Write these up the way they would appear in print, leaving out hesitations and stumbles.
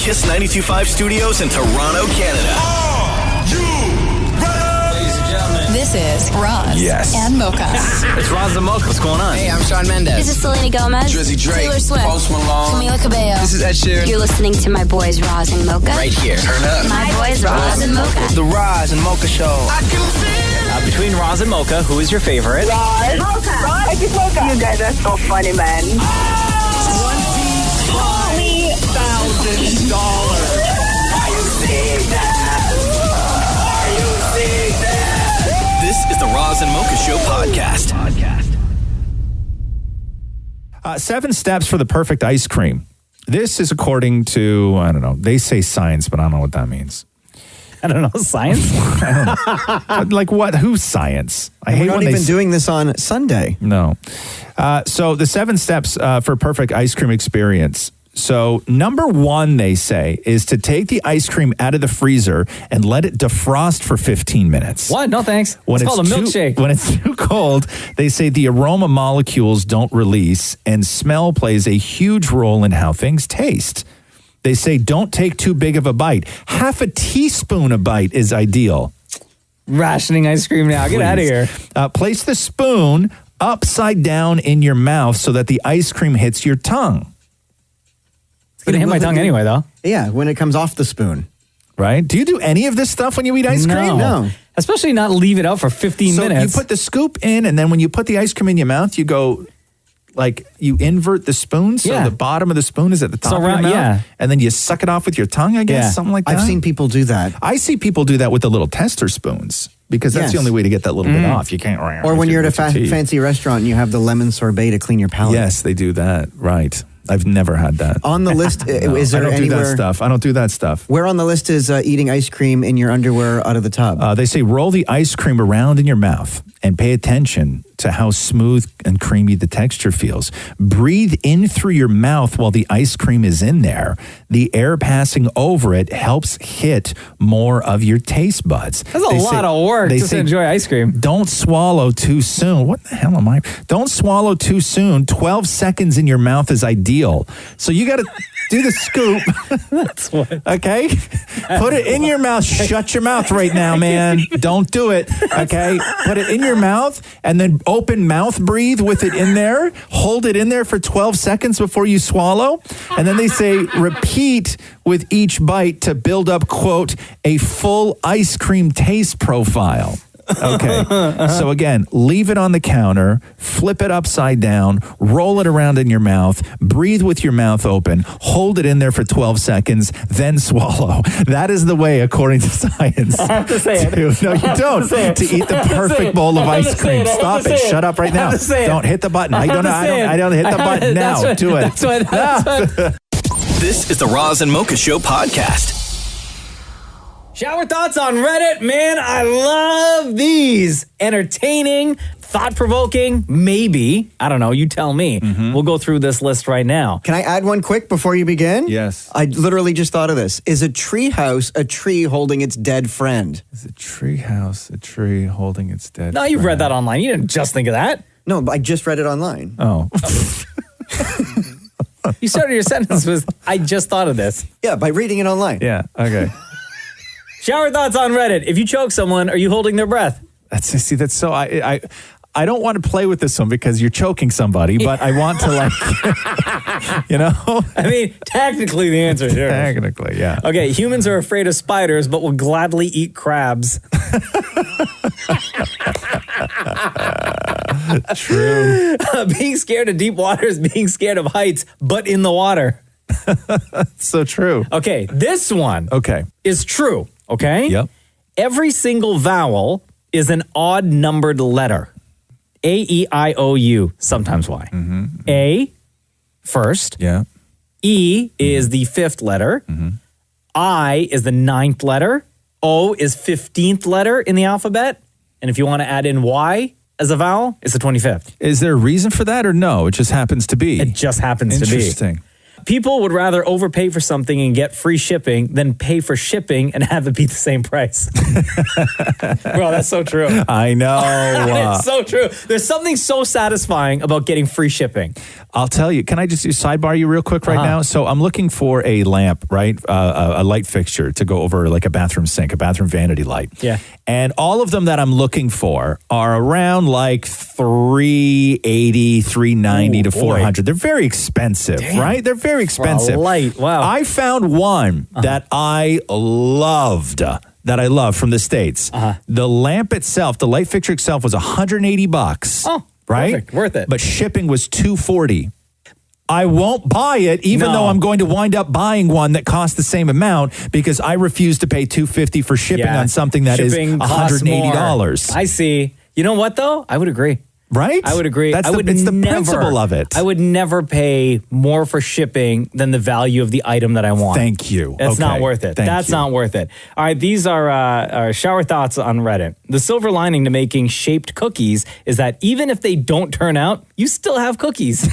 Kiss 92.5 Studios in Toronto, Canada. Are you ready? Ladies and gentlemen. This is Roz and Mocha. It's Roz Mocha. What's going on? Hey, I'm Shawn Mendes. This is Selena Gomez. Drizzy Drake. Taylor Swift. Post Malone. Camila Cabello. This is Ed Sheeran. You're listening to my boys Roz and Mocha. Right here. Turn up. My boys Roz and Mocha. The Roz and Mocha Show. I can feel Between Roz and Mocha, who is your favorite? Roz. Mocha. I just Mocha. You guys are so funny, man. $20,000. Are you seeing that? Are you seeing that? This is the Roz and Mocha Show podcast. 7 steps for the perfect ice cream. This is according to, I don't know, they say science, but I don't know what that means. I don't know, science? Like what? Who's science? I hate We're not when even doing this on Sunday. No. So the 7 steps for perfect ice cream experience. So number 1, they say, is to take the ice cream out of the freezer and let it defrost for 15 minutes. What? No, thanks. It's called a milkshake. When it's too cold, they say the aroma molecules don't release, and smell plays a huge role in how things taste. They say don't take too big of a bite. Half a teaspoon a bite is ideal. Rationing ice cream now. Get out of here. Place the spoon upside down in your mouth so that the ice cream hits your tongue. It's going to hit my tongue anyway, though. Yeah, when it comes off the spoon. Right? Do you do any of this stuff when you eat ice cream? No. Especially not leave it out for 15 minutes. You put the scoop in, and then when you put the ice cream in your mouth, you go... Like you invert the spoon, so the bottom of the spoon is at the top of your mouth, and then you suck it off with your tongue, I guess, something like that. I've seen people do that. I see people do that with the little tester spoons because that's the only way to get that little bit off. You can't. Or when you're at a fancy restaurant and you have the lemon sorbet to clean your palate. Yes, they do that. Right. I've never had that. On the list, is there I don't anywhere? do that stuff. I don't do that stuff. Where on the list is eating ice cream in your underwear out of the tub? They say roll the ice cream around in your mouth and pay attention to how smooth and creamy the texture feels. Breathe in through your mouth while the ice cream is in there. The air passing over it helps hit more of your taste buds. That's a lot of work to enjoy ice cream. Don't swallow too soon. What the hell am I? Don't swallow too soon. 12 seconds in your mouth is ideal. So you got to do the scoop. That's what. Okay? Put it in your mouth. Shut your mouth right now, man. Don't do it. Okay? Put it in your mouth and then open mouth breathe with it in there. Hold it in there for 12 seconds before you swallow. And then they say repeat with each bite to build up, quote, a full ice cream taste profile. Okay. So again, leave it on the counter, flip it upside down, roll it around in your mouth, breathe with your mouth open, hold it in there for 12 seconds, then swallow. That is the way, according to science. I have to say it. No, you don't. To eat the perfect bowl of ice cream. Stop it. Shut up right now. Don't hit the button. I don't hit the button now. Do it. This is the Roz and Mocha Show podcast. Shower thoughts on Reddit. Man, I love these. Entertaining, thought-provoking, maybe. I don't know. You tell me. We'll go through this list right now. Can I add one quick before you begin? Yes. I literally just thought of this. Is a tree house a tree holding its dead friend? Is a tree house a tree holding its dead No, you've read that online. You didn't just think of that. No, but I just read it online. Oh. You started your sentence with, I just thought of this. Yeah, by reading it online. Yeah, okay. Shower thoughts on Reddit. If you choke someone, are you holding their breath? That's so I don't want to play with this one because you're choking somebody, but I want to I mean, technically the answer is yes. Technically, yeah. Okay, humans are afraid of spiders, but will gladly eat crabs. True. Being scared of deep water is being scared of heights, but in the water. So true. Okay, this one is true, okay? Yep. Every single vowel is an odd numbered letter. A, E, I, O, U, sometimes Y. A, first. Yeah. E is the 5th letter. I is the 9th letter. O is 15th letter in the alphabet. And if you want to add in Y as a vowel, it's the 25th. Is there a reason for that or no? It just happens to be. It just happens to be. Interesting. People would rather overpay for something and get free shipping than pay for shipping and have it be the same price. Bro, that's so true. I know. It's so true. There's something so satisfying about getting free shipping. I'll tell you. Can I just sidebar you real quick right now? So I'm looking for a lamp, right? A light fixture to go over like a bathroom sink, a bathroom vanity light. Yeah. And all of them that I'm looking for are around like $380, $390 to $400. They're very expensive, right? They're very expensive. For a light, wow. I found one that I loved. That I love from the States. The lamp itself, the light fixture itself was $180. Oh, right? Perfect. Worth it. But shipping was $240. I won't buy it, even though I'm going to wind up buying one that costs the same amount because I refuse to pay $250 for shipping on something that is $180. I see. You know what, though? I would agree. Right? I would agree. It's the principle of it. I would never pay more for shipping than the value of the item that I want. Thank you. That's not worth it. That's not worth it. All right, these are shower thoughts on Reddit. The silver lining to making shaped cookies is that even if they don't turn out, you still have cookies.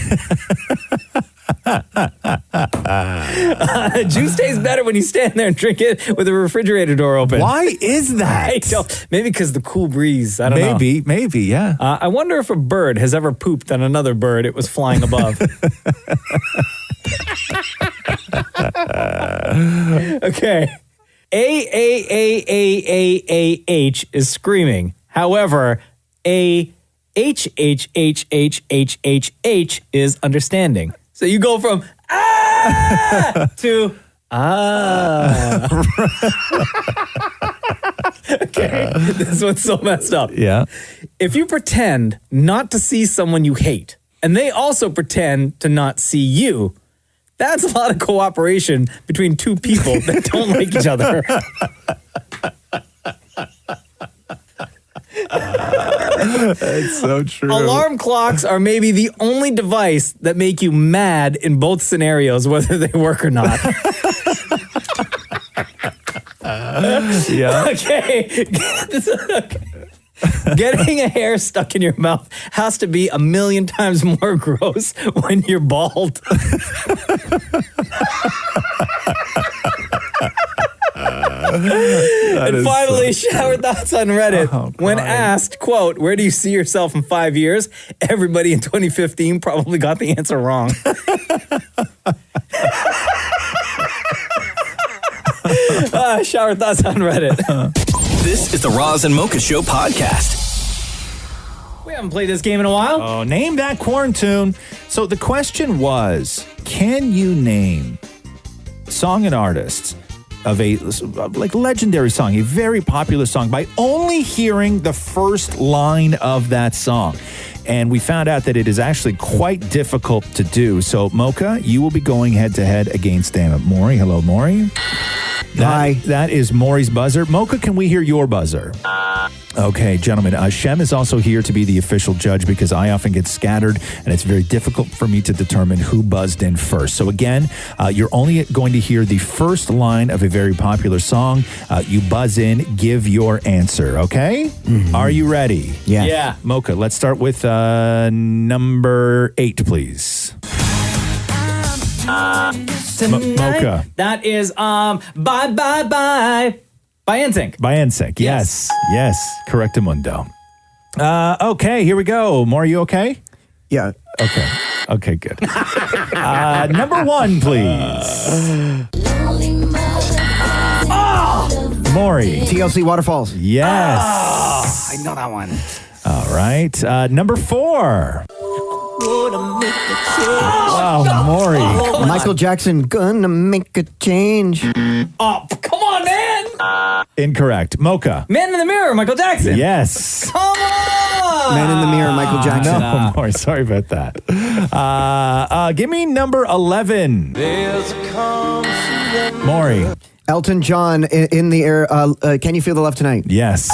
Juice tastes better when you stand there and drink it with the refrigerator door open. Why is that? I don't, maybe because the cool breeze. I don't know. Maybe, yeah. I wonder if a bird has ever pooped on another bird it was flying above. Okay. A-A-A-A-A-A-H is screaming. However, A-H-H-H-H-H-H is understanding. So you go from ah to ah. Okay, this one's so messed up. Yeah. If you pretend not to see someone you hate, and they also pretend to not see you, that's a lot of cooperation between two people that don't like each other. It's so true. Alarm clocks are maybe the only device that make you mad in both scenarios, whether they work or not. Yeah. Okay. Getting a hair stuck in your mouth has to be 1,000,000 times more gross when you're bald. And finally, shower thoughts on Reddit. When asked, quote, where do you see yourself in 5 years? Everybody in 2015 probably got the answer wrong. Shower thoughts on Reddit. This is the Roz and Mocha Show podcast. We haven't played this game in a while. Oh, Name That Quarantune. So the question was, can you name song and artist of a like legendary song, a very popular song, by only hearing the first line of that song? And we found out that it is actually quite difficult to do. So, Mocha, you will be going head-to-head against Maury. Hello, Maury. Hi. That is Maury's buzzer. Mocha, can we hear your buzzer? Okay, gentlemen. Shem is also here to be the official judge because I often get scattered, and it's very difficult for me to determine who buzzed in first. So, again, you're only going to hear the first line of a very popular song. You buzz in, give your answer, okay? Mm-hmm. Are you ready? Yes. Yeah. Mocha, let's start with number 8, please. Mocha. That is Bye Bye Bye by NSYNC. By NSYNC. Yes. Correctamundo. Okay, here we go. More, are you okay? Yeah. Okay, good. Number 1, please. Maury. TLC Waterfalls. Yes. I know that one. All right. Number 4. Wow, Maury. Michael Jackson, gonna make a change. Oh, come on, man. Incorrect. Mocha. Man in the Mirror, Michael Jackson. Yes. Come on. Man in the Mirror, Michael Jackson. No, Maury, sorry about that. Give me number 11. Maury. Elton John in the air. Can you feel the love tonight? Yes.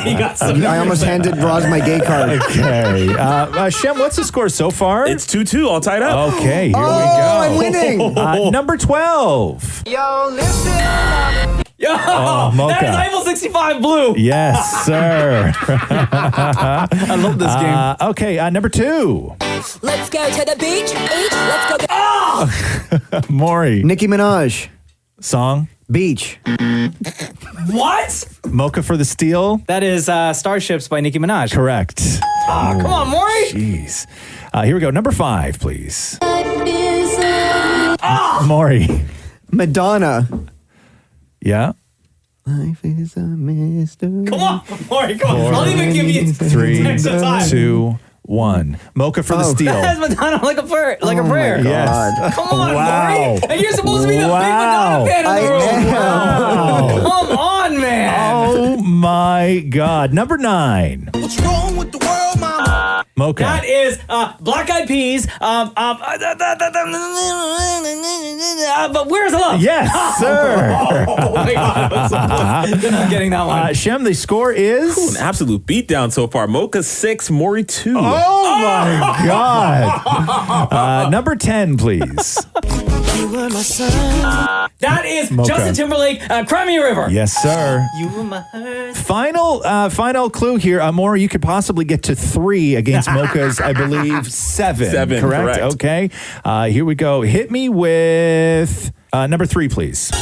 He got some. I almost handed Roz my gay card. Okay. Shem, what's the score so far? It's 2-2, all tied up. Okay, here we go. I'm winning. Number 12. Yo, listen up. Oh, Mocha. That is Eiffel 65 blue. Yes, sir. I love this game. Okay, number 2. Let's go to the beach. Let's go. Maury. Nicki Minaj. Song? Beach. What? Mocha for the steal? That is Starships by Nicki Minaj. Correct. Oh, come on, Maury. Jeez. Here we go. Number 5, please. Maury. Madonna. Yeah? Life is a mystery. Come on, Maury. Come on. I'll even give you 3, extra time. 2, 1. Mocha for the steal. That's Madonna like a prayer. Like a prayer. Yes. Come on, Wow. Maury. And you're supposed to be the big Madonna fan in the room. Wow. Come on, man. Oh my God. Number 9. What's wrong with the world, mama? Mocha. That is Black Eyed Peas. But Where's the Love? Yes, sir. Oh my God. I'm getting that one. Shem, the score is? An absolute beatdown so far. Mocha 6, Maury 2. Oh my God. Number 10, please. That is Mocha. Justin Timberlake, Cry Me a River. Yes, sir. You were my heart. Final clue here. Maury, you could possibly get to 3 against Mocha's, I believe, 7. 7, correct? Okay. Here we go. Hit me with number 3, please.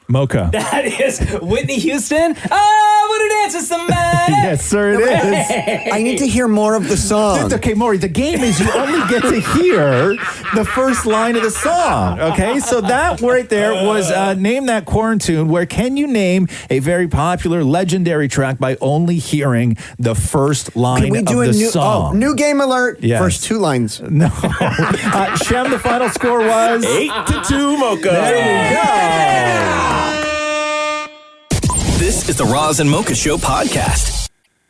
Mocha. That is Whitney Houston. I want to dance with somebody. Yes, sir, it is. I need to hear more of the song. Okay, Maury, the game is you only get to hear the first line of the song. Okay, so that right there was Name That Quarantune, where can you name a very popular, legendary track by only hearing the first line Can we of do the a new song? new game alert? Yes. First 2 lines. No. Shem, the final score was 8-2, Mocha. There you go. This is the Roz and Mocha Show podcast.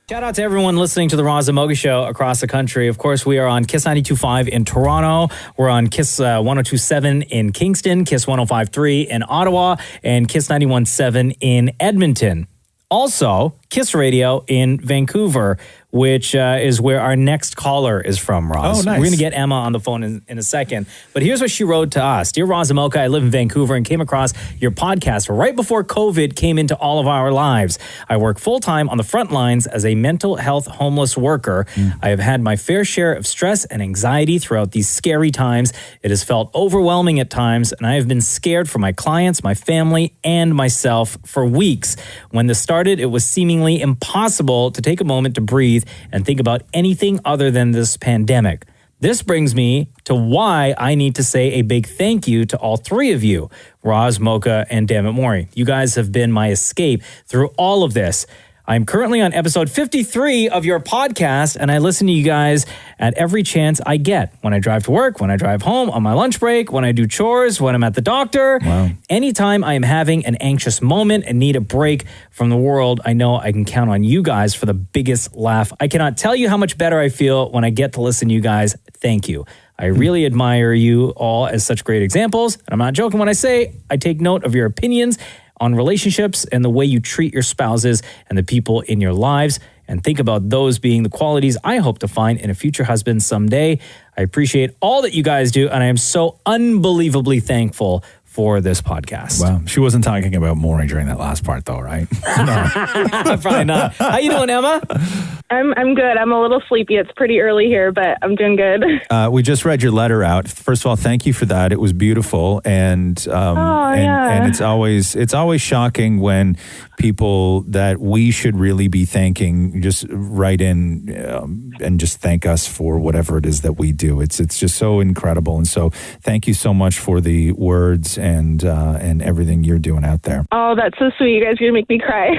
Shout out to everyone listening to the Roz and Mocha Show across the country. Of course, we are on Kiss 92.5 in Toronto. We're on Kiss 102.7 in Kingston, Kiss 105.3 in Ottawa, and Kiss 91.7 in Edmonton. Also, Kiss Radio in Vancouver, which is where our next caller is from, Roz. Oh, nice. We're going to get Emma on the phone in a second. But here's what she wrote to us. Dear Roz and Mocha, I live in Vancouver and came across your podcast right before COVID came into all of our lives. I work full-time on the front lines as a mental health homeless worker. I have had my fair share of stress and anxiety throughout these scary times. It has felt overwhelming at times, and I have been scared for my clients, my family, and myself for weeks. When this started, it was seemingly impossible to take a moment to breathe and think about anything other than this pandemic. This brings me to why I need to say a big thank you to all 3 of you, Roz, Mocha, and Dammit Maury. You guys have been my escape through all of this. I'm currently on episode 53 of your podcast, and I listen to you guys at every chance I get. When I drive to work, when I drive home, on my lunch break, when I do chores, when I'm at the doctor. Wow. Anytime I am having an anxious moment and need a break from the world, I know I can count on you guys for the biggest laugh. I cannot tell you how much better I feel when I get to listen to you guys. Thank you. I really admire you all as such great examples. And I'm not joking when I say I take note of your opinions on relationships and the way you treat your spouses and the people in your lives, and think about those being the qualities I hope to find in a future husband someday. I appreciate all that you guys do, and I am so unbelievably thankful for this podcast. Wow. She wasn't talking about Maury during that last part, though, right? No. Probably not. How you doing, Emma? I'm good. I'm a little sleepy. It's pretty early here, but I'm doing good. We just read your letter out. First of all, thank you for that. It was beautiful, and and it's always shocking when people that we should really be thanking just write in and just thank us for whatever it is that we do. It's just so incredible, and so thank you so much for the words and everything you're doing out there. Oh, that's so sweet. You guys are going to make me cry.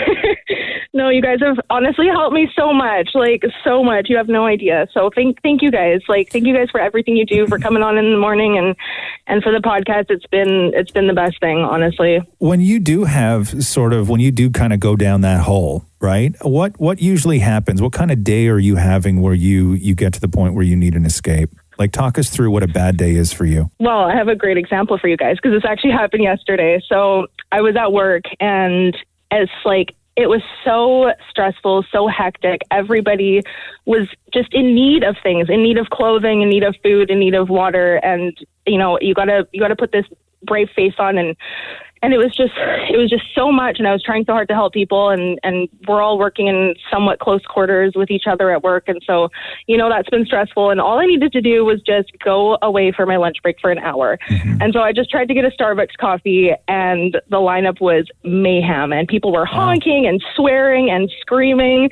No, you guys have honestly helped me so much, like so much. You have no idea. So thank you guys. Like, thank you guys for everything you do, for coming on in the morning and for the podcast. It's been the best thing, honestly. When you do kind of go down that hole, right? What usually happens? What kind of day are you having where you get to the point where you need an escape? Like, talk us through what a bad day is for you. Well, I have a great example for you guys because this actually happened yesterday. So I was at work and it's like, it was so stressful, so hectic. Everybody was just in need of things, in need of clothing, in need of food, in need of water. And, you know, you gotta put this brave face on and And it was just so much. And I was trying so hard to help people, and we're all working in somewhat close quarters with each other at work. And so, that's been stressful. And all I needed to do was just go away for my lunch break for an hour. And so I just tried to get a Starbucks coffee, and the lineup was mayhem, and people were honking and swearing and screaming.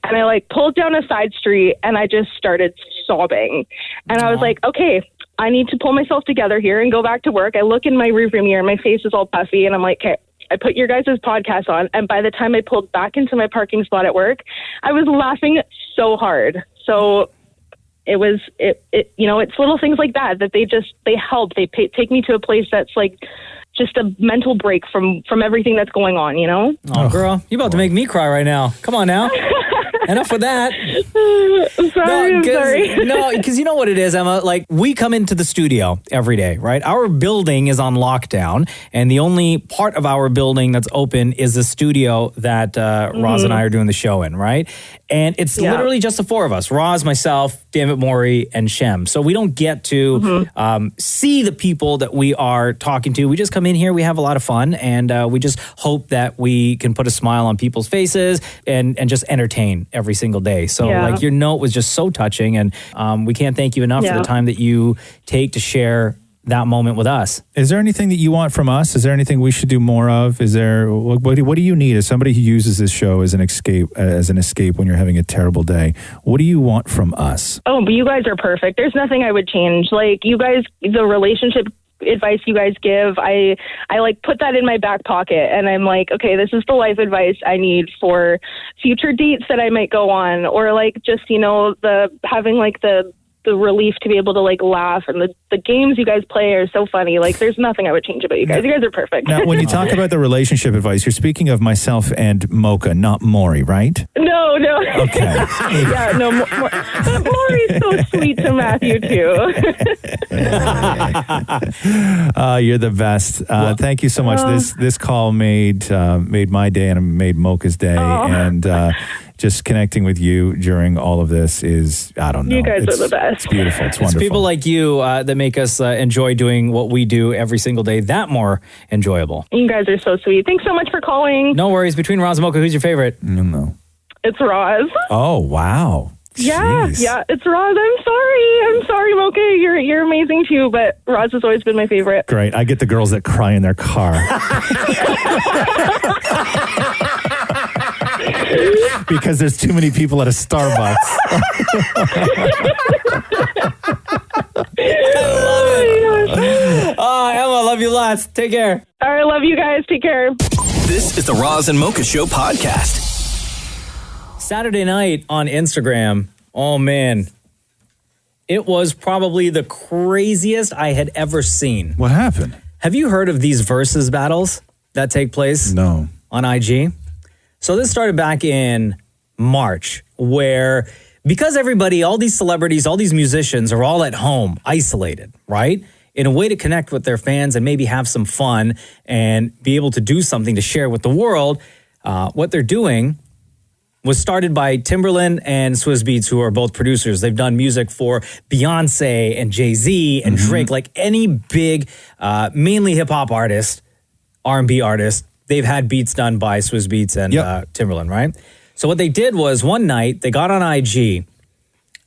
And I pulled down a side street, and I just started sobbing. And I was like, okay, I need to pull myself together here and go back to work. I look in my rearview mirror, my face is all puffy, and I'm like, okay, I put your guys' podcast on. And by the time I pulled back into my parking spot at work, I was laughing so hard. So it's little things like that they help. They take me to a place that's just a mental break from everything that's going on, Oh, girl, you're about to make me cry right now. Come on now. Enough with that. I'm sorry. No, because you know what it is, Emma? We come into the studio every day, right? Our building is on lockdown, and the only part of our building that's open is the studio that Roz and I are doing the show in, right? And it's literally just the four of us, Roz, myself, Dammit Maury, and Shem. So we don't get to see the people that we are talking to. We just come in here, we have a lot of fun, and we just hope that we can put a smile on people's faces and just entertain every single day. So your note was just so touching, and we can't thank you enough for the time that you take to share that moment with us. Is there anything that you want from us? Is there anything we should do more of? Is there what do you need as somebody who uses this show as an escape when you're having a terrible day? What do you want from us? Oh, but you guys are perfect. There's nothing I would change. You guys, the relationship advice you guys give, I put that in my back pocket, and I'm like, okay, this is the life advice I need for future dates that I might go on, or just the having the relief to be able to laugh, and the games you guys play are so funny. There's nothing I would change about you guys. You guys are perfect. Now, when you talk about the relationship advice, you're speaking of myself and Mocha, not Maury, right? No. Okay. Yeah, no. Maury's so sweet to Matthew too. You're the best. Thank you so much. This call made my day and made Mocha's day, and just connecting with you during all of this is, I don't know. You guys are the best. It's beautiful. It's wonderful. It's people like you that make us enjoy doing what we do every single day that more enjoyable. You guys are so sweet. Thanks so much for calling. No worries. Between Roz and Mocha, who's your favorite? No. It's Roz. Oh, wow. Yeah, it's Roz. I'm sorry, Mocha. You're amazing too, but Roz has always been my favorite. Great. I get the girls that cry in their car. Because there's too many people at a Starbucks. I love it. Oh, Emma, love you lots. Take care. All right, love you guys. Take care. This is the Roz and Mocha Show podcast. Saturday night on Instagram, oh man, it was probably the craziest I had ever seen. What happened? Have you heard of these versus battles that take place? No. On IG? So this started back in March, where because everybody, all these celebrities, all these musicians are all at home, isolated, right? In a way to connect with their fans and maybe have some fun and be able to do something to share with the world, what they're doing was started by Timberland and Swizz Beatz, who are both producers. They've done music for Beyonce and Jay-Z and Drake, like any big, mainly hip-hop artist, R&B artist. They've had beats done by Swizz Beatz and Timberland, right? So what they did was one night they got on IG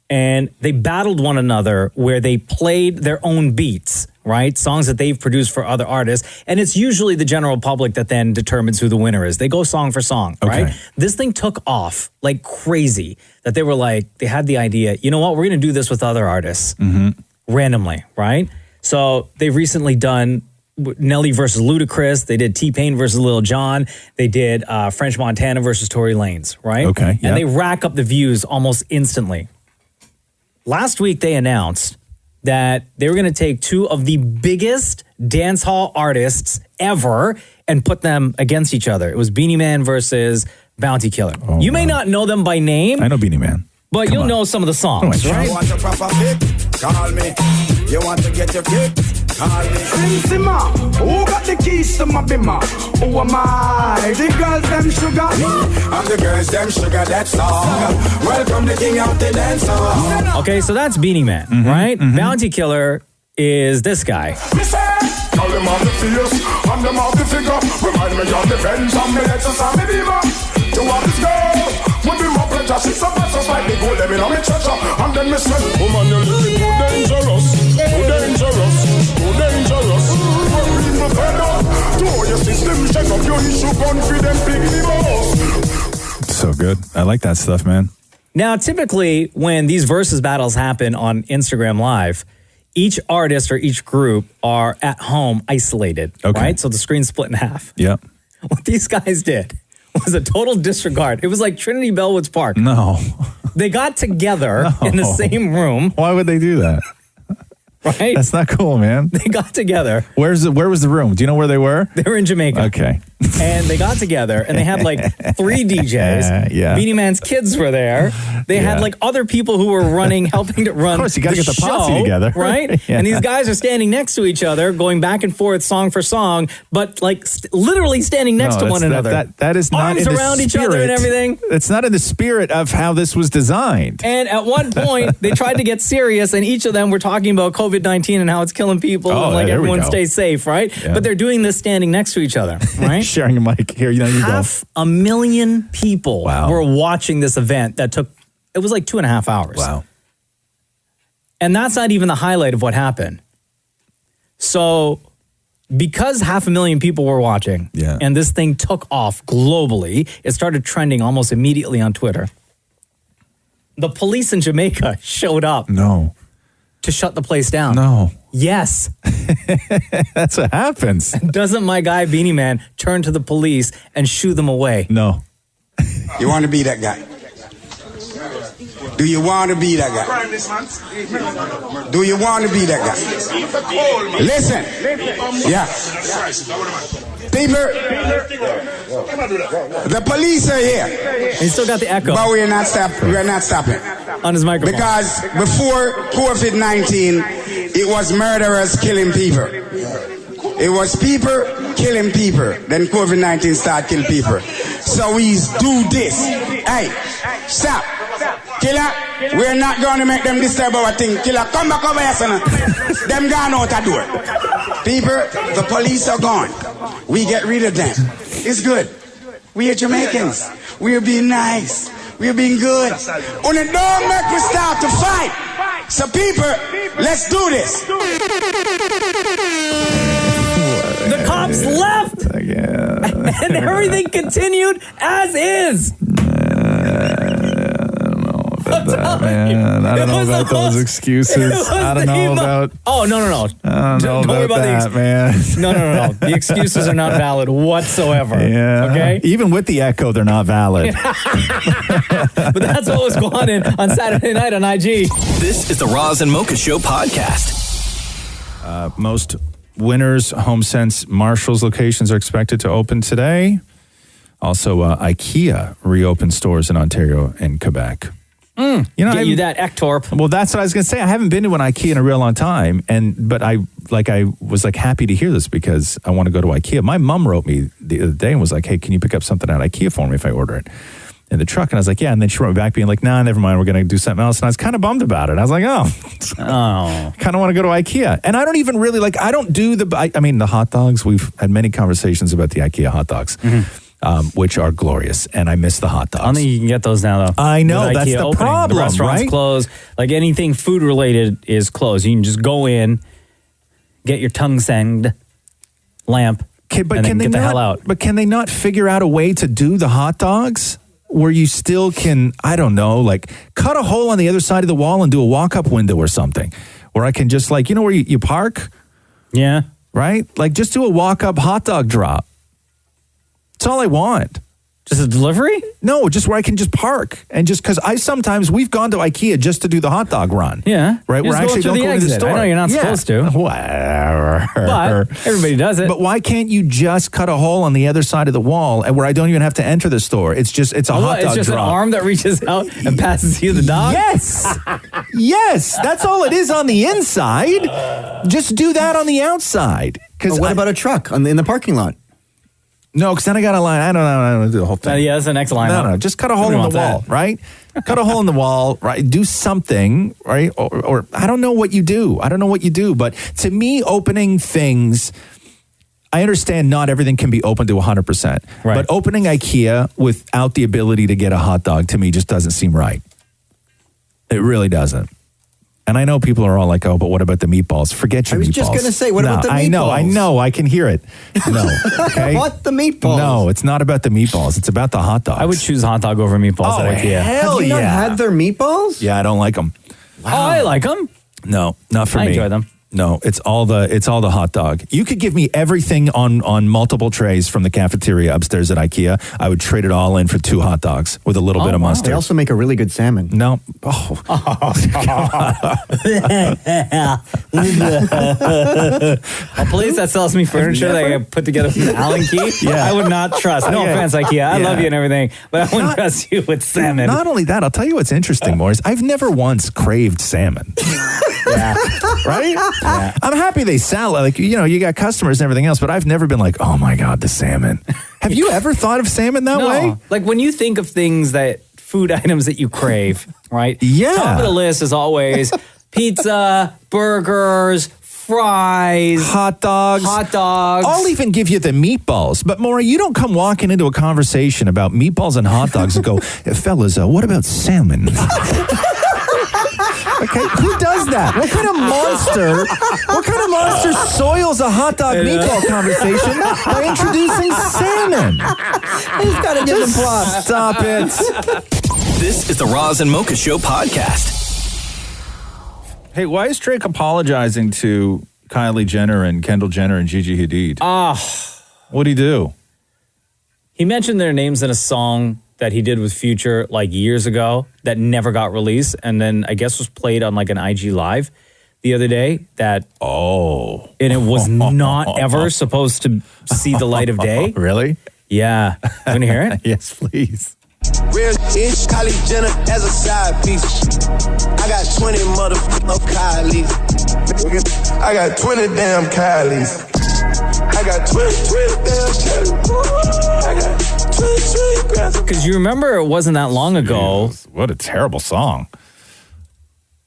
and they battled one another where they played their own beats, right? Songs that they've produced for other artists. And it's usually the general public that then determines who the winner is. They go song for song, right? This thing took off like crazy, that they were like, they had the idea, you know what, we're going to do this with other artists randomly, right? So they've recently done Nelly versus Ludacris. They did T-Pain versus Lil Jon. They did French Montana versus Tory Lanez, right? Okay. And they rack up the views almost instantly. Last week, they announced that they were going to take two of the biggest dancehall artists ever and put them against each other. It was Beanie Man versus Bounty Killer. Oh, you may not know them by name. I know Beanie Man. But you'll know some of the songs, right? You want a proper fix? Call me. You want to get your kicks? Call me. Simmer, who got the keys to my bimmer? Who am I? The girls, them sugar. I'm the girls, them sugar, that's all. Welcome the king of the dance hall. Okay, so that's Beanie Man, right? Bounty Killer is this guy. Call them off the face, and them off the figure. Remind me of the Benz and me Lexus and me Beamer. You want this girl? We be more pleasure. She's a precious like the gold. Let me know me treasure. And then me say, woman, you're living too dangerous. Too dangerous. Too dangerous. When people fed up, to all your system, check up your issue, confident, big boss. So good. I like that stuff, man. Now, typically, when these versus battles happen on Instagram Live, each artist or each group are at home isolated, right? So the screen's split in half. Yep. What these guys did was a total disregard. It was like Trinity Bellwoods Park. No. They got together in the same room. Why would they do that? Right? That's not cool, man. They got together. Where was the room? Do you know where they were? They were in Jamaica. Okay. And they got together and they had like 3 DJs. Yeah. Beanie Man's kids were there. They had like other people who were helping to run. Of course, you got to get the posse show, together. Right? Yeah. And these guys are standing next to each other, going back and forth song for song, but like literally standing next to one another. That is not arms in the around spirit. each other and everything. It's not in the spirit of how this was designed. And at one point, they tried to get serious, and each of them were talking about COVID-19 and how it's killing people, and like everyone stay safe, right? Yeah. But they're doing this standing next to each other, right? Sharing a mic here. You go. 500,000 people were watching this event that it was like 2.5 hours. Wow. And that's not even the highlight of what happened. So because 500,000 people were watching and this thing took off globally, it started trending almost immediately on Twitter. The police in Jamaica showed up. No. To shut the place down. No. Yes. That's what happens. Doesn't my guy Beanie Man turn to the police and shoo them away? No. You want to be that guy? Do you want to be that guy? Do you want to be that guy? Listen. Yeah. People, the police are here. He still got the echo. But we're not stopping. On his microphone. Because before COVID-19, it was murderers killing people. It was people killing people. Then COVID-19 started killing people. So we do this. Hey, stop. Killer, we're not going to make them disturb our thing. Killer, come back over here, son. Them gone out the door. People, the police are gone. We get rid of them. It's good. We are Jamaicans. We are being nice. We are being good. Only don't make me start to fight. So people, let's do this. The cops left. And everything continued as is. Man, I don't know about those excuses. I don't know about. Oh, no. I don't know about that, man. No. The excuses are not valid whatsoever. Yeah. Okay? Even with the echo, they're not valid. But that's what was going on Saturday night on IG. This is the Roz and Mocha Show podcast. Most Winners, HomeSense, Marshalls locations are expected to open today. Also, IKEA reopened stores in Ontario and Quebec. You know, that Ektorp. Well, that's what I was going to say. I haven't been to an IKEA in a real long time, but I was happy to hear this because I want to go to IKEA. My mom wrote me the other day and was like, "Hey, can you pick up something at IKEA for me if I order it in the truck?" And I was like, "Yeah." And then she wrote me back being like, "Nah, never mind. We're going to do something else." And I was kind of bummed about it. I was like, "Oh, kind of want to go to IKEA." And I don't even really I don't do the hot dogs. We've had many conversations about the IKEA hot dogs. Mm-hmm. Which are glorious, and I miss the hot dogs. I don't think you can get those now, though. I know, that's the opening. problem, The restaurant's right? closed. Like anything food-related is closed. You can just go in, get your tongue-sanged lamp, and then get the hell out. But can they not figure out a way to do the hot dogs where you still can, I don't know, cut a hole on the other side of the wall and do a walk-up window or something, where I can just where you park? Yeah. Right? Just do a walk-up hot dog drop. That's all I want. Just a delivery? No, just where I can just park. And just because we've gone to IKEA just to do the hot dog run. Yeah. Right? We're actually don't go to the store. I know you're not supposed to. Whatever. But everybody does it. But why can't you just cut a hole on the other side of the wall and where I don't even have to enter the store? It's a hot dog It's just drop. an arm that reaches out and passes you the dog? Yes. Yes. That's all it is on the inside. Just do that on the outside. What about a truck in the parking lot? No, because then I got a line. I don't know. I don't do the whole thing. Yeah, that's the next line. No. Just cut a hole in the wall, right? Cut a hole in the wall, right? Do something, right? Or I don't know what you do. But to me, opening things, I understand not everything can be open to 100%. Right. But opening IKEA without the ability to get a hot dog to me just doesn't seem right. It really doesn't. And I know people are all like, oh, but what about the meatballs? Forget your meatballs. I was just going to say, what about the meatballs? I know. I can hear it. No. Okay? What, the meatballs? No, it's not about the meatballs. It's about the hot dogs. I would choose hot dog over meatballs at IKEA. Hell Have you not had their meatballs? Yeah, I don't like them. Wow. Oh, I like them. No, not for me. I enjoy them. No, it's all the hot dog. You could give me everything on multiple trays from the cafeteria upstairs at IKEA. I would trade it all in for 2 hot dogs with a little bit of mustard. They also make a really good salmon. No. Oh, A place that sells me furniture that I put together from Allen Key, Yeah. I would not trust. No offense, IKEA. I love you and everything, but I wouldn't trust you with salmon. Not only that, I'll tell you what's interesting, Morris. I've never once craved salmon. Yeah. Right? Yeah. I'm happy they sell it. Like, you got customers and everything else, but I've never been like, oh my God, the salmon. Have you ever thought of salmon that way? Like when you think of things food items that you crave, right? Yeah. Top of the list is always pizza, burgers, fries, hot dogs. I'll even give you the meatballs. But Maura, you don't come walking into a conversation about meatballs and hot dogs and go, fellas, what about salmon? Okay, who does that? What kind of monster soils a hot dog meatball conversation by introducing salmon? He's got to give them props. Stop it. This is the Roz and Mocha Show podcast. Hey, why is Drake apologizing to Kylie Jenner and Kendall Jenner and Gigi Hadid? What'd he do? He mentioned their names in a song that he did with Future like years ago that never got released and then I guess was played on like an IG Live the other day and it was not ever supposed to see the light of day. Really? Yeah. Want to hear it? Yes, please. Real ish, Kylie Jenner as a side piece. I got 20 motherfucking Kylie's. I got 20 damn Kylie's. I got 20 damn Kylie's. I got 20 grams. Because you remember it wasn't that long ago. Jeez, what a terrible song.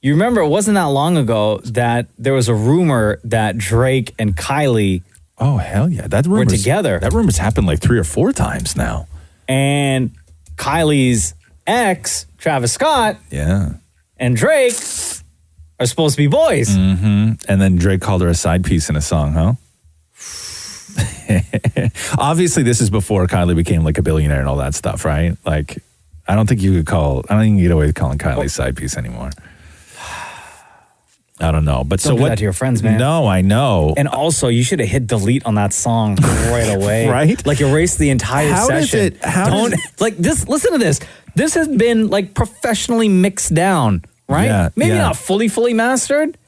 You remember it wasn't that long ago that there was a rumor that Drake and Kylie Oh, hell yeah. were together. That rumor's happened like 3 or 4 times now. And Kylie's ex, Travis Scott, and Drake are supposed to be boys. Mm-hmm. And then Drake called her a side piece in a song, huh? Obviously, this is before Kylie became like a billionaire and all that stuff, right? Like, I don't think you can get away with calling Kylie side piece anymore. I don't know. But Don't do that to your friends, man. No, I know. And also, you should have hit delete on that song right away. Right? Like, erase the entire session. Listen to this. This has been, like, professionally mixed down, right? Yeah, Maybe not fully mastered,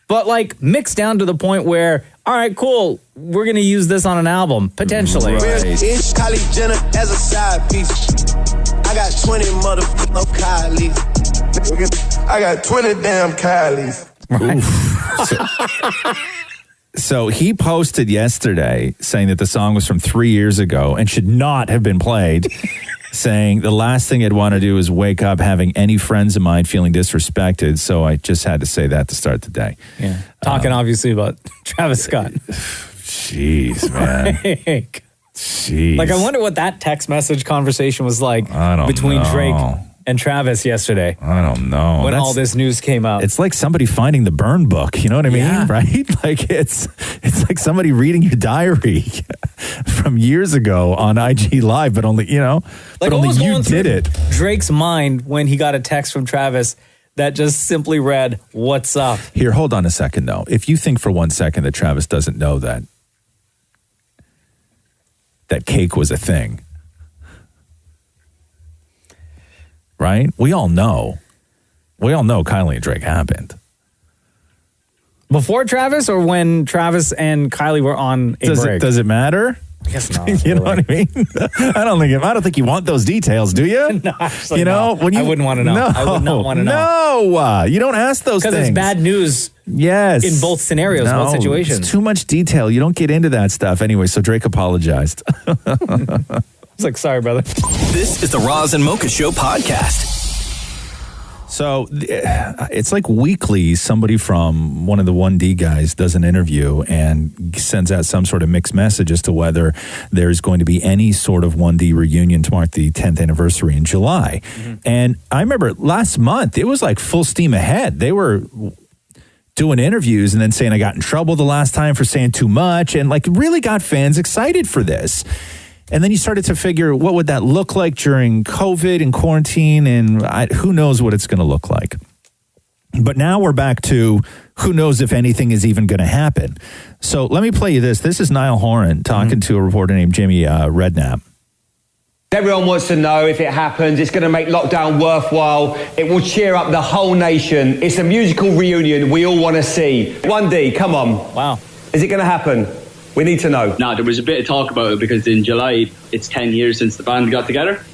but, like, mixed down to the point where, all right, cool, we're going to use this on an album, potentially. Real ish, Kylie Jenner as a side piece. I got 20 motherfucking Kylie's. I got 20 damn Kylie's. Right. So he posted yesterday saying that the song was from 3 years ago and should not have been played, saying the last thing I'd want to do is wake up having any friends of mine feeling disrespected. So I just had to say that to start the day. Yeah. Talking obviously about Travis Scott. Jeez, man. Jeez. Like, I wonder what that text message conversation was like between Drake and Travis yesterday. I don't know. When all this news came out. It's like somebody finding the burn book. You know what I mean? Right? Like it's like somebody reading your diary from years ago on IG Live, but only, but only you did it. Drake's mind when he got a text from Travis that just simply read, "What's up?" Here, hold on a second, though. If you think for 1 second that Travis doesn't know that cake was a thing, right? We all know Kylie and Drake happened. Before Travis or when Travis and Kylie were on a break? Does it matter? I guess not. You know what I mean? I don't think you want those details, do you? No, actually, no. I wouldn't want to know. No, I would not want to know. No, you don't ask those things. Because it's bad news. Yes. In both scenarios, both situations. It's too much detail. You don't get into that stuff anyway. So Drake apologized. It's like, sorry, brother. This is the Roz and Mocha Show podcast. So it's like weekly, somebody from one of the 1D guys does an interview and sends out some sort of mixed message as to whether there's going to be any sort of 1D reunion to mark the 10th anniversary in July. And I remember last month, it was like full steam ahead. They were doing interviews and then saying I got in trouble the last time for saying too much, and like really got fans excited for this. And then you started to figure, what would that look like during COVID and quarantine? And who knows what it's going to look like. But now we're back to who knows if anything is even going to happen. So let me play you this. This is Niall Horan talking to a reporter named Jimmy Redknapp. Everyone wants to know if it happens. It's going to make lockdown worthwhile. It will cheer up the whole nation. It's a musical reunion we all want to see. 1D, come on. Wow. Is it going to happen? We need to know. No, there was a bit of talk about it because in July, it's 10 years since the band got together.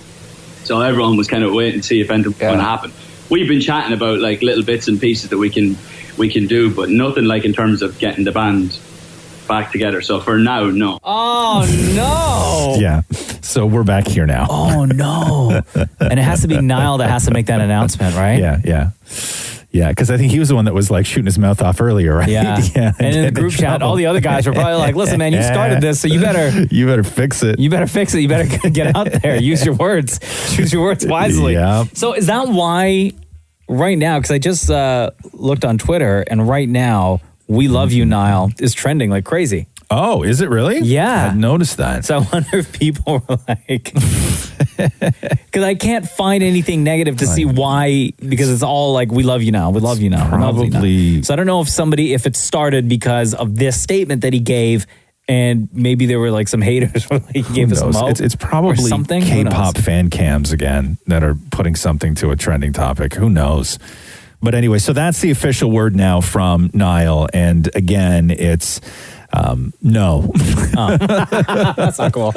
So everyone was kind of waiting to see if anything was going to happen. We've been chatting about like little bits and pieces that we can do, but nothing like in terms of getting the band back together. So for now, no. Oh, no. Yeah. So we're back here now. Oh, no. And it has to be Niall that has to make that announcement, right? Yeah. Yeah, because I think he was the one that was like shooting his mouth off earlier, right? Yeah. And in the group chat, all the other guys were probably like, listen, man, you started this, so you better fix it. You better fix it. You better get out there. Use your words. Choose your words wisely. Yeah. So is that why right now, because I just looked on Twitter, and right now, We Love You, Niall is trending like crazy. Oh, is it really? Yeah. I noticed that. So I wonder if people were like, because I can't find anything negative to see why, because it's all like, we love you now, we love you now. Probably. So I don't know if it started because of this statement that he gave, and maybe there were like some haters where he gave us some hope. It's probably something. K-pop fan cams again that are putting something to a trending topic. Who knows? But anyway, so that's the official word now from Niall. And again, it's no. That's not cool.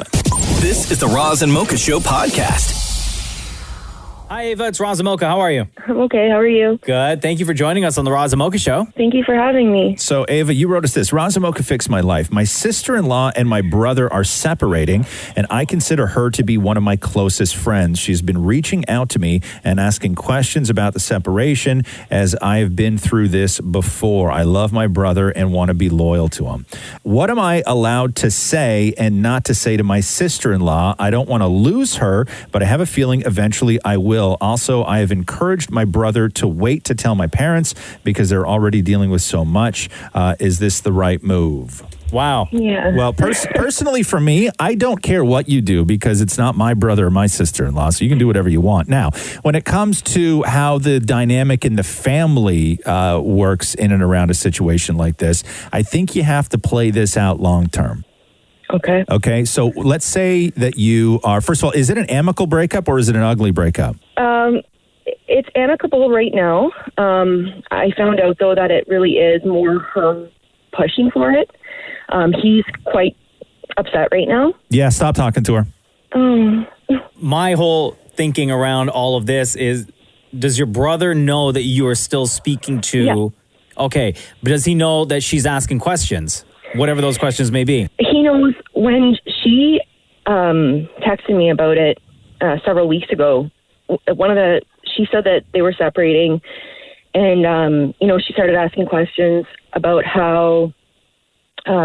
This is the Roz and Mocha Show podcast. Hi, Ava. It's Roz Mocha. How are you? I'm okay. How are you? Good. Thank you for joining us on the Roz Mocha Show. Thank you for having me. So, Ava, you wrote us this. Roz Mocha fixed my life. My sister-in-law and my brother are separating, and I consider her to be one of my closest friends. She's been reaching out to me and asking questions about the separation, as I have been through this before. I love my brother and want to be loyal to him. What am I allowed to say and not to say to my sister-in-law? I don't want to lose her, but I have a feeling eventually I will. Also, I have encouraged my brother to wait to tell my parents because they're already dealing with so much. Is this the right move? Wow. Yeah. Well, personally for me, I don't care what you do because it's not my brother or my sister-in-law, so you can do whatever you want. Now, when it comes to how the dynamic in the family works in and around a situation like this, I think you have to play this out long-term. Okay, so let's say that you are, first of all, is it an amicable breakup or is it an ugly breakup? It's amicable right now. I found out, though, that it really is more her pushing for it. He's quite upset right now. Yeah, stop talking to her. My whole thinking around all of this is, does your brother know that you are still speaking to? Yeah. Okay, but does he know that she's asking questions? Whatever those questions may be. He knows. When she texted me about it several weeks ago, she said that they were separating, and she started asking questions about how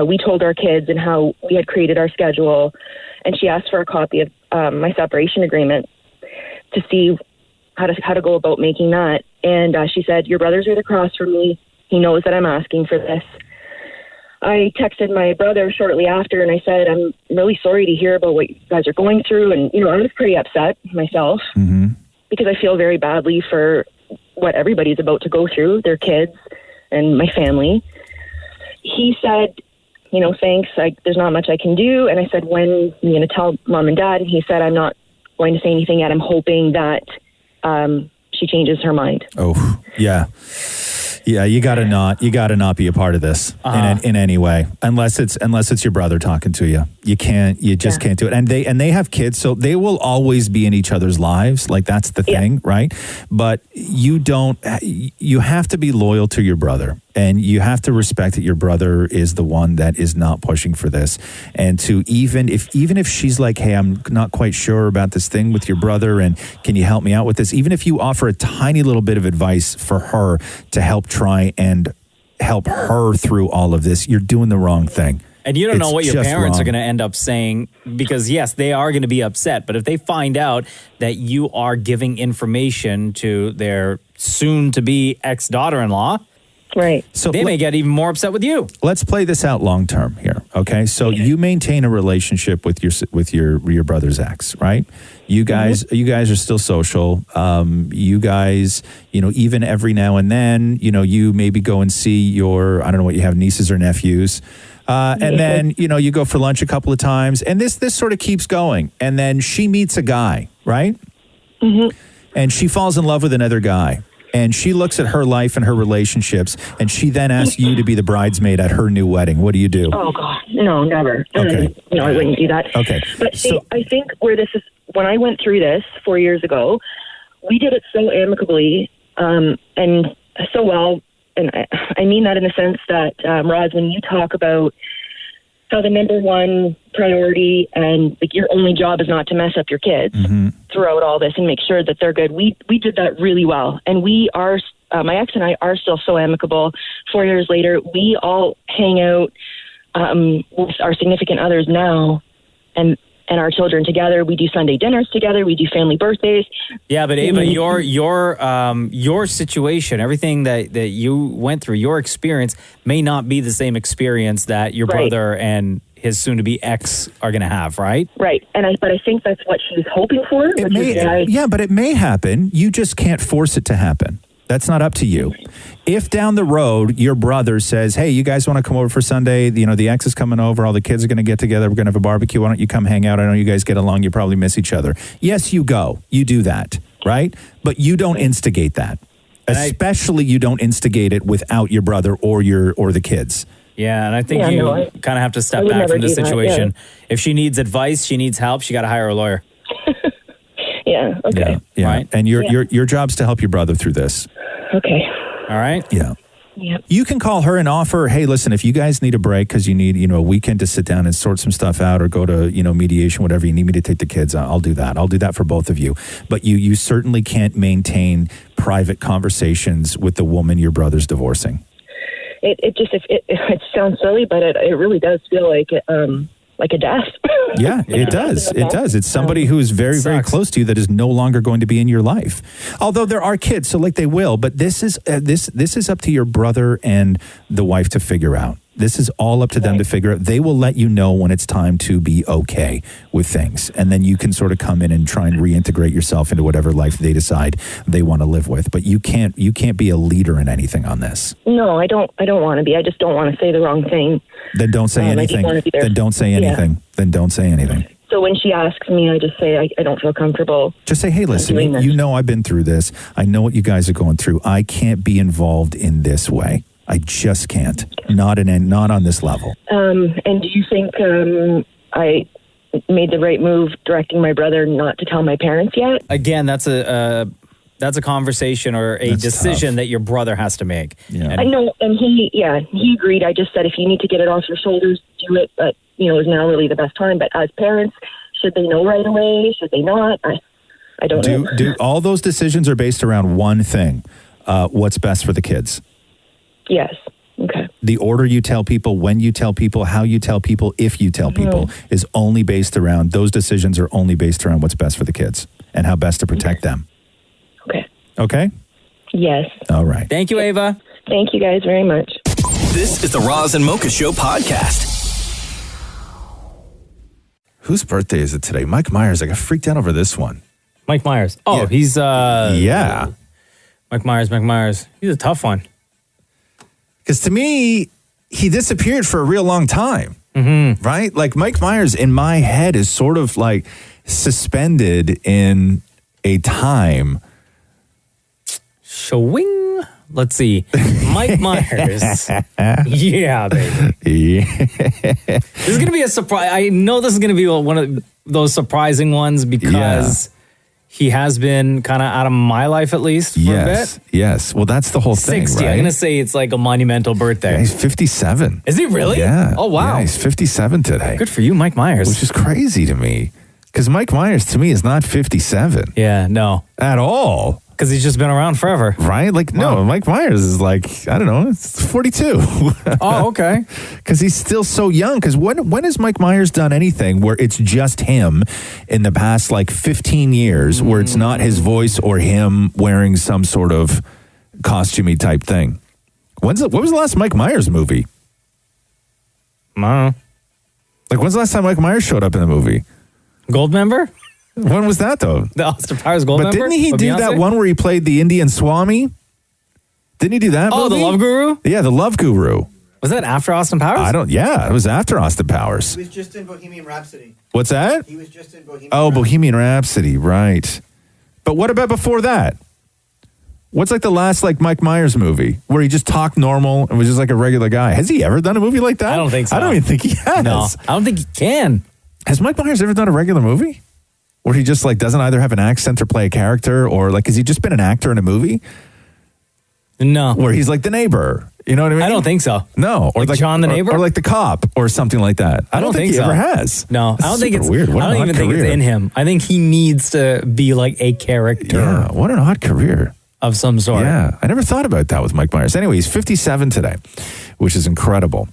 we told our kids and how we had created our schedule, and she asked for a copy of my separation agreement to see how to go about making that. And she said, "Your brother's right across from me. He knows that I'm asking for this." I texted my brother shortly after, and I said, "I'm really sorry to hear about what you guys are going through." And, I was pretty upset myself because I feel very badly for what everybody's about to go through, their kids and my family. He said, "Thanks, there's not much I can do." And I said, "When are you going to tell mom and dad?" And he said, "I'm not going to say anything yet. I'm hoping that she changes her mind." Oh, yeah. Yeah, you gotta not be a part of this in any way, unless it's your brother talking to you. You can't do it. And they have kids, so they will always be in each other's lives. Like, that's the thing, right? But you have to be loyal to your brother. And you have to respect that your brother is the one that is not pushing for this. And to even if she's like, hey, I'm not quite sure about this thing with your brother, and can you help me out with this? Even if you offer a tiny little bit of advice for her to help try and help her through all of this, you're doing the wrong thing. And you don't know It's what your just parents wrong. are going to end up saying, because yes, they are going to be upset. But if they find out that you are giving information to their soon-to-be ex-daughter-in-law, right? So they may get even more upset with you. Let's play this out long term here, okay? So you maintain a relationship with your brother's ex, right? You guys are still social. You guys, even every now and then, you maybe go and see your, I don't know what you have, nieces or nephews. And then, you go for lunch a couple of times, and this sort of keeps going. And then she meets a guy, right? Mm-hmm. And she falls in love with another guy. And she looks at her life and her relationships, and she then asks you to be the bridesmaid at her new wedding. What do you do? Oh, God. No, never. Okay. No, I wouldn't do that. Okay. But see, I think where this is, when I went through this 4 years ago, we did it so amicably and so well. And I mean that in the sense that, Roz, when you talk about how the number one priority and like your only job is not to mess up your kids throughout all this and make sure that they're good. We did that really well. And we are, my ex and I are still so amicable. 4 years later, we all hang out with our significant others now and our children together. We do Sunday dinners together. We do family birthdays. Yeah, but Ava, your situation, everything that you went through, your experience may not be the same experience that your brother and his soon-to-be ex are going to have, right? Right, but I think that's what she's hoping for. But it may happen. You just can't force it to happen. That's not up to you. If down the road your brother says, hey, you guys want to come over for Sunday? The ex is coming over. All the kids are going to get together. We're going to have a barbecue. Why don't you come hang out? I know you guys get along. You probably miss each other. Yes, you go. You do that, right? But you don't instigate that. Especially you don't instigate it without your brother or the kids. Yeah, and I think you kind of have to step back from the situation. If she needs advice, she needs help, she got to hire a lawyer. Yeah, okay. Yeah. Right? And your job's to help your brother through this. Okay. All right? Yeah. Yep. You can call her and offer, hey, listen, if you guys need a break because you need, a weekend to sit down and sort some stuff out or go to, mediation, whatever, you need me to take the kids, I'll do that. I'll do that for both of you. But you certainly can't maintain private conversations with the woman your brother's divorcing. It sounds silly, but it really does feel like a death. Yeah, it does. It does. It's somebody who is very, very close to you that is no longer going to be in your life. Although there are kids, so they will. But this is this is up to your brother and the wife to figure out. This is all up to them to figure out. They will let you know when it's time to be okay with things. And then you can sort of come in and try and reintegrate yourself into whatever life they decide they want to live with. But you can't be a leader in anything on this. No, I don't want to be. I just don't want to say the wrong thing. Then don't say anything. Then don't say anything. Yeah. Then don't say anything. So when she asks me, I just say, I don't feel comfortable. Just say, hey, listen, you know I've been through this. I know what you guys are going through. I can't be involved in this way. I just can't. Not on this level. And do you think I made the right move directing my brother not to tell my parents yet? Again, that's a conversation or a decision that your brother has to make. Yeah. I know, and he agreed. I just said, if you need to get it off your shoulders, do it. But, is now really the best time. But as parents, should they know right away? Should they not? I don't know. All those decisions are based around one thing. What's best for the kids? Yes. Okay. The order you tell people, when you tell people, how you tell people, if you tell people is only based around, those decisions are only based around what's best for the kids and how best to protect them. Okay. Okay? Yes. All right. Thank you, Ava. Thank you guys very much. This is the Roz and Mocha Show podcast. Whose birthday is it today? Mike Myers. I got freaked out over this one. Mike Myers. Oh, he's... yeah. Mike Myers. He's a tough one. Because to me, he disappeared for a real long time, right? Like Mike Myers in my head is sort of like suspended in a time. Showing. Let's see. Mike Myers. Yeah, baby. Yeah. This is going to be a surprise. I know this is going to be one of those surprising ones because he has been kind of out of my life at least for a bit. Yes. Well, that's the whole thing, 60. right? I'm going to say it's like a monumental birthday. Yeah, he's 57. Is he really? Yeah. Oh, wow. Yeah, he's 57 today. Good for you, Mike Myers. Which is crazy to me. Because Mike Myers, to me, is not 57. Yeah, no. At all. Because he's just been around forever. Right? Like, no, Mike Myers is like, I don't know, it's 42. Oh, okay. Because he's still so young. Because when has Mike Myers done anything where it's just him in the past, like, 15 years, where it's not his voice or him wearing some sort of costumey type thing? What was the last Mike Myers movie? I don't know. Like, when's the last time Mike Myers showed up in the movie? Goldmember? When was that, though? The Austin Powers Goldmember? But didn't he do that one where he played the Indian Swami? Didn't he do that movie? Oh, The Love Guru? Yeah, The Love Guru. Was that after Austin Powers? It was after Austin Powers. He was just in Bohemian Rhapsody. What's that? He was just in Bohemian Rhapsody. Bohemian Rhapsody, right. But what about before that? What's like the last like Mike Myers movie where he just talked normal and was just like a regular guy? Has he ever done a movie like that? I don't think so. I don't even think he has. No, I don't think he can. Has Mike Myers ever done a regular movie? Where he just like doesn't either have an accent or play a character, or like has he just been an actor in a movie? No. Where he's like the neighbor. You know what I mean? I don't think so. No. Or like John the neighbor? Or like the cop or something like that. I don't think he so. ever has. No, That's I don't think super it's weird. What I an don't odd even think it's career. in him. I think he needs to be like a character. Yeah, what an odd career. Of some sort. Yeah, I never thought about that with Mike Myers. Anyway, he's 57 today, which is incredible.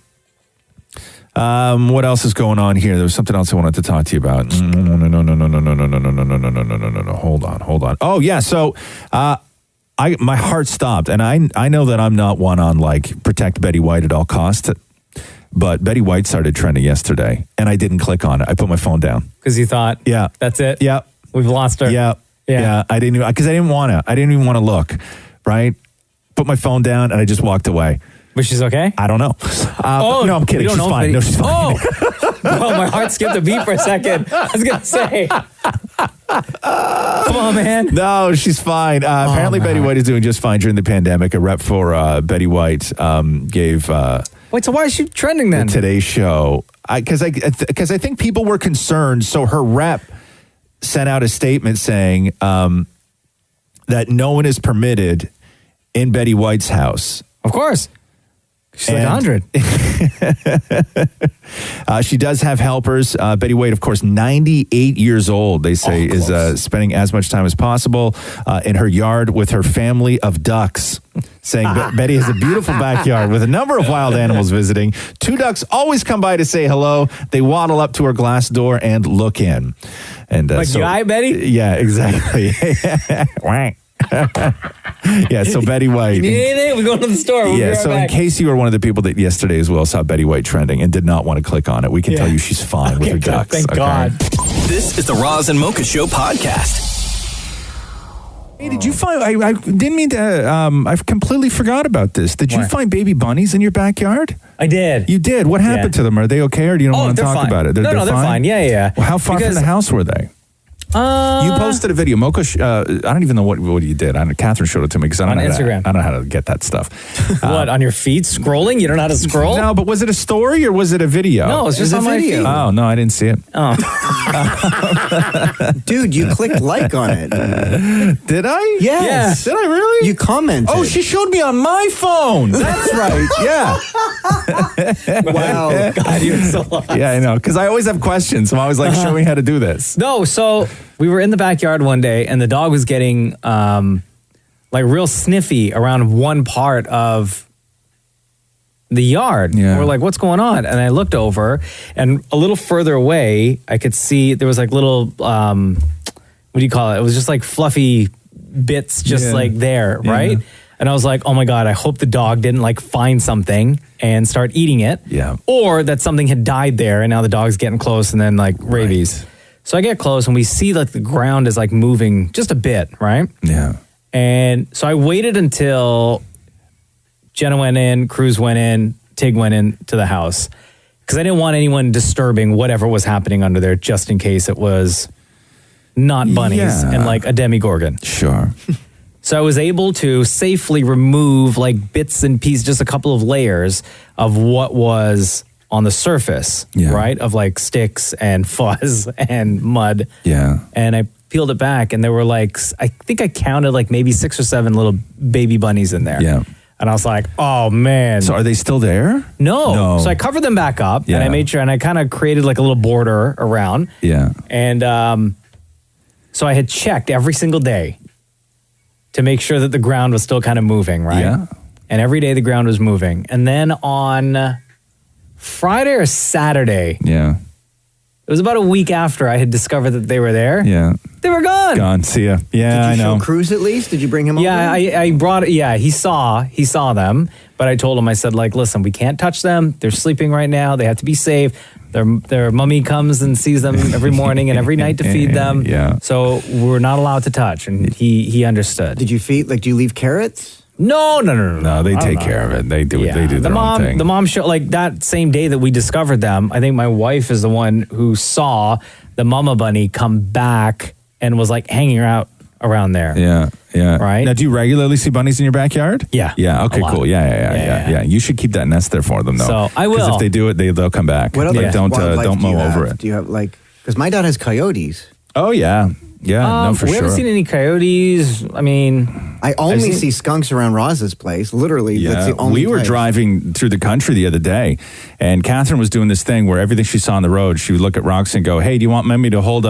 What else is going on here? There was something else I wanted to talk to you about. No. Hold on. Oh yeah. So, my heart stopped, and I know that I'm not one on like protect Betty White at all costs, but Betty White started trending yesterday, and I didn't click on it. I put my phone down because you thought, yeah, that's it. Yeah, we've lost her. Yeah. I didn't because I didn't want to. I didn't even want to look. Right. Put my phone down, and I just walked away. But she's okay? I don't know. No, I'm kidding. She's fine. No, she's fine. Oh, my heart skipped a beat for a second. I was going to say. Come on, man. No, she's fine. Apparently, Betty White is doing just fine during the pandemic. A rep for Betty White gave... Wait, so why is she trending then? The Today Show. Because I think people were concerned, so her rep sent out a statement saying that no one is permitted in Betty White's house. Of course. She's like 100. She does have helpers. Betty White, of course, 98 years old, they say, is spending as much time as possible in her yard with her family of ducks, saying Betty has a beautiful backyard with a number of wild animals visiting. 2 ducks always come by to say hello. They waddle up to her glass door and look in. And like, you eye, Betty? Yeah, exactly. Yeah, so Betty White. You need anything? We're going to the store. We'll be right so back. in case you were one of the people that yesterday as well saw Betty White trending and did not want to click on it, we can tell you she's fine with her ducks. Thank God. This is the Roz and Mocha Show podcast. Hey, did you find? I didn't mean to. I've completely forgot about this. Did you find baby bunnies in your backyard? I did. You did. What happened to them? Are they okay, or do you don't want to they're talk fine. about it? No, they're fine. Yeah. Well, how far from the house were they? You posted a video, Mocha. I don't even know what you did. Catherine showed it to me because I don't know Instagram. I don't know how to get that stuff. What, on your feed scrolling? You don't know how to scroll? No, but was it a story or was it a video? No, it's just on my feed. Oh no, I didn't see it. Oh, dude, you clicked like on it. Did I? Yes. Did I really? You commented. Oh, she showed me on my phone. That's right. Yeah. Wow. God, you're so lost. Yeah, I know. Because I always have questions. So I was like, show me how to do this. No, so we were in the backyard one day and the dog was getting like real sniffy around one part of the yard. Yeah. We're like, what's going on? And I looked over and a little further away, I could see there was like little, what do you call it? It was just like fluffy bits just like there, right? And I was like, oh my God, I hope the dog didn't like find something and start eating it. Yeah. Or that something had died there and now the dog's getting close and then like rabies. Right. So I get close and we see like the ground is like moving just a bit, right? Yeah. And so I waited until Jenna went in, Cruz went in, Tig went into the house because I didn't want anyone disturbing whatever was happening under there just in case it was not bunnies and like a demigorgon. Sure. So I was able to safely remove like bits and pieces, just a couple of layers of what was on the surface, right? Of like sticks and fuzz and mud. Yeah. And I peeled it back, and there were like, I think I counted like maybe 6 or 7 little baby bunnies in there. Yeah. And I was like, oh man. So are they still there? No. So I covered them back up, and I made sure, and I kind of created like a little border around. Yeah. And so I had checked every single day to make sure that the ground was still kind of moving, right? Yeah. And every day the ground was moving. And then on Friday or Saturday, Yeah. it was about a week after I had discovered that they were there. Yeah. They were gone. Gone. See ya. Yeah, Did you I know. show Cruz at least? Did you bring him over? Yeah, I brought it. Yeah, he saw them, but I told him, I said, like, listen, we can't touch them. They're sleeping right now. They have to be safe. Their mummy comes and sees them every morning and every night to feed them. Yeah. So we're not allowed to touch, and he understood. Did you feed? Like, do you leave carrots? No. No, they take care of it. They do. They do their own thing. The mom showed, like, that same day that we discovered them. I think my wife is the one who saw the mama bunny come back and was like hanging out around there. Yeah. Right. Now, do you regularly see bunnies in your backyard? Yeah. Yeah. Okay. A lot. Cool. Yeah. You should keep that nest there for them, though. So I will. Because if they do it, they'll come back. What other Like, don't wildlife mow do you over have? it. Do you have like? Because my dad has coyotes. Oh yeah. No, for we sure. haven't seen any coyotes. I mean, I only see skunks around Roz's place. Literally, that's the only we were place. driving through the country the other day, and Catherine was doing this thing where everything she saw on the road, she would look at Roxy and go, "Hey, do you want Mummy to hold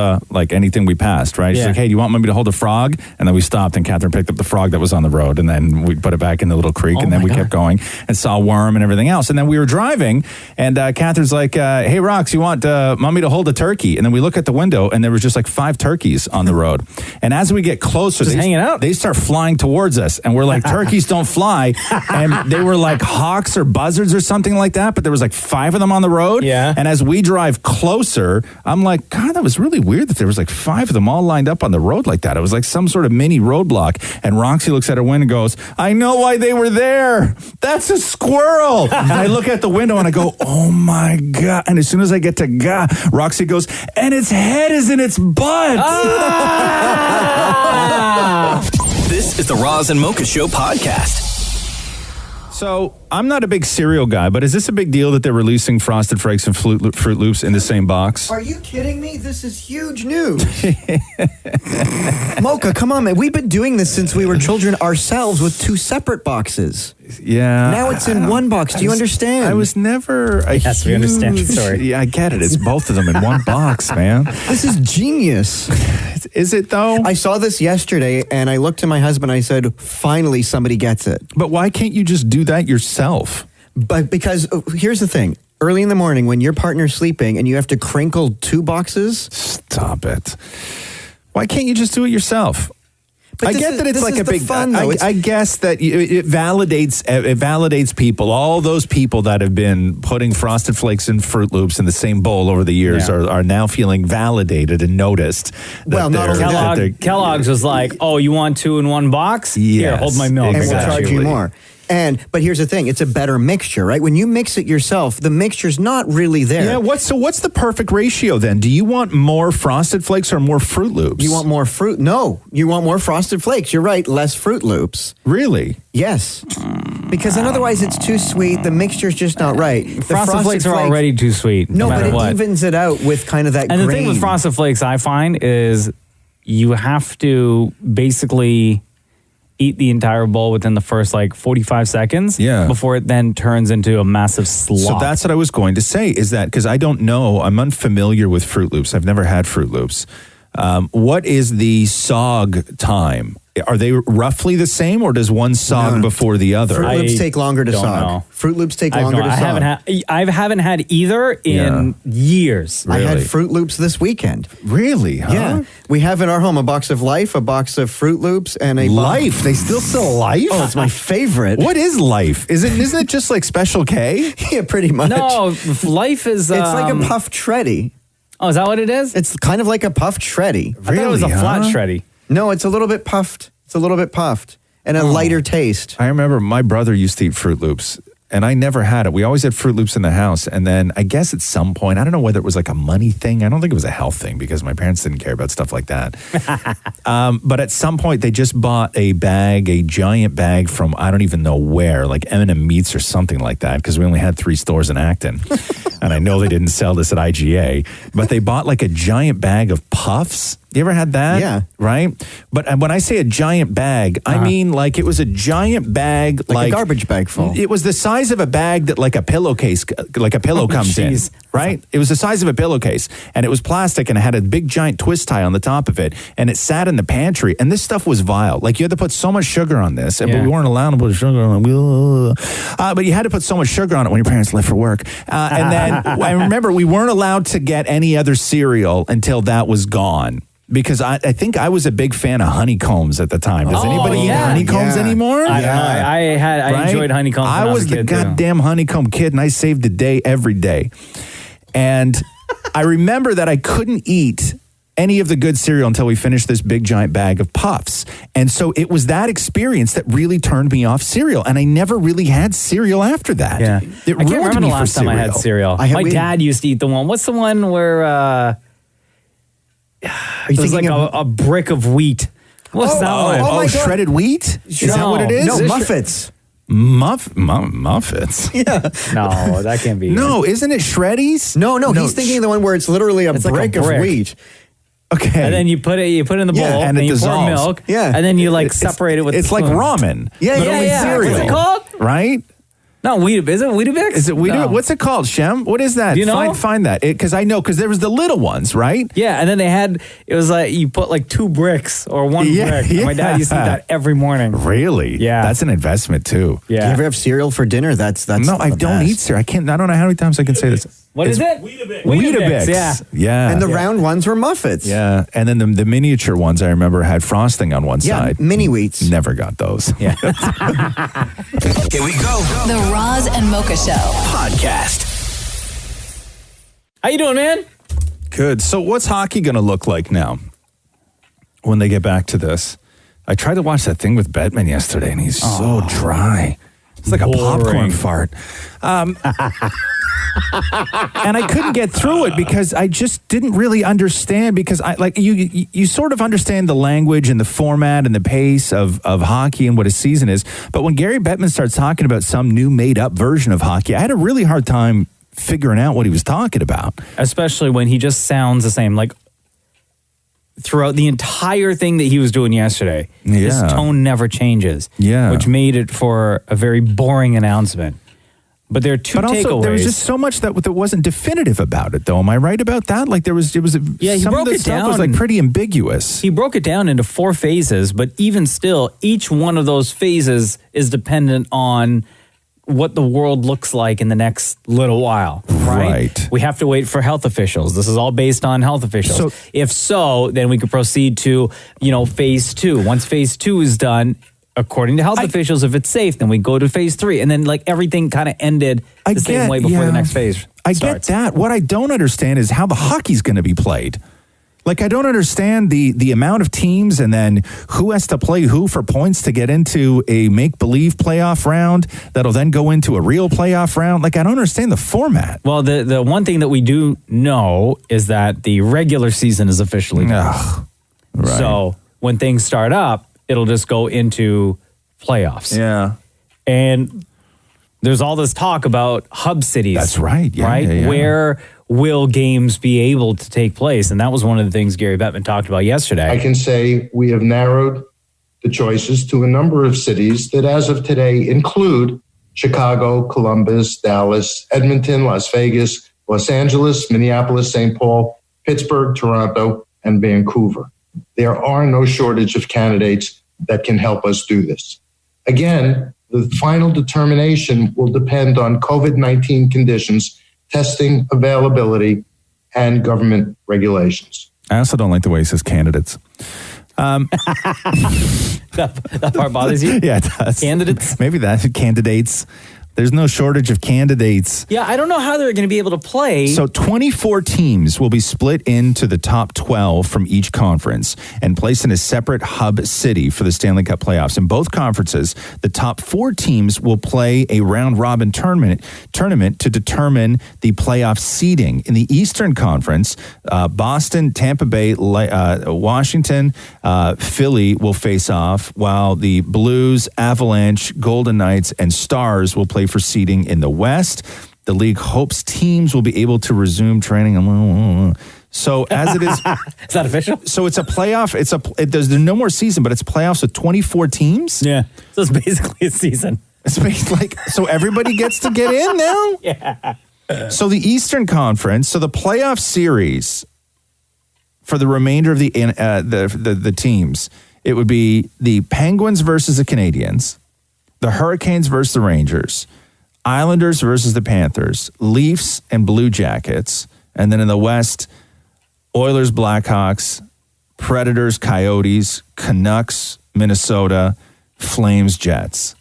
anything we passed?" Right? She's Yeah. like, "Hey, do you want Mummy to hold a frog?" And then we stopped, and Catherine picked up the frog that was on the road, and then we put it back in the little creek, and then we kept going and saw a worm and everything else. And then we were driving, and Catherine's like, "Hey, Rox, you want Mummy to hold a turkey?" And then we look at the window, and there was just like 5 turkeys on the road. And as we get closer, Just hanging out. They start flying towards us, and we're like, turkeys don't fly. And they were like hawks or buzzards or something like that, but there was like 5 of them on the road. Yeah. And as we drive closer, I'm like, God, that was really weird that there was like 5 of them all lined up on the road like that. It was like some sort of mini roadblock. And Roxy looks at her window and goes, I know why they were there. That's a squirrel. And I look at the window and I go, oh my God. And as soon as I get to God, Roxy goes, and its head is in its butt. This is the Roz and Mocha Show podcast. So, I'm not a big cereal guy, but is this a big deal that they're releasing Frosted Flakes and Froot Loops in the same box? Are you kidding me? This is huge news. Mocha, come on, man. We've been doing this since we were children ourselves with 2 separate boxes. Yeah. Now it's in one box. Do you understand? I was never a Yes, we understand the story. Yeah, I get it. It's both of them in one box, man. This is genius. Is it, though? I saw this yesterday, and I looked to my husband, and I said, finally, somebody gets it. But why can't you just do that yourself? But because here's the thing. Early in the morning, when your partner's sleeping and you have to crinkle 2 boxes. Stop it. Why can't you just do it yourself? But I get that it's like a big fun, though. I guess that it validates people. All those people that have been putting Frosted Flakes and Froot Loops in the same bowl over the years are now feeling validated and noticed. Well, not only Kellogg's was like, oh, you want 2 in one box? Here, Yes, hold my milk. And we'll exactly. charge you more. But here's the thing, it's a better mixture, right? When you mix it yourself, the mixture's not really there. Yeah, what's the perfect ratio then? Do you want more Frosted Flakes or more Froot Loops? You want more fruit? No, you want more Frosted Flakes. You're right, less Froot Loops. Really? Yes. Because then otherwise it's too sweet, the mixture's just not right. The Frosted Flakes are already too sweet. No, but matter it what. evens it out with kind of that And grain. the thing with Frosted Flakes, I find, is you have to basically eat the entire bowl within the first 45 seconds before it then turns into a massive slop. So that's what I was going to say, is that because I don't know, I'm unfamiliar with Froot Loops. I've never had Froot Loops. What is the SOG time? Are they roughly the same, or does one SOG before the other? Froot Loops take longer to SOG. Froot Loops take longer to SOG. I haven't had either in years. I had Froot Loops this weekend. Really? Huh? Yeah. We have in our home a box of Life, a box of Froot Loops, and a Life? They still sell Life? Oh, it's my favorite. What is Life? Isn't it just like Special K? Yeah, pretty much. No, Life is... It's like a puffed shreddy. Oh, is that what it is? It's kind of like a puffed shreddy. I thought it was a flat shreddy. No, it's a little bit puffed. It's a little bit puffed and a lighter taste. I remember my brother used to eat Froot Loops, and I never had it. We always had Froot Loops in the house, and then I guess at some point, I don't know whether it was like a money thing. I don't think it was a health thing because my parents didn't care about stuff like that. But at some point, they just bought a giant bag from I don't even know where, like M&M Meats or something like that, because we only had 3 stores in Acton. And I know they didn't sell this at IGA, but they bought like a giant bag of Puffs. You ever had that? Yeah. Right? But when I say a giant bag, I mean like it was a giant bag. Like a garbage bag full. It was the size of a bag that like a pillowcase, like a pillow comes in. Right? It was the size of a pillowcase. And it was plastic and it had a big giant twist tie on the top of it. And it sat in the pantry. And this stuff was vile. Like you had to put so much sugar on this. But we weren't allowed to put sugar on it. But you had to put so much sugar on it when your parents left for work. And then I remember we weren't allowed to get any other cereal until that was gone. Because I think I was a big fan of honeycombs at the time. Does anybody eat honeycombs anymore? I enjoyed honeycombs. I was the goddamn honeycomb kid, and I saved the day every day. And I remember that I couldn't eat any of the good cereal until we finished this big giant bag of Puffs. And so it was that experience that really turned me off cereal. And I never really had cereal after that. Yeah. It I can't remember the last time I had cereal. My we- dad used to eat the one. What's the one where it was like a brick of wheat? What's that one? Oh, shredded wheat? Is that what it is? No, Muffets. Muffets? Yeah. No, that can't be. No, isn't it Shreddies? No, he's thinking of the one where it's literally It's like a brick of brick. wheat. Okay. And then you put it in the bowl, Yeah, and it you pour dissolves. milk, Yeah. and then you like separate it with. It's the like spoon. ramen. Yeah, but yeah, only yeah. cereal. What's it called? Right? No, Weetabix. Is it Weetabix? Is it Weetabix? No. What's it called, Shem? What is that? Do you know? Find that. Because there was the little ones, right? Yeah, and then it was like you put like 2 bricks or one brick. Yeah. My dad used to eat that every morning. Really? Yeah. That's an investment, too. Do you ever have cereal for dinner? That's No, I the don't best. eat cereal. I don't know how many times I can say this. What is it? Weetabix. Yeah. Yeah. And the round ones were Muffets. Yeah. And then the miniature ones, I remember, had frosting on one Yeah, side. mini wheats. Never got those. Yeah. Here we go. The Roz and Mocha Show. Podcast. How you doing, man? Good. So what's hockey going to look like now when they get back to this? I tried to watch that thing with Bettman yesterday, and he's so dry. It's like a popcorn fart. And I couldn't get through it because I just didn't really understand, because you sort of understand the language and the format and the pace of hockey and what a season is. But when Gary Bettman starts talking about some new made up version of hockey, I had a really hard time figuring out what he was talking about. Especially when he just sounds the same. Like throughout the entire thing that he was doing yesterday, his tone never changes. Yeah. Which made it for a very boring announcement. But there are two But also, takeaways. there was just so much that wasn't definitive about it, though. Am I right about that? Like he he some broke of the it stuff down. was like pretty ambiguous. He broke it down into 4 phases, but even still, each one of those phases is dependent on what the world looks like in the next little while, right? We have to wait for health officials. This is all based on health officials. So- If so, then we could proceed to, phase 2. Once phase 2 is done, according to health officials, if it's safe, then we go to phase 3. And then like everything kind of ended the same way before the next phase I starts. get that. What I don't understand is how the hockey's going to be played. Like, I don't understand the amount of teams and then who has to play who for points to get into a make-believe playoff round that'll then go into a real playoff round. Like, I don't understand the format. Well, the one thing that we do know is that the regular season is officially done. Right. So when things start up, it'll just go into playoffs. Yeah. And there's all this talk about hub cities. That's right. Yeah, right? yeah, yeah. Where will games be able to take place? And that was one of the things Gary Bettman talked about yesterday. I can say we have narrowed the choices to a number of cities that as of today include Chicago, Columbus, Dallas, Edmonton, Las Vegas, Los Angeles, Minneapolis, St. Paul, Pittsburgh, Toronto, and Vancouver. There are no shortage of candidates that can help us do this. Again, the final determination will depend on COVID-19 conditions, testing availability, and government regulations. I also don't like the way he says candidates. That part bothers you? Yeah, it does. Candidates? Maybe that. Candidates. There's no shortage of candidates. Yeah, I don't know how they're going to be able to play. So 24 teams will be split into the top 12 from each conference and placed in a separate hub city for the Stanley Cup playoffs. In both conferences, the top 4 teams will play a round-robin tournament to determine the playoff seeding. In the Eastern Conference, Boston, Tampa Bay, Washington, Philly will face off, while the Blues, Avalanche, Golden Knights, and Stars will play for seeding in the West. The league hopes teams will be able to resume training. So as it is, is that official? So it's a playoff. There's no more season, but it's playoffs with 24 teams. Yeah, so it's basically a season. It's like so everybody gets to get in now. Yeah. So the Eastern Conference, so the playoff series for the remainder of the teams, it would be the Penguins versus the Canadiens, the Hurricanes versus the Rangers, Islanders versus the Panthers, Leafs and Blue Jackets, and then in the West, Oilers, Blackhawks, Predators, Coyotes, Canucks, Minnesota, Flames, Jets.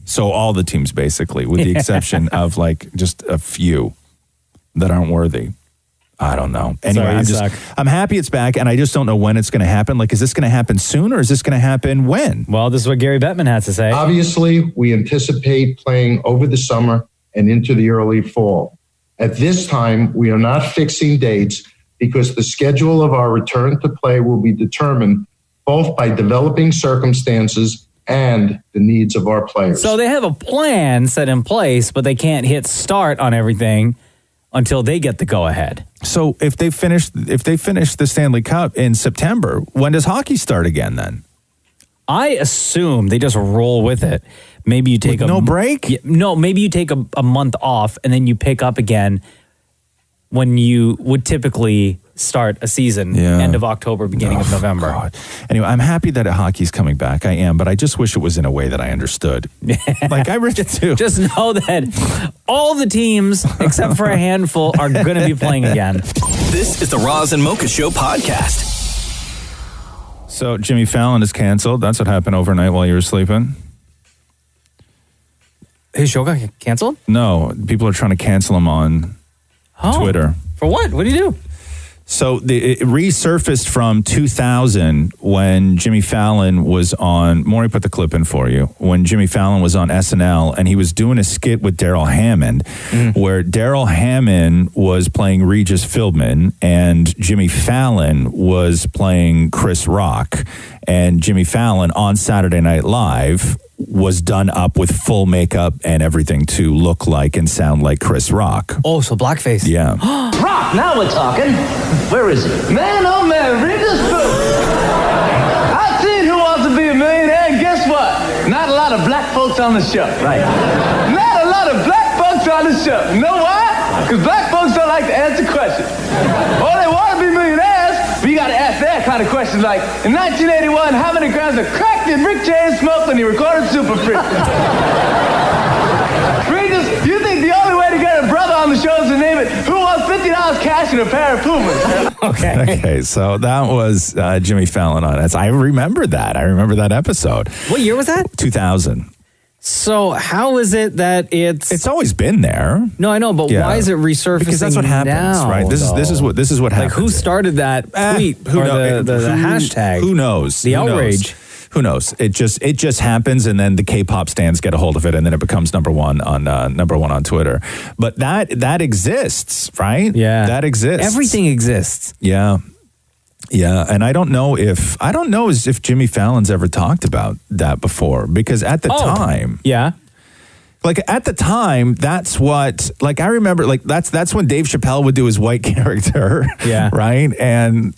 So all the teams basically, with the exception of like just a few that aren't worthy. I don't know. Anyway, Sorry, I'm happy it's back, and I just don't know when it's going to happen. Like, is this going to happen soon, or is this going to happen when? Well, this is what Gary Bettman had to say. Obviously, we anticipate playing over the summer and into the early fall. At this time, we are not fixing dates because the schedule of our return to play will be determined both by developing circumstances and the needs of our players. So they have a plan set in place, but they can't hit start on everything until they get the go-ahead. So if they finish the Stanley Cup in September, when does hockey start again then? I assume they just roll with it. Maybe you take no break? No, maybe you take a month off and then you pick up again when you would typically start a season, end of October, beginning of November. God. Anyway, I'm happy that hockey's coming back. I am, but I just wish it was in a way that I understood. Like I really do. Just know that all the teams, except for a handful, are going to be playing again. This is the Roz and Mocha Show podcast. So Jimmy Fallon is canceled. That's what happened overnight while you were sleeping. His show got canceled? No, people are trying to cancel him on Twitter. For what? What did he do? So it resurfaced from 2000 when Jimmy Fallon was on, Maury put the clip in for you, when Jimmy Fallon was on SNL and he was doing a skit with Daryl Hammond where Daryl Hammond was playing Regis Philbin and Jimmy Fallon was playing Chris Rock. And Jimmy Fallon on Saturday Night Live was done up with full makeup and everything to look like and sound like Chris Rock. Oh, so blackface. Yeah. Rock, now we're talking. Where is he? Man, oh man, read this book. I've seen Who Wants to Be a Millionaire, and guess what? Not a lot of black folks on the show. Right. Not a lot of black folks on the show. You know why? Because black folks don't like to answer questions. Oh, they want to be millionaires, but you got to ask that kind of questions like, in 1981, how many grams of crack did Rick James smoke when he recorded Super Freak? Regis, you think the only way to get a brother on the show is to name it Who Wants $50 cash and a pair of Pumas? Okay, so that was Jimmy Fallon on it. I remember that. I remember that episode. What year was that? 2000. So how is it that it's always been there? No, I know, but why is it resurfacing? Because that's what happens, now, right? This is what happens. Like who started that tweet who or knows? the hashtag? Who knows? The Who knows? outrage. Who knows? It just happens, and then the K-pop stands get a hold of it, and then it becomes number one on Twitter. But that exists, right? Yeah, that exists. Everything exists. Yeah. Yeah, and I don't know if Jimmy Fallon's ever talked about that before, because at the time, like at the time, that's what, like I remember, like that's when Dave Chappelle would do his white character, right, and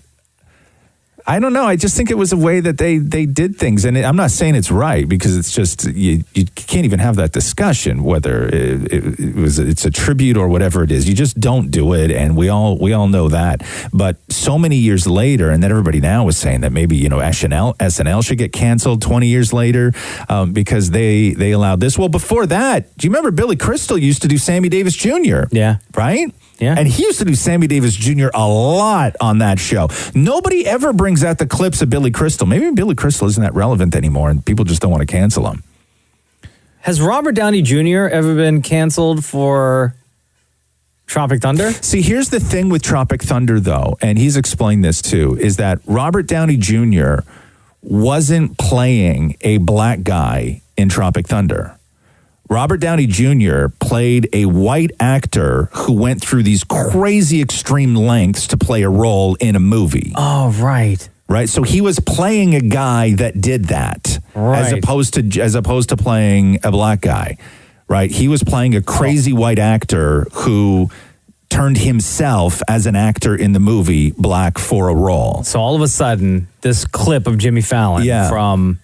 I don't know. I just think it was a way that they did things, and I'm not saying it's right because it's just you can't even have that discussion whether it's a tribute or whatever it is. You just don't do it, and we all know that. But so many years later, and then everybody now is saying that maybe SNL should get canceled 20 years later because they allowed this. Well, before that, do you remember Billy Crystal used to do Sammy Davis Jr.? Yeah, right. Yeah. And he used to do Sammy Davis Jr. a lot on that show. Nobody ever brings out the clips of Billy Crystal. Maybe Billy Crystal isn't that relevant anymore and people just don't want to cancel him. Has Robert Downey Jr. ever been canceled for Tropic Thunder? See, here's the thing with Tropic Thunder, though, and he's explained this too, is that Robert Downey Jr. wasn't playing a black guy in Tropic Thunder. Robert Downey Jr. played a white actor who went through these crazy extreme lengths to play a role in a movie. Oh, right. Right. So he was playing a guy that did that as opposed to playing a black guy. right? He was playing a crazy white actor who turned himself as an actor in the movie black for a role. So all of a sudden, this clip of Jimmy Fallon from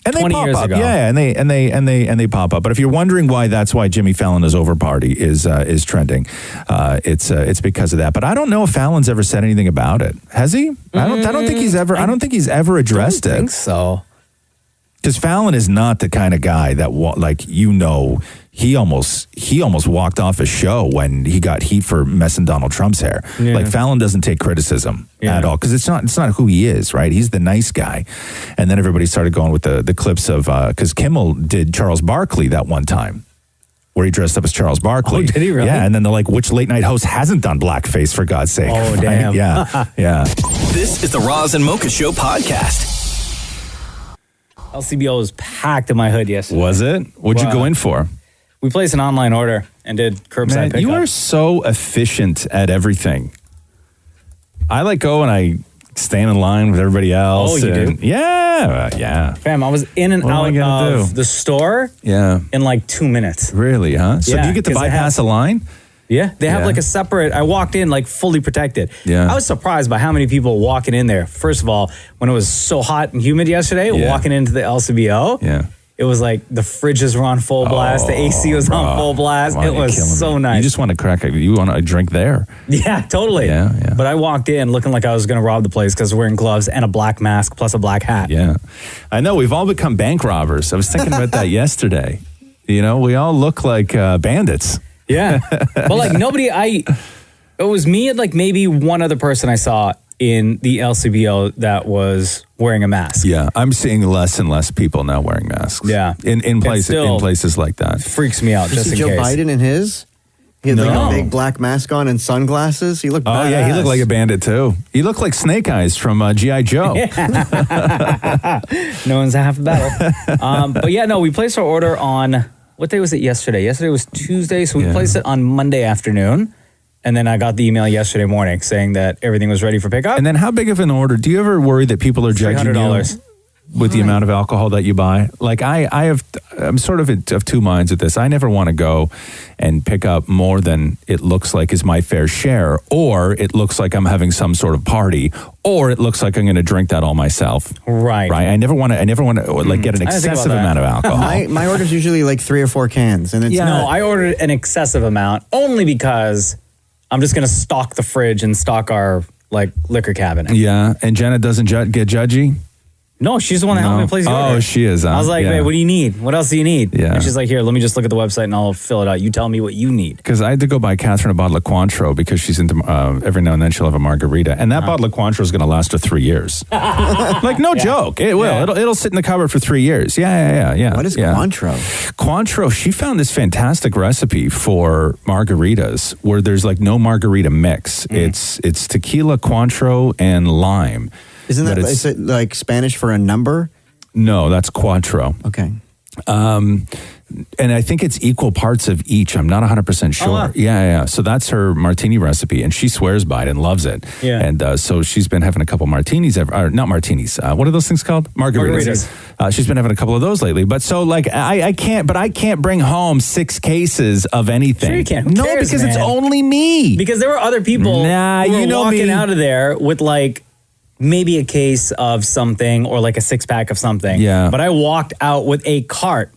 20 years ago. Yeah, and they pop up. But if you're wondering why Jimmy Fallon is over party is trending, it's because of that. But I don't know if Fallon's ever said anything about it. Has he? I don't think he's ever. I don't think he's ever addressed it. I think so. Because Fallon is not the kind of guy that he almost walked off a show when he got heat for messing Donald Trump's hair. Yeah. Like Fallon doesn't take criticism at all because it's not who he is, right? He's the nice guy. And then everybody started going with the clips of because Kimmel did Charles Barkley that one time, where he dressed up as Charles Barkley. Oh, did he really? Yeah, and then they're like, which late night host hasn't done blackface for God's sake? Oh, right? damn. Yeah. This is the Roz and Mocha Show podcast. LCBO was packed in my hood yesterday. Was it? What'd you go in for? We placed an online order and did curbside pickup. You are so efficient at everything. I go and I stand in line with everybody else. Oh, you do? Yeah. Fam, I was in and out of the store in 2 minutes. Really, huh? So do you get to bypass a line? Yeah, they have a separate, I walked in fully protected. Yeah. I was surprised by how many people walking in there. First of all, when it was so hot and humid yesterday, walking into the LCBO, it was like the fridges were on full blast, the AC was on full blast. It was so nice. You just want to you want a drink there. Yeah, totally. Yeah. But I walked in looking like I was going to rob the place because I was wearing gloves and a black mask plus a black hat. Yeah. I know, we've all become bank robbers. I was thinking about that yesterday. We all look like bandits. Yeah. But it was me and maybe one other person I saw in the LCBO that was wearing a mask. Yeah, I'm seeing less and less people now wearing masks. Yeah. In places like that. Freaks me out just in Joe case. Biden in his? He had a big black mask on and sunglasses. He looked badass. Oh, yeah, he looked like a bandit, too. He looked like Snake Eyes from G.I. Joe. No one's half the battle. But yeah, no, we placed our order on, what day was it yesterday? Yesterday was Tuesday, so we placed it on Monday afternoon. And then I got the email yesterday morning saying that everything was ready for pickup. And then how big of an order? Do you ever worry that people are judging $300. you with the amount of alcohol that you buy? I'm sort of of two minds with this. I never want to go and pick up more than it looks like is my fair share, or it looks like I'm having some sort of party, or it looks like I'm going to drink that all myself. Right. I never want to get an excessive amount of alcohol. My order's usually 3 or 4 cans. And it's No, I ordered an excessive amount only because I'm just going to stock the fridge and stock our liquor cabinet. Yeah, and Jenna doesn't get judgy? No, she's the one that helped me place the order. Oh, she is. I was like, babe, what do you need? What else do you need? Yeah. And she's like, here, let me just look at the website and I'll fill it out. You tell me what you need. Because I had to go buy Catherine a bottle of Cointreau because she's into, every now and then she'll have a margarita. And that bottle of Cointreau is going to last her 3 years. No joke. It will. Yeah. It'll sit in the cupboard for 3 years. Yeah. What is Cointreau? Cointreau, she found this fantastic recipe for margaritas where there's no margarita mix. It's tequila, Cointreau, and lime. Isn't that, is it Spanish for a number? No, that's Cointreau. Okay. And I think it's equal parts of each. I'm not 100% sure. Oh, wow. Yeah. So that's her martini recipe, and she swears by it and loves it. Yeah. And so she's been having a couple martinis, not martinis. What are those things called? Margaritas. She's been having a couple of those lately. But so I can't bring home 6 cases of anything. Sure you can. Who No, cares, because it's man? only me. Because there were other people who were walking me. out of there with maybe a case of something or a 6-pack of something. Yeah. But I walked out with a cart.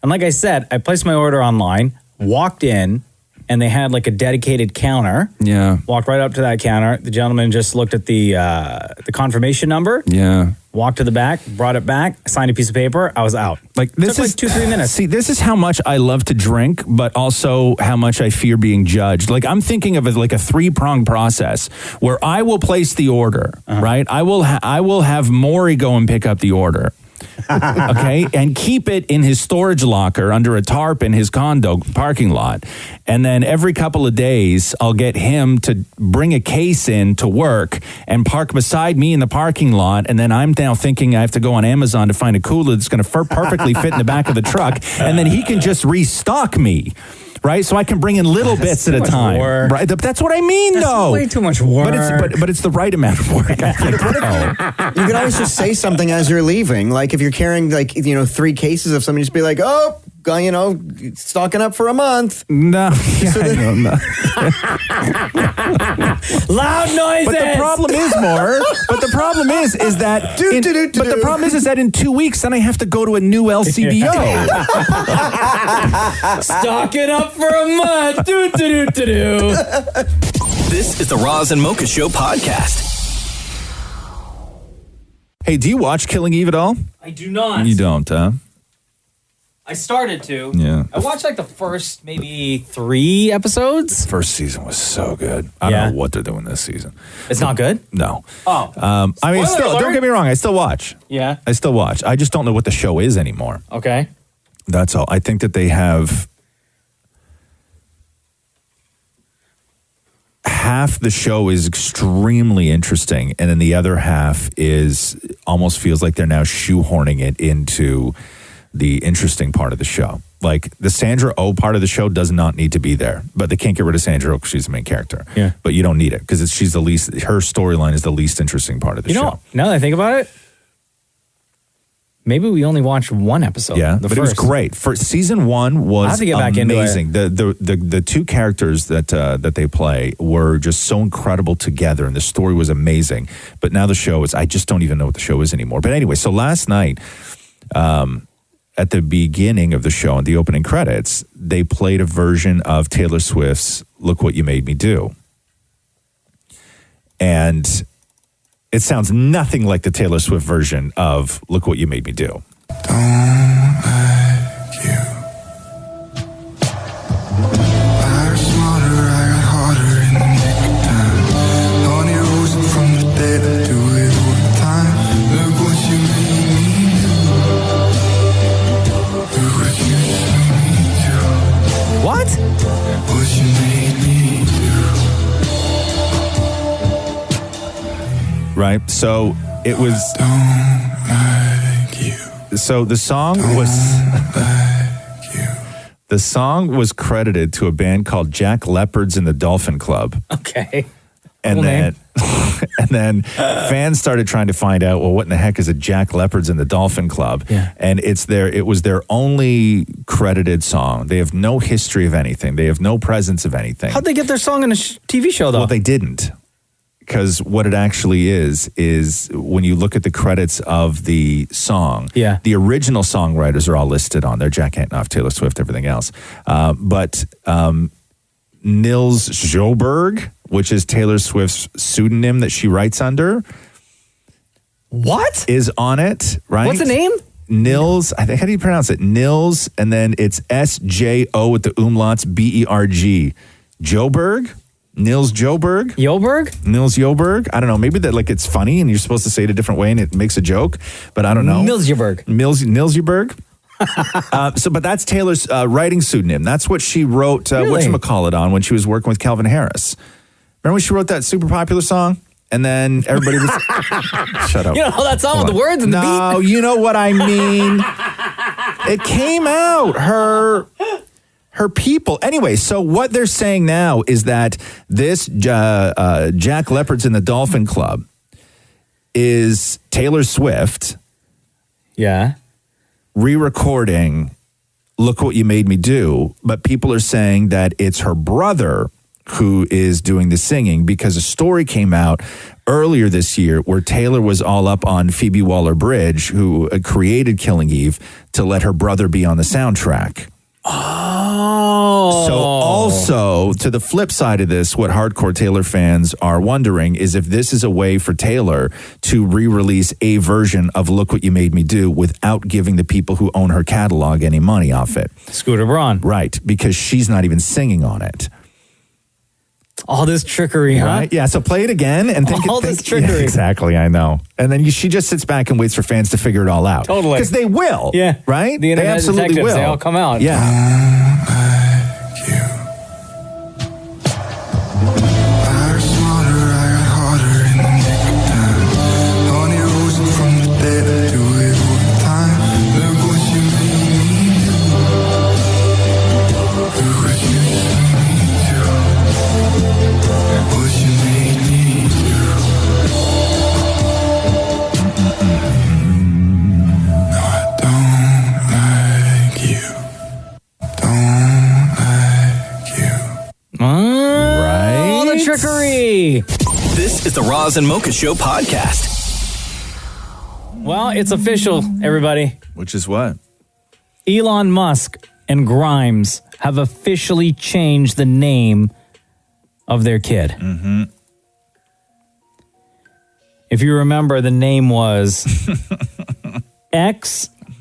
And like I said, I placed my order online, walked in, and they had a dedicated counter. Yeah. Walked right up to that counter. The gentleman just looked at the confirmation number. Yeah. Walked to the back, brought it back, signed a piece of paper. I was out. This took is 2-3 minutes. See, this is how much I love to drink, but also how much I fear being judged. I'm thinking of it a 3-pronged process where I will place the order, right? I will have Maury go and pick up the order. Okay, and keep it in his storage locker under a tarp in his condo parking lot. And then every couple of days, I'll get him to bring a case in to work and park beside me in the parking lot. And then I'm now thinking I have to go on Amazon to find a cooler that's going to perfectly fit in the back of the truck. And then he can just restock me. Right, so I can bring in little bits at a time. Work. Right, that's what I mean, That's though. way too much work. But it's the right amount of work. I think. You can always just say something as you're leaving. If you're carrying 3 cases of something, just be like, oh, stocking up for a month. No, I know, no. Loud noises. But the problem is that in 2 weeks, then I have to go to a new LCBO. Stocking up for a month. This is the Roz and Mocha Show podcast. Hey, do you watch Killing Eve at all? I do not. You don't, huh? I started to. Yeah. I watched like the first maybe 3 episodes. First season was so good. I don't know what they're doing this season. It's not good? No. Oh. I mean, Spoiler alert. don't get me wrong. I still watch. Yeah. I still watch. I just don't know what the show is anymore. Okay. That's all. I think that they have half the show is extremely interesting, and then the other half is almost feels like they're now shoehorning it into the interesting part of the show. Like the Sandra Oh part of the show does not need to be there, but they can't get rid of Sandra Oh because she's the main character. Yeah. But you don't need it because she's the least. Her storyline is the least interesting part of the show. Now that I think about it, maybe we only watched 1 episode. Yeah, but it was great. For season 1 was I'll have to get back amazing. into it. The 2 characters that they play were just so incredible together, and the story was amazing. But now the show is, I just don't even know what the show is anymore. But anyway, so last night, at the beginning of the show, in the opening credits, they played a version of Taylor Swift's "Look What You Made Me Do," and it sounds nothing like the Taylor Swift version of "Look What You Made Me Do." What? Right? So it was. So the song was. The song was credited to a band called Jack Leopards and the Dolphin Club. Okay. And Cool then, name. and then fans started trying to find out, well, what in the heck is a Jack Leopards and the Dolphin Club? Yeah. And it was their only credited song. They have no history of anything. They have no presence of anything. How'd they get their song in a TV show, though? Well, they didn't. Because what it actually is when you look at the credits of the song, the original songwriters are all listed on there. Jack Antonoff, Taylor Swift, everything else. But Nils Sjoberg, which is Taylor Swift's pseudonym that she writes under. What? Is on it, right? What's the name? Nils, I think, how do you pronounce it? Nils, and then it's S-J-O with the umlauts, B-E-R-G. Joberg? Nils Joberg? Joberg? Nils Joberg? I don't know. Maybe that it's funny and you're supposed to say it a different way and it makes a joke, but I don't know. Nils Joberg. Nils Joberg? But that's Taylor's writing pseudonym. That's what she wrote, whatchamacallit on when she was working with Calvin Harris. Remember when she wrote that super popular song? And then everybody was... Shut up. You know that song with the words and the beat? No, you know what I mean. It came out. Her people. Anyway, so what they're saying now is that this Jack Leopards and the Dolphin Club is Taylor Swift. Yeah. Re-recording Look What You Made Me Do, but people are saying that it's her brother who is doing the singing because a story came out earlier this year where Taylor was all up on Phoebe Waller-Bridge, who created Killing Eve, to let her brother be on the soundtrack. Oh. So also, to the flip side of this, what hardcore Taylor fans are wondering is if this is a way for Taylor to re-release a version of Look What You Made Me Do without giving the people who own her catalog any money off it. Scooter Braun. Right, because she's not even singing on it. All this trickery, huh? Right? Yeah, so play it again and think... All this trickery. Yeah, exactly, I know. And then she just sits back and waits for fans to figure it all out. Totally. Because they will. Yeah. Right? The internet they absolutely detectives, will. they all come out. Yeah. Hey! This is the Roz and Mocha Show podcast. Well, it's official, everybody. Which is what? Elon Musk and Grimes have officially changed the name of their kid. Mm-hmm. If you remember, the name was XAEA-12.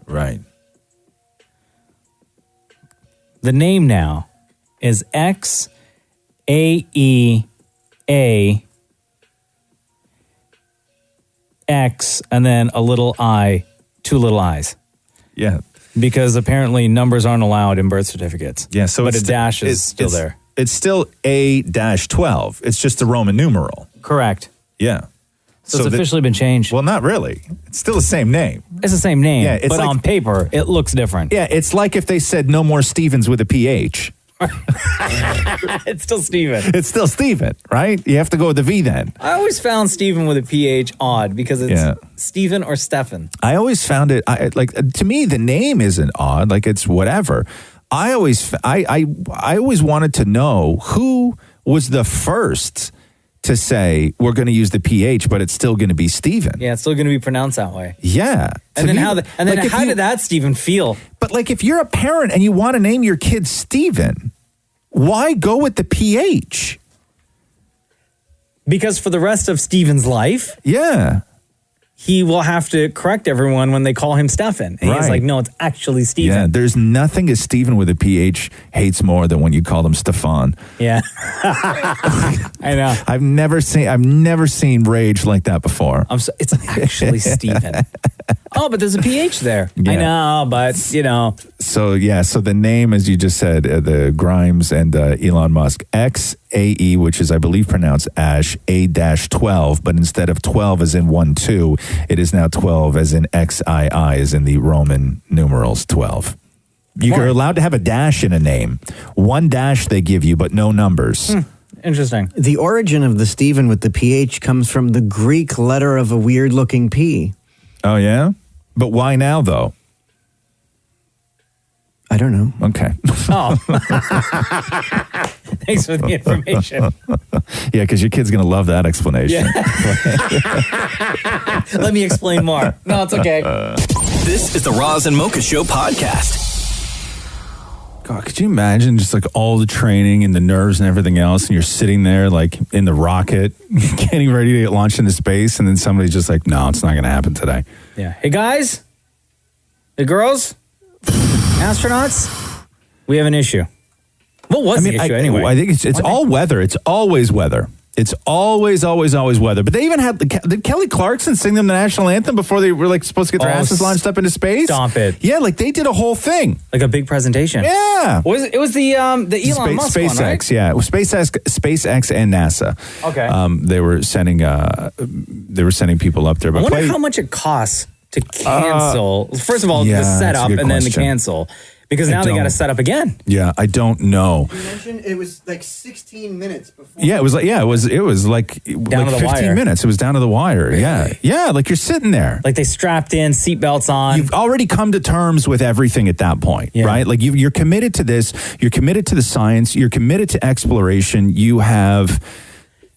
Right. The name now is XAEA X and then a little I, two little I's. Yeah. Because apparently numbers aren't allowed in birth certificates. Yeah, so but it's a dash is still there. It's still A-12. It's just a Roman numeral. Correct. Yeah. So it's officially been changed. Well, not really. It's still the same name. It's the same name, Yeah, it's but like- on paper, it looks different. Yeah, it's like if they said no more Stevens with a PH. It's still Steven. It's still Steven, right? You have to go with the V then. I always found Steven with a PH odd because it's Yeah. Steven or Stefan. I always found it to me the name isn't odd, like it's whatever. I always wanted to know who was the first to say we're going to use the PH, but it's still going to be Steven. Yeah, it's still going to be pronounced that way. Yeah. And then how did did that Steven feel? But like if you're a parent and you want to name your kid Steven, why go with the PH? Because for the rest of Steven's life, yeah, he will have to correct everyone when they call him Stefan. And he's Right. like, no, it's actually Steven. Yeah, there's nothing a Steven with a PH hates more than when you call them Stefan. Yeah. I know. I've never seen rage like that before. It's actually Steven. Oh, but there's a PH there. I Yeah. know, but you know. So the name, as you just said, the Grimes and Elon Musk, XAE, which is I believe pronounced Ash, A-12, but instead of 12 as in 1-2, it is now 12 as in XII, as in the Roman numerals 12. You're allowed to have a dash in a name. One dash they give you, but no numbers. Interesting. The origin of the Stephen with the PH comes from the Greek letter of a weird-looking P. Oh, yeah? But why now, though? I don't know. Okay. Oh. Thanks for the information. Yeah, because your kid's going to love that explanation. Let me explain more. No, it's okay. This is the Roz and Mocha Show podcast. God, could you imagine just like all the training and the nerves and everything else, and you're sitting there like in the rocket, getting ready to get launched into space, and then somebody's just like, no, it's not going to happen today. Yeah. Hey, guys. Hey, girls. Astronauts. We have an issue. What was the issue anyway? I think it's all weather. It's always weather. It's always weather. But they even had, did Kelly Clarkson sing them the national anthem before they were like supposed to get their asses launched up into space? Stop it. Yeah, like they did a whole thing. Like a big presentation. Yeah. It was the Elon Musk SpaceX, one, right? yeah. It was SpaceX and NASA. Okay. They were sending people up there. But I wonder how much it costs to cancel. First of all, the setup and then the cancel. Because now they got to set up again. Yeah, I don't know. You mentioned it was like 16 minutes before. Yeah, it was like Down to the 15 wire. minutes. It was down to the wire. Really? Yeah, like you're sitting there. Like they strapped in seatbelts on. You've already come to terms with everything at that point, right? Like you're committed to this. You're committed to the science. You're committed to exploration. You have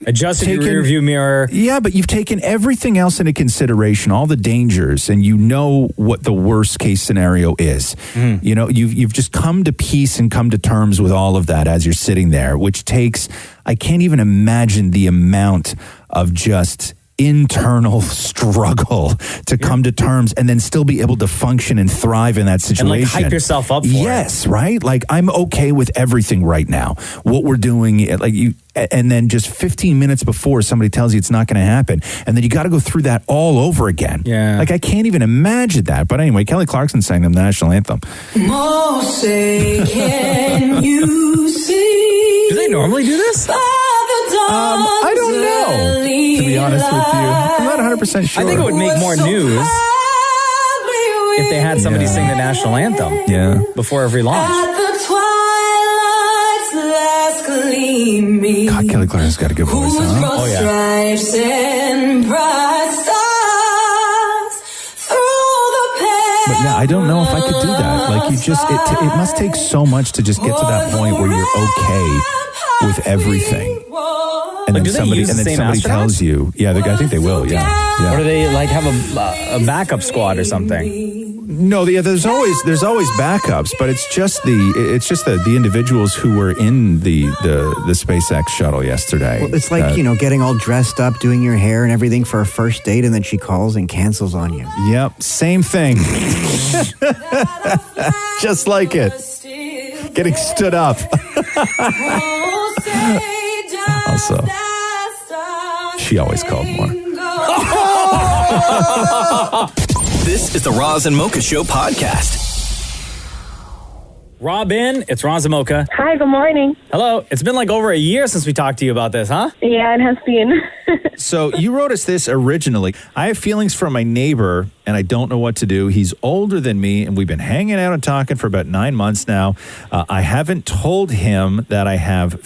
adjusted your rear view mirror. Yeah, but you've taken everything else into consideration, all the dangers, and you know what the worst case scenario is. You know, you've just come to peace and come to terms with all of that as you're sitting there, which takes, I can't even imagine the amount of just internal struggle to come to terms and then still be able to function and thrive in that situation. And like hype yourself up for Yes, right? Like I'm okay with everything right now. What we're doing, like and then just 15 minutes before somebody tells you it's not going to happen. And then you got to go through that all over again. Yeah. Like I can't even imagine that. But anyway, Kelly Clarkson sang them the national anthem. Say, can you see? Do they normally do this? I don't know, to be honest with you. I'm not 100% sure. I think it would make more news if they had somebody sing the national anthem before every launch. God, Kelly Clarkson's got a good voice, huh? Oh, yeah. But yeah, I don't know if I could do that. Like it must take so much to just get to that point where you're okay with everything. And then somebody tells you, I think they will, yeah. Or do they like have a backup squad or something? No, there's always backups, but it's just the individuals who were in the SpaceX shuttle yesterday. Well, it's like getting all dressed up, doing your hair and everything for a first date, and then she calls and cancels on you. Yep, same thing. Just like it. Getting stood up. Also, she always called more. This is the Roz and Mocha Show podcast. Robyn, it's Roz Mocha. Hi, good morning. Hello. It's been like over a year since we talked to you about this, huh? Yeah, it has been. So you wrote us this originally. I have feelings for my neighbor, and I don't know what to do. He's older than me, and we've been hanging out and talking for about 9 months now. I haven't told him that I have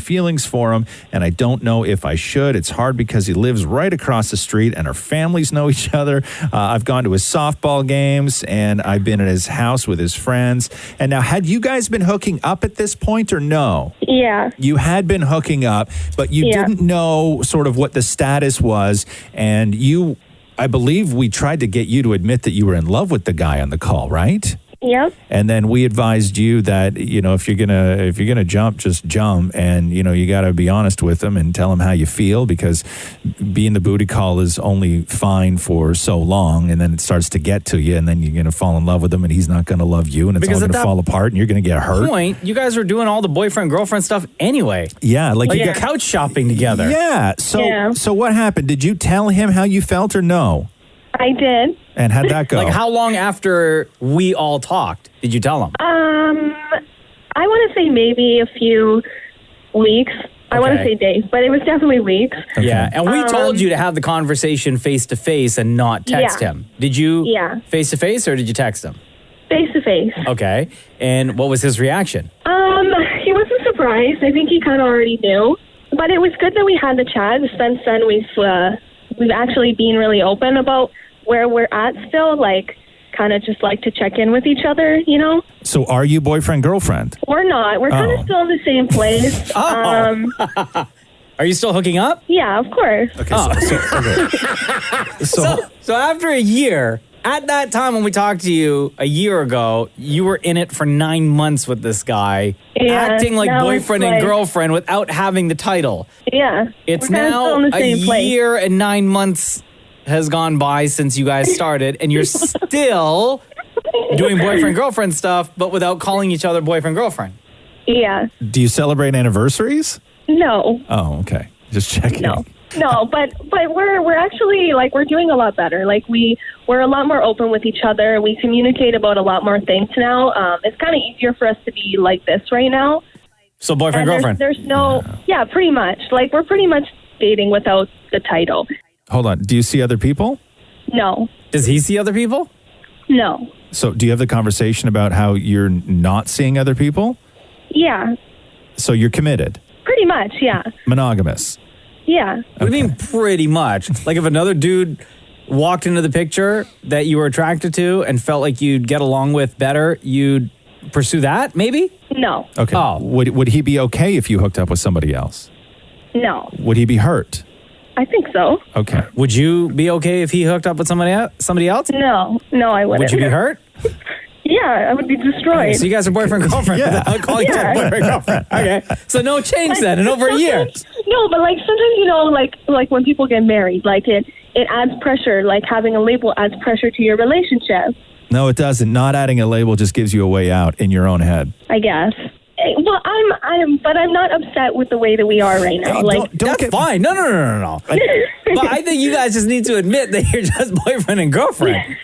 feelings for him, and I don't know if I should. It's hard because he lives right across the street, and our families know each other. I've gone to his softball games, and I've been at his house with his friends. And now, had you guys been hooking up at this point or no? Yeah. You had been hooking up, but you didn't know sort of what the status was, and I believe we tried to get you to admit that you were in love with the guy on the call, right? Yep. And then we advised you that, if you're gonna jump, just jump, and you got to be honest with him and tell him how you feel, because being the booty call is only fine for so long, and then it starts to get to you, and then you're gonna fall in love with him, and he's not gonna love you, and it's all gonna fall apart, and you're gonna get hurt. You guys were doing all the boyfriend girlfriend stuff anyway. Yeah, like you got couch shopping together. Yeah. So what happened? Did you tell him how you felt or no? I did. And how'd that go? Like, how long after we all talked did you tell him? I want to say maybe a few weeks. I want to say days, but it was definitely weeks. Okay. Yeah, and we told you to have the conversation face-to-face and not text him. Did you face-to-face or did you text him? Face-to-face. Okay, and what was his reaction? He wasn't surprised. I think he kind of already knew. But it was good that we had the chat. Since then, we've actually been really open about where we're at still, like kind of just like to check in with each other, So are you boyfriend-girlfriend? We're not. We're kind of still in the same place. Are you still hooking up? Yeah, of course. Okay. So after a year, at that time when we talked to you a year ago, you were in it for 9 months with this guy, acting like boyfriend and girlfriend without having the title. Yeah. It's now a year and 9 months has gone by since you guys started, and you're still doing boyfriend-girlfriend stuff, but without calling each other boyfriend-girlfriend. Yeah. Do you celebrate anniversaries? No. Oh, okay. Just checking. No, but we're actually, like, we're doing a lot better. Like, we're a lot more open with each other. We communicate about a lot more things now. It's kind of easier for us to be like this right now. So boyfriend-girlfriend? There's no, pretty much. Like, we're pretty much dating without the title. Hold on. Do you see other people? No. Does he see other people? No. So do you have the conversation about how you're not seeing other people? Yeah. So you're committed? Pretty much, yeah. Monogamous? Yeah. What do you mean pretty much? Like if another dude walked into the picture that you were attracted to and felt like you'd get along with better, you'd pursue that maybe? No. Okay. Oh. Would he be okay if you hooked up with somebody else? No. Would he be hurt? I think so. Okay. Would you be okay if he hooked up with somebody else? No, I wouldn't. Would you be hurt? Yeah, I would be destroyed. Okay, so you guys are boyfriend-girlfriend. Yeah. Calling each other boyfriend-girlfriend. Okay. So no change then in over a year. No, but like sometimes, like when people get married, like it adds pressure. Like having a label adds pressure to your relationship. No, it doesn't. Not adding a label just gives you a way out in your own head. I guess. Well, I'm not upset with the way that we are right now. Like that's fine. No. But I think you guys just need to admit that you're just boyfriend and girlfriend.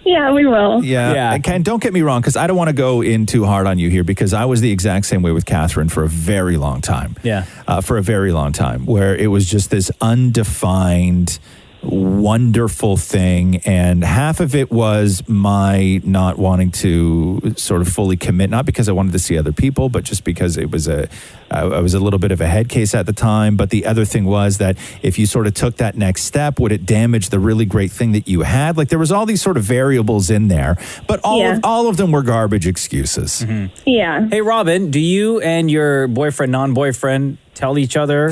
Yeah, we will. Yeah. And Ken, don't get me wrong, because I don't want to go in too hard on you here, because I was the exact same way with Catherine for a very long time. Yeah. For a very long time, where it was just this undefined, wonderful thing, and half of it was my not wanting to sort of fully commit, not because I wanted to see other people, but just because it was I was a little bit of a head case at the time. But the other thing was that if you sort of took that next step, would it damage the really great thing that you had? Like there was all these sort of variables in there, but all of them were garbage excuses. Yeah. Hey, Robyn, do you and your boyfriend, non-boyfriend, tell each other,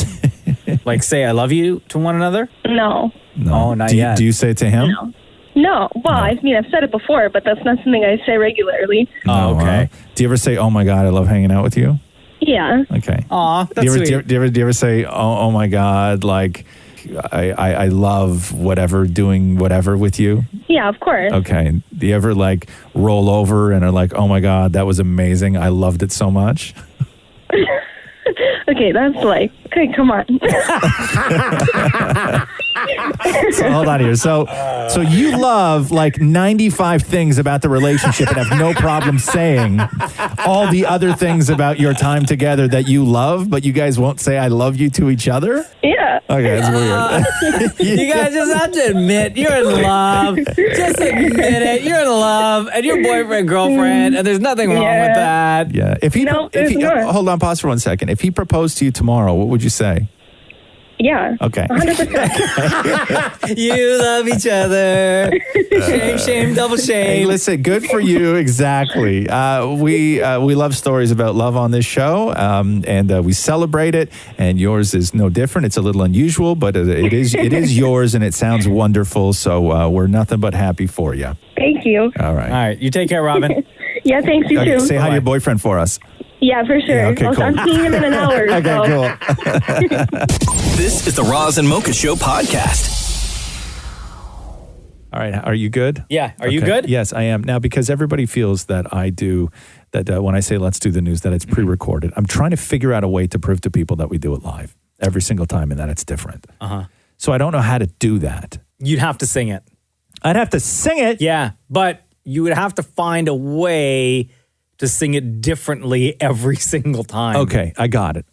like say I love you to one another? No. Oh, not yet. Do you say it to him? No. Well, I mean, I've said it before, but that's not something I say regularly. Oh, okay. Do you ever say, oh my God, I love hanging out with you? Yeah. Okay. Aw, Do you ever say, oh my God, like I love whatever, doing whatever with you? Yeah, of course. Okay. Do you ever like roll over and are like, oh my God, that was amazing. I loved it so much. Okay, that's like, okay, come on. So hold on here. So you love like 95 things about the relationship and have no problem saying all the other things about your time together that you love, but you guys won't say I love you to each other? Yeah. Okay, that's weird. You guys just have to admit you're in love. Just admit it. You're in love, and your boyfriend, girlfriend, and there's nothing wrong with that. Yeah. If he hold on, pause for 1 second. If he proposed to you tomorrow, what would you say? Yeah. Okay. 100%. You love each other. Shame, double shame. Hey, listen, good for you. Exactly. We love stories about love on this show, and we celebrate it. And yours is no different. It's a little unusual, but it is yours, and it sounds wonderful. So we're nothing but happy for you. Thank you. All right. All right. You take care, Robyn. Yeah, thanks, you too. Say hi to your boyfriend for us. Yeah, for sure. Yeah, okay, cool. I'm seeing him in an hour. Okay, so. cool. This is the Roz and Mocha Show podcast. All right. Are you good? Yeah. Are you good? Yes, I am. Now, because everybody feels that I do, that when I say let's do the news, that it's pre-recorded. I'm trying to figure out a way to prove to people that we do it live every single time and that it's different. Uh-huh. So I don't know how to do that. You'd have to sing it. I'd have to sing it? Yeah, but you would have to find a way to sing it differently every single time. Okay, I got it.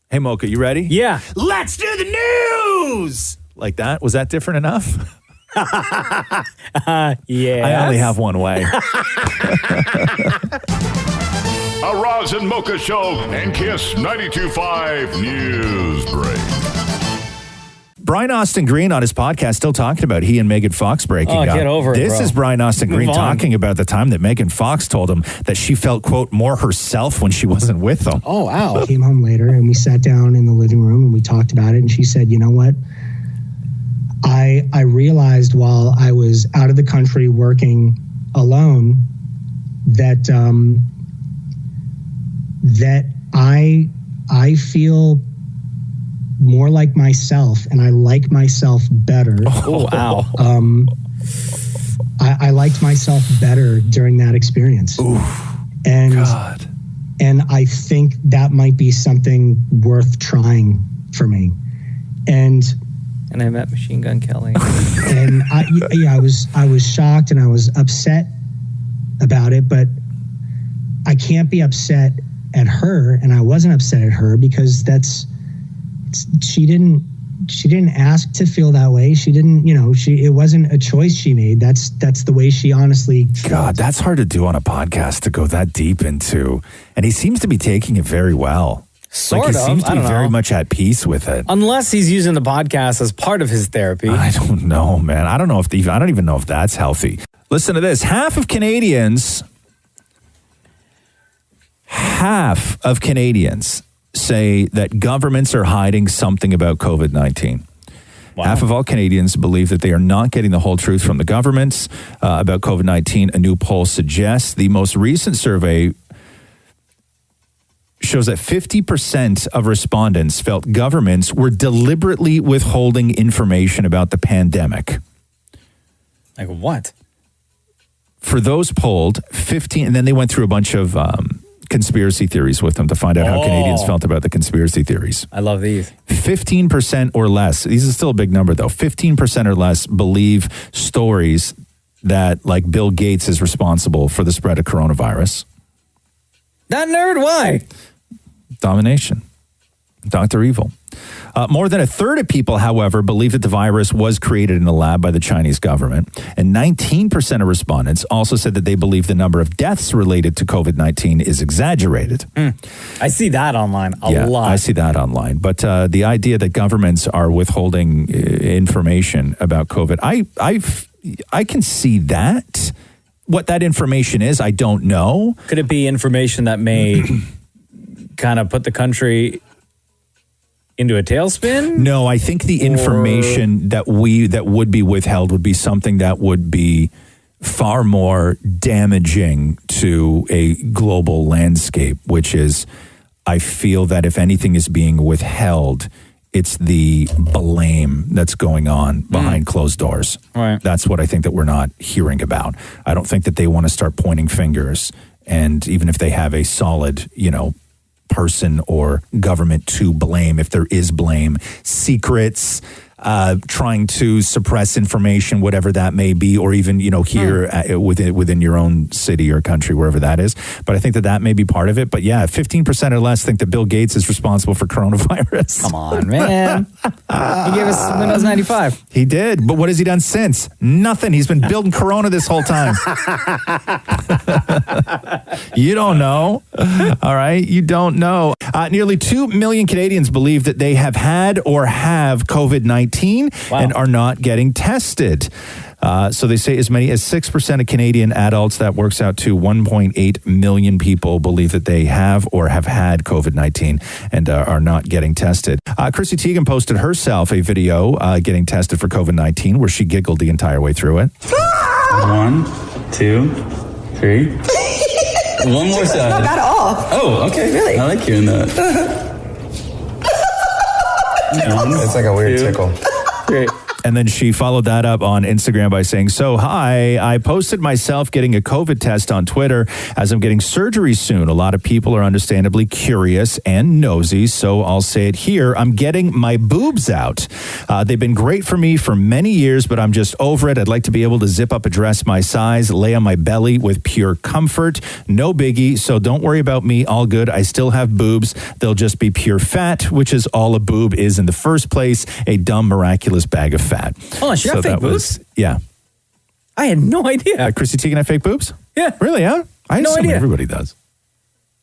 Hey, Mocha, you ready? Yeah. Let's do the news! Like that? Was that different enough? Yeah. I only have one way. A Roz and Mocha Show and Kiss 92.5 News Break. Brian Austin Green on his podcast still talking about he and Megan Fox breaking up. Get over it, This bro. is Brian Austin Green Move on. talking about the time that Megan Fox told him that she felt, quote, more herself when she wasn't with him. Oh, wow. I came home later and we sat down in the living room and we talked about it. And she said, you know what? I realized while I was out of the country working alone that that I feel more like myself and I like myself better. Oh, wow. I liked myself better during that experience. Ooh, and God. And I think that might be something worth trying for me. And I met Machine Gun Kelly. And I was shocked and I was upset about it, but I can't be upset at her, and I wasn't upset at her because she didn't ask to feel that way. She didn't, it wasn't a choice she made. That's the way she honestly felt. God, that's hard to do on a podcast, to go that deep into. And he seems to be taking it very well. Sort He of. seems to I be don't very know. much at peace with it. Unless he's using the podcast as part of his therapy. I don't know, man. I don't even know if that's healthy. Listen to this. Half of Canadians say that governments are hiding something about COVID-19. Wow. Half of all Canadians believe that they are not getting the whole truth from the governments about COVID-19. A new poll suggests. The most recent survey shows that 50% of respondents felt governments were deliberately withholding information about the pandemic. Like what? For those polled, 15, and then they went through a bunch of conspiracy theories with them to find out how Canadians felt about the conspiracy theories. I love these. 15% or less, these are still a big number though, 15% or less believe stories that like Bill Gates is responsible for the spread of coronavirus. That nerd, why? Domination. Dr. Evil. More than a third of people, however, believe that the virus was created in a lab by the Chinese government. And 19% of respondents also said that they believe the number of deaths related to COVID-19 is exaggerated. I see that online a lot. I see that online. But the idea that governments are withholding information about COVID, I can see that. What that information is, I don't know. Could it be information that may kind of put the country into a tailspin? No, I think the information that would be withheld would be something that would be far more damaging to a global landscape, which is, I feel that if anything is being withheld, it's the blame that's going on behind closed doors. Right. That's what I think that we're not hearing about. I don't think that they want to start pointing fingers, and even if they have a solid, person or government to blame, if there is blame, secrets, trying to suppress information, whatever that may be, or even, here within your own city or country, wherever that is. But I think that may be part of it. But yeah, 15% or less think that Bill Gates is responsible for coronavirus. Come on, man. He gave us Windows 95. He did. But what has he done since? Nothing. He's been building Corona this whole time. You don't know. All right. You don't know. Nearly 2 million Canadians believe that they have had or have COVID-19 and are not getting tested. So they say as many as 6% of Canadian adults, that works out to 1.8 million people, believe that they have or have had COVID-19 and are not getting tested. Chrissy Teigen posted herself a video getting tested for COVID-19 where she giggled the entire way through it. 1, 2, 3. One more side. Not bad at all. Oh, okay. Really? I like hearing that. It's like a weird tickle. Great. And then she followed that up on Instagram by saying, so, hi, I posted myself getting a COVID test on Twitter as I'm getting surgery soon. A lot of people are understandably curious and nosy, so I'll say it here. I'm getting my boobs out. They've been great for me for many years, but I'm just over it. I'd like to be able to zip up a dress my size, lay on my belly with pure comfort. No biggie, so don't worry about me. All good. I still have boobs. They'll just be pure fat, which is all a boob is in the first place, a dumb, miraculous bag of fat. Oh, she got fake boobs? Yeah. I had no idea. Chrissy Teigen had fake boobs? Yeah. Really, yeah? I No assume idea. everybody does,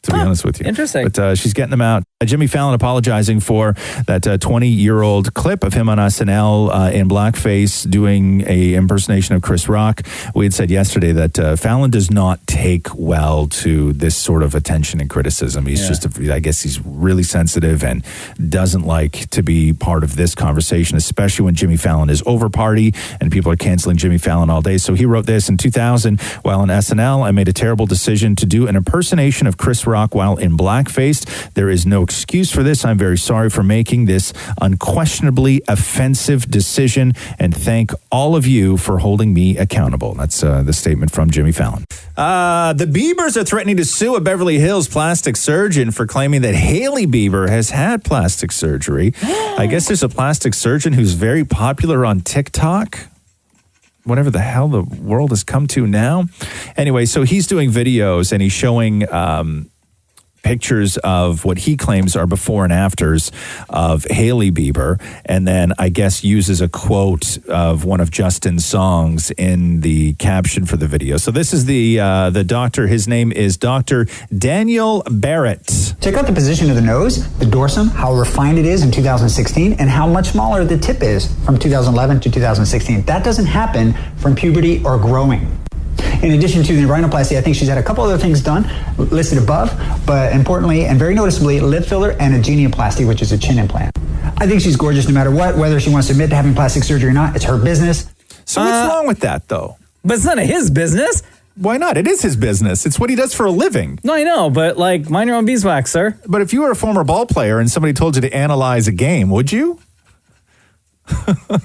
to be honest with you. Interesting. But she's getting them out. Jimmy Fallon apologizing for that 20-year-old clip of him on SNL in blackface doing a impersonation of Chris Rock. We had said yesterday that Fallon does not take well to this sort of attention and criticism. He's I guess he's really sensitive and doesn't like to be part of this conversation, especially when Jimmy Fallon is over party and people are canceling Jimmy Fallon all day. So he wrote this in 2000 while on SNL. I made a terrible decision to do an impersonation of Chris Rock while in blackface. There is no excuse for this. I'm very sorry for making this unquestionably offensive decision, and thank all of you for holding me accountable. That's the statement from Jimmy Fallon. The Biebers are threatening to sue a Beverly Hills plastic surgeon for claiming that Hailey Bieber has had plastic surgery. I guess there's a plastic surgeon who's very popular on TikTok. Whatever the hell the world has come to now. Anyway, so he's doing videos and he's showing pictures of what he claims are before and afters of Hailey Bieber, and then I guess uses a quote of one of Justin's songs in the caption for the video. So this is the doctor. His name is Dr. Daniel Barrett. Check out the position of the nose, the dorsum, how refined it is in 2016, and how much smaller the tip is from 2011 to 2016. That doesn't happen from puberty or growing. In addition to the rhinoplasty, I think she's had a couple other things done listed above, but importantly and very noticeably, lip filler and a genioplasty, which is a chin implant. I think she's gorgeous no matter what, whether she wants to admit to having plastic surgery or not. It's her business. So what's wrong with that, though? But it's none of his business. Why not? It is his business. It's what he does for a living. No, I know, but mind your own beeswax, sir. But if you were a former ball player and somebody told you to analyze a game, would you?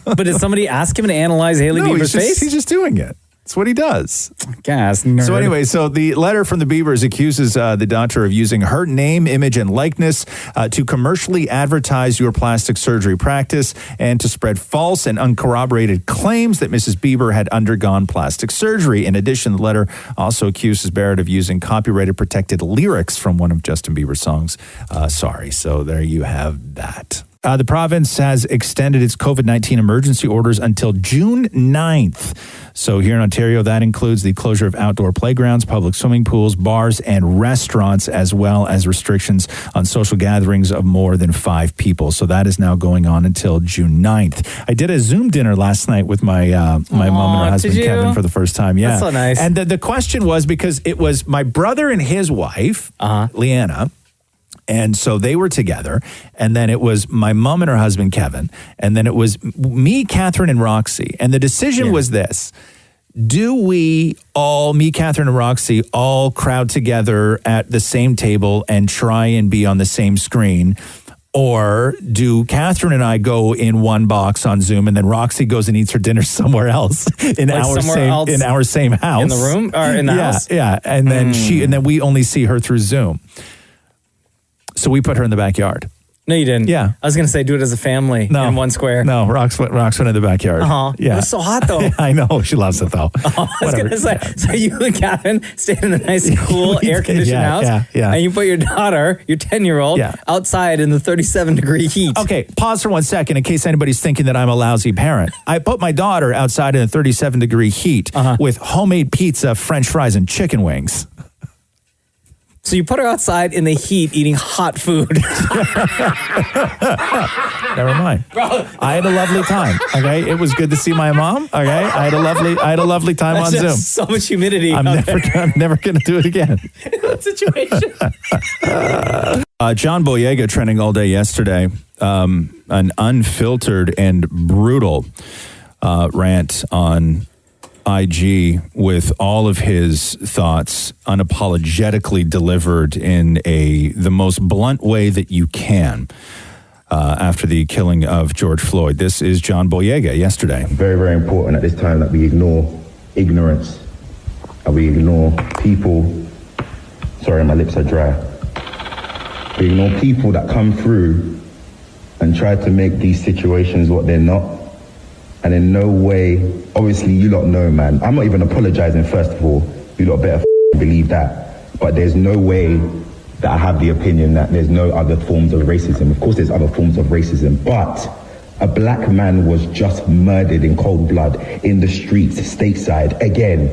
But did somebody ask him to analyze Hailey Bieber's face? He's just doing it. That's what he does. Gas. So anyway, so the letter from the Biebers accuses the doctor of using her name, image, and likeness to commercially advertise your plastic surgery practice and to spread false and uncorroborated claims that Mrs. Bieber had undergone plastic surgery. In addition, the letter also accuses Barrett of using copyrighted protected lyrics from one of Justin Bieber's songs. Sorry. So there you have that. The province has extended its COVID-19 emergency orders until June 9th. So here in Ontario, that includes the closure of outdoor playgrounds, public swimming pools, bars, and restaurants, as well as restrictions on social gatherings of more than 5 people. So that is now going on until June 9th. I did a Zoom dinner last night with my my mom and her husband, Kevin, for the first time. Yeah. That's so nice. And the question was, because it was my brother and his wife, Leanna, and so they were together, and then it was my mom and her husband, Kevin, and then it was me, Catherine, and Roxy. And the decision was this: do we all, me, Catherine, and Roxy, all crowd together at the same table and try and be on the same screen? Or do Catherine and I go in one box on Zoom, and then Roxy goes and eats her dinner somewhere else in our same house, in the room or in the house? Yeah, and then we only see her through Zoom. So we put her in the backyard. No, you didn't. Yeah. I was going to say do it as a family in one square. No, Rox went in the backyard. Yeah. It was so hot, though. I know. She loves it, though. I was going to say, so you and Catherine stayed in a nice, cool, air-conditioned house, and you put your daughter, your 10-year-old, outside in the 37-degree heat. Okay, pause for 1 second in case anybody's thinking that I'm a lousy parent. I put my daughter outside in the 37-degree heat with homemade pizza, French fries, and chicken wings. So you put her outside in the heat eating hot food. Never mind. I had a lovely time. Okay, it was good to see my mom. Okay, I had a lovely time on Zoom. So much humidity. I'm never going to do it again. In that situation. John Boyega trending all day yesterday. An unfiltered and brutal rant on IG with all of his thoughts unapologetically delivered in the most blunt way that you can after the killing of George Floyd. This is John Boyega yesterday. Very, very important at this time that we ignore ignorance, and we ignore people. Sorry, my lips are dry. We ignore people that come through and try to make these situations what they're not. And in no way, obviously you lot know, man, I'm not even apologizing, first of all. You lot better believe that. But there's no way that I have the opinion that there's no other forms of racism. Of course there's other forms of racism, but a black man was just murdered in cold blood in the streets, stateside, again,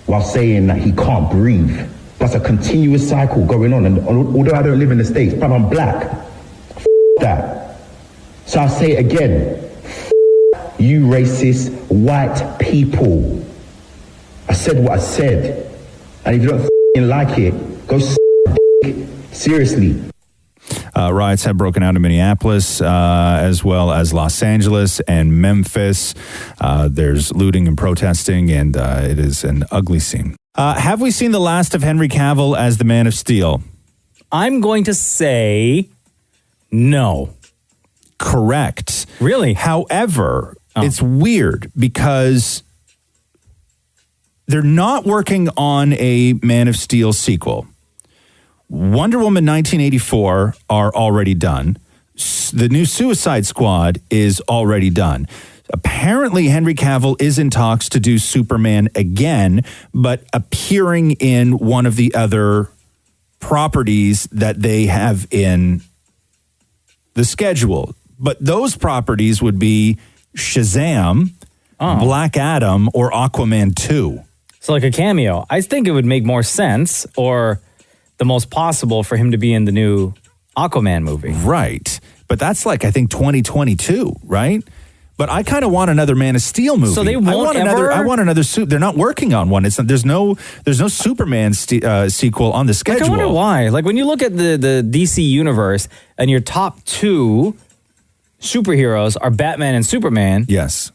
while saying that he can't breathe. That's a continuous cycle going on. And although I don't live in the States, but I'm black, that. So I'll say it again. You racist white people. I said what I said. And if you don't like it, go seriously. Riots have broken out in Minneapolis, as well as Los Angeles and Memphis. There's looting and protesting, and it is an ugly scene. Have we seen the last of Henry Cavill as the Man of Steel? I'm going to say no. Correct. Really? However, it's weird because they're not working on a Man of Steel sequel. Wonder Woman 1984 are already done. The new Suicide Squad is already done. Apparently, Henry Cavill is in talks to do Superman again, but appearing in one of the other properties that they have in the schedule. But those properties would be Shazam, Black Adam, or Aquaman 2. So like a cameo. I think it would make more sense, or the most possible, for him to be in the new Aquaman movie. Right. But that's like, I think, 2022, right? But I kind of want another Man of Steel movie. So they won't I want another suit. They're not working on one. There's no Superman sequel on the schedule. Like, I wonder why. Like when you look at the DC universe and your top two superheroes are Batman and Superman. Yes.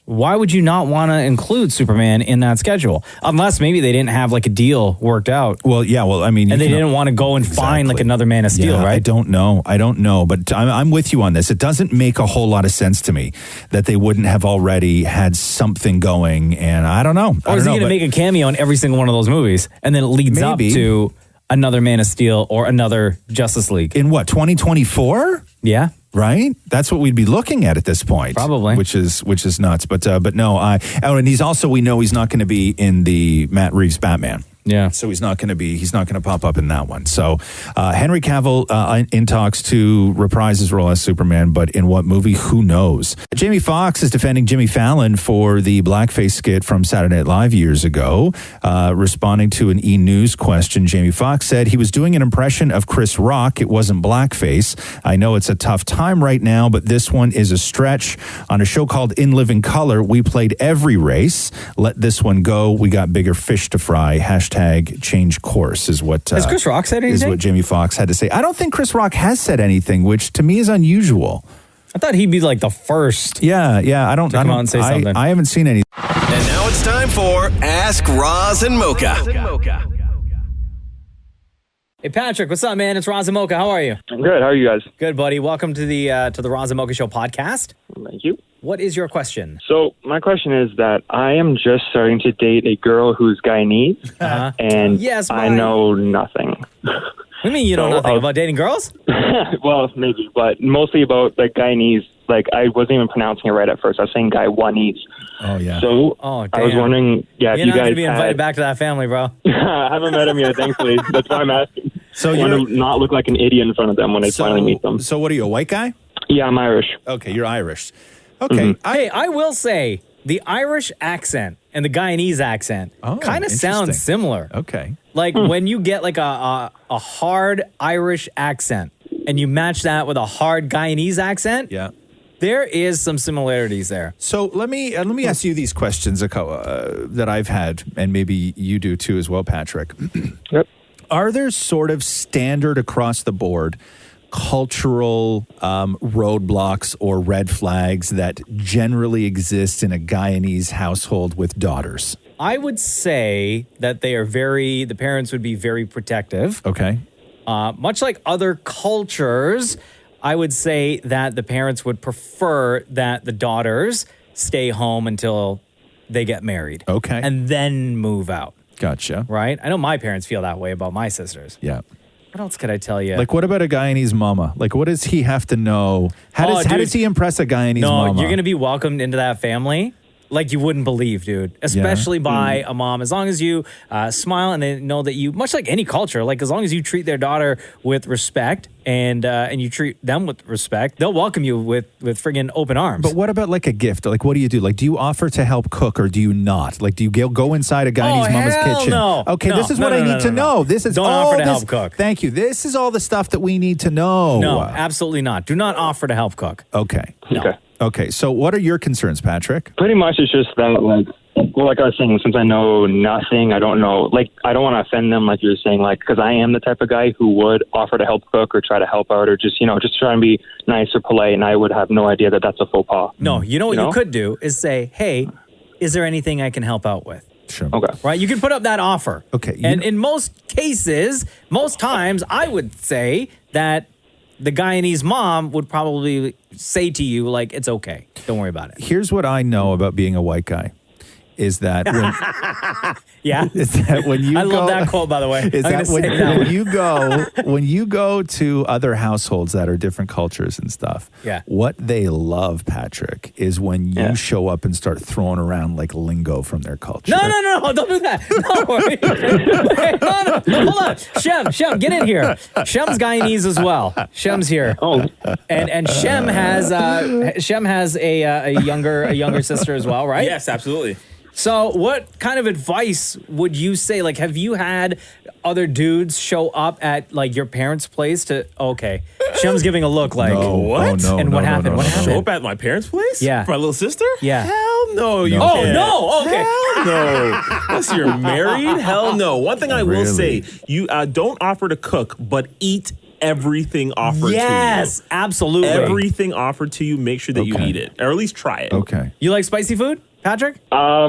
Why would you not want to include Superman in that schedule? Unless maybe they didn't have like a deal worked out. Well, yeah. Well, I mean, and they didn't want to go and find like another Man of Steel, Yeah, right? I don't know, but I'm with you on this. It doesn't make a whole lot of sense to me that they wouldn't have already had something going, and I don't know. Or is he going to make a cameo in every single one of those movies, and then it leads up to another Man of Steel or another Justice League in what 2024? Yeah. Right? That's what we'd be looking at this point. Probably. Which is nuts. But no, and he's also, we know he's not going to be in the Matt Reeves Batman. Yeah. So he's not going to pop up in that one. So Henry Cavill in talks to reprise his role as Superman, but in what movie? Who knows? Jamie Foxx is defending Jimmy Fallon for the blackface skit from Saturday Night Live years ago. Responding to an E! News question, Jamie Foxx said he was doing an impression of Chris Rock. It wasn't blackface. I know it's a tough time right now, but this one is a stretch. On a show called In Living Color, we played every race. Let this one go. We got bigger fish to fry. #change course is what Has Chris Rock said anything? Is what Jamie Foxx had to say. I don't think Chris Rock has said anything, which to me is unusual. I thought he'd be like the first. Yeah. I don't. Come on and say something. I haven't seen any. And now it's time for Ask Roz and Mocha. Hey Patrick, what's up, man? It's Roz and Mocha. How are you? I'm good. How are you guys? Good, buddy. Welcome to the Roz and Mocha Show podcast. Thank you. What is your question? So my question is that I am just starting to date a girl who's Guyanese, and Yes, I know nothing. What do you mean you know nothing about dating girls? Well, maybe, but mostly about like Guyanese. Like I wasn't even pronouncing it right at first. I was saying Guyanese. Oh yeah. So Oh, I was damn. wondering, You're if you not guys going to be invited had- back to that family, bro. I haven't met him yet, thankfully. That's why I'm asking. So I want to not look like an idiot in front of them when I finally meet them. So what are you, a white guy? Yeah, I'm Irish. Okay, you're Irish. Okay. Hey, I will say the Irish accent and the Guyanese accent kind of sounds interesting. similar. Okay. Like when you get like a hard Irish accent and you match that with a hard Guyanese accent, yeah, there is some similarities there. So let me ask you these questions that I've had, and maybe you do too as well, Patrick. Yep. Are there sort of standard across the board cultural roadblocks or red flags that generally exist in a Guyanese household with daughters? I would say that the parents would be very protective. Okay. Much like other cultures, I would say that the parents would prefer that the daughters stay home until they get married. Okay. And then move out. Gotcha. Right? I know my parents feel that way about my sisters. Yeah. What else could I tell you? Like, what about a Guyanese mama? Like, what does he have to know? How does he impress a Guyanese mama? You're going to be welcomed into that family like you wouldn't believe, dude. Especially by a mom. As long as you smile and they know that you, much like any culture, like as long as you treat their daughter with respect and you treat them with respect, they'll welcome you with friggin' open arms. But what about like a gift? Like, what do you do? Like, do you offer to help cook or do you not? Like, do you go inside a Guyanese mama's hell kitchen? no. Okay, No, this is no, what no, I no, need to no. know. This is Don't all offer to this- help cook. Thank you. This is all the stuff that we need to know. No, absolutely not. Do not offer to help cook. Okay. No. Okay. So, what are your concerns, Patrick? Pretty much it's just that, like I was saying, since I know nothing, I don't know, like, I don't want to offend them, like you were saying, like, because I am the type of guy who would offer to help cook or try to help out or just try and be nice or polite, and I would have no idea that that's a faux pas. No, you know what you could do is say, hey, is there anything I can help out with? Sure. Okay. Right? You can put up that offer. Okay. And in most cases, most times, I would say that the Guyanese mom would probably say to you, like, it's okay. Don't worry about it. Here's what I know about being a white guy. Is that when Yeah. is that when you I go, love that quote, by the way. Is I'm that gonna when, say that one. when you go to other households that are different cultures and stuff? Yeah. What they love, Patrick, is when you show up and start throwing around like lingo from their culture. No, don't do that. No, wait, no, hold on. Shem, get in here. Shem's Guyanese as well. Shem's here. Oh, and Shem has a younger sister as well, right? Yes, absolutely. So what kind of advice would you say? Like, have you had other dudes show up at like your parents' place to, okay, Shem's giving a look like, What? And what happened? What happened? Show up at my parents' place? Yeah. For my little sister? Yeah. Hell no, you Oh, can't. no, okay. Hell no. Unless you're married? Hell no. One thing I will say, you don't offer to cook, but eat everything offered to you. Yes, absolutely. Everything offered to you, make sure that you eat it, or at least try it. Okay. You like spicy food, Patrick? I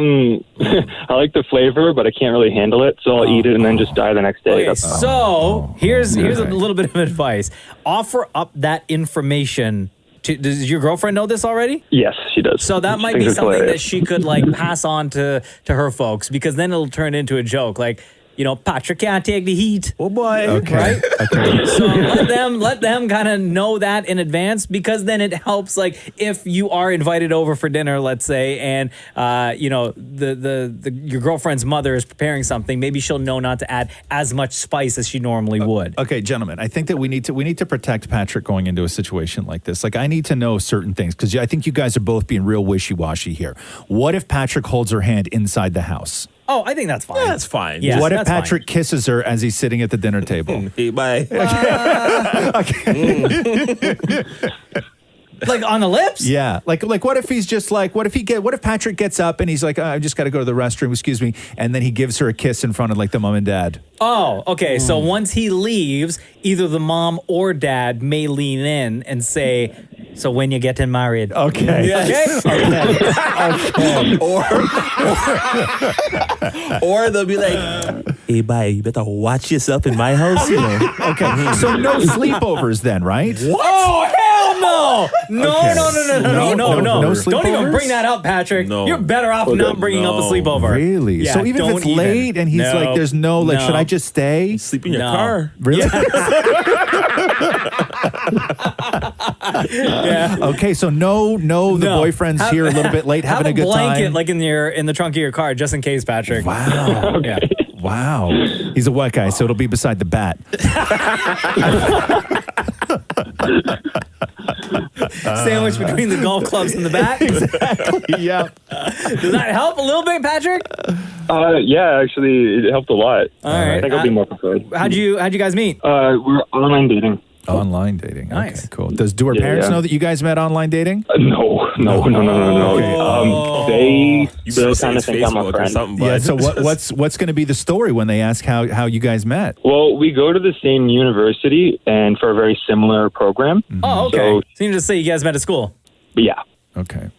like the flavor, but I can't really handle it, so I'll eat it and then just die the next day. Okay, so here's a little bit of advice. Offer up that information. Does your girlfriend know this already? Yes, she does. So that might be something that she could pass on to her folks, because then it'll turn into a joke. Patrick can't take the heat. Oh boy. Okay. Right? Okay. So let them kind of know that in advance, because then it helps. If you are invited over for dinner, let's say, and your girlfriend's mother is preparing something, maybe she'll know not to add as much spice as she normally would. Okay, gentlemen, I think that we need to protect Patrick going into a situation like this. I need to know certain things, because I think you guys are both being real wishy-washy here. What if Patrick holds her hand inside the house? Oh, I think that's fine. Yeah, that's fine. Yeah, What if that's Patrick kisses her as he's sitting at the dinner table? Hey, bye. On the lips? Yeah. What if he's just what if Patrick gets up and he's like, I just got to go to the restroom, excuse me, and then he gives her a kiss in front of the mom and dad? Oh, okay. So once he leaves, either the mom or dad may lean in and say, so when you getting married? Okay. Yeah. Okay. Or they'll be like, hey, bye, you better watch yourself in my house, Okay. So no sleepovers then, right? What? Oh, hell no. No, Okay. no. No Don't even sleepovers? bring that up, Patrick. No. You're better off not bringing up the sleepover. Really? Yeah, So even if don't it's late and he's there's no, should I just stay? Sleep in your car. Really? Yeah. Okay, so no, the boyfriend's here a little bit late, having a good time. Have a blanket in the trunk of your car, just in case, Patrick. Wow. Yeah. Wow. He's a white guy, so it'll be beside the bat. Sandwich between the golf clubs and the bat. Exactly. Yeah. Does that help a little bit, Patrick? Yeah, actually, it helped a lot. All right. I think I'll be more prepared. How'd you guys meet? We're online dating. Online dating. Nice. Okay, cool. Do her parents know that you guys met online dating? No. They still kind of think I'm a Facebook or friend. something, Yeah. bud. So what's going to be the story when they ask how you guys met? Well, we go to the same university and for a very similar program. Oh, okay. So, So you just say you guys met at school. but yeah. Okay.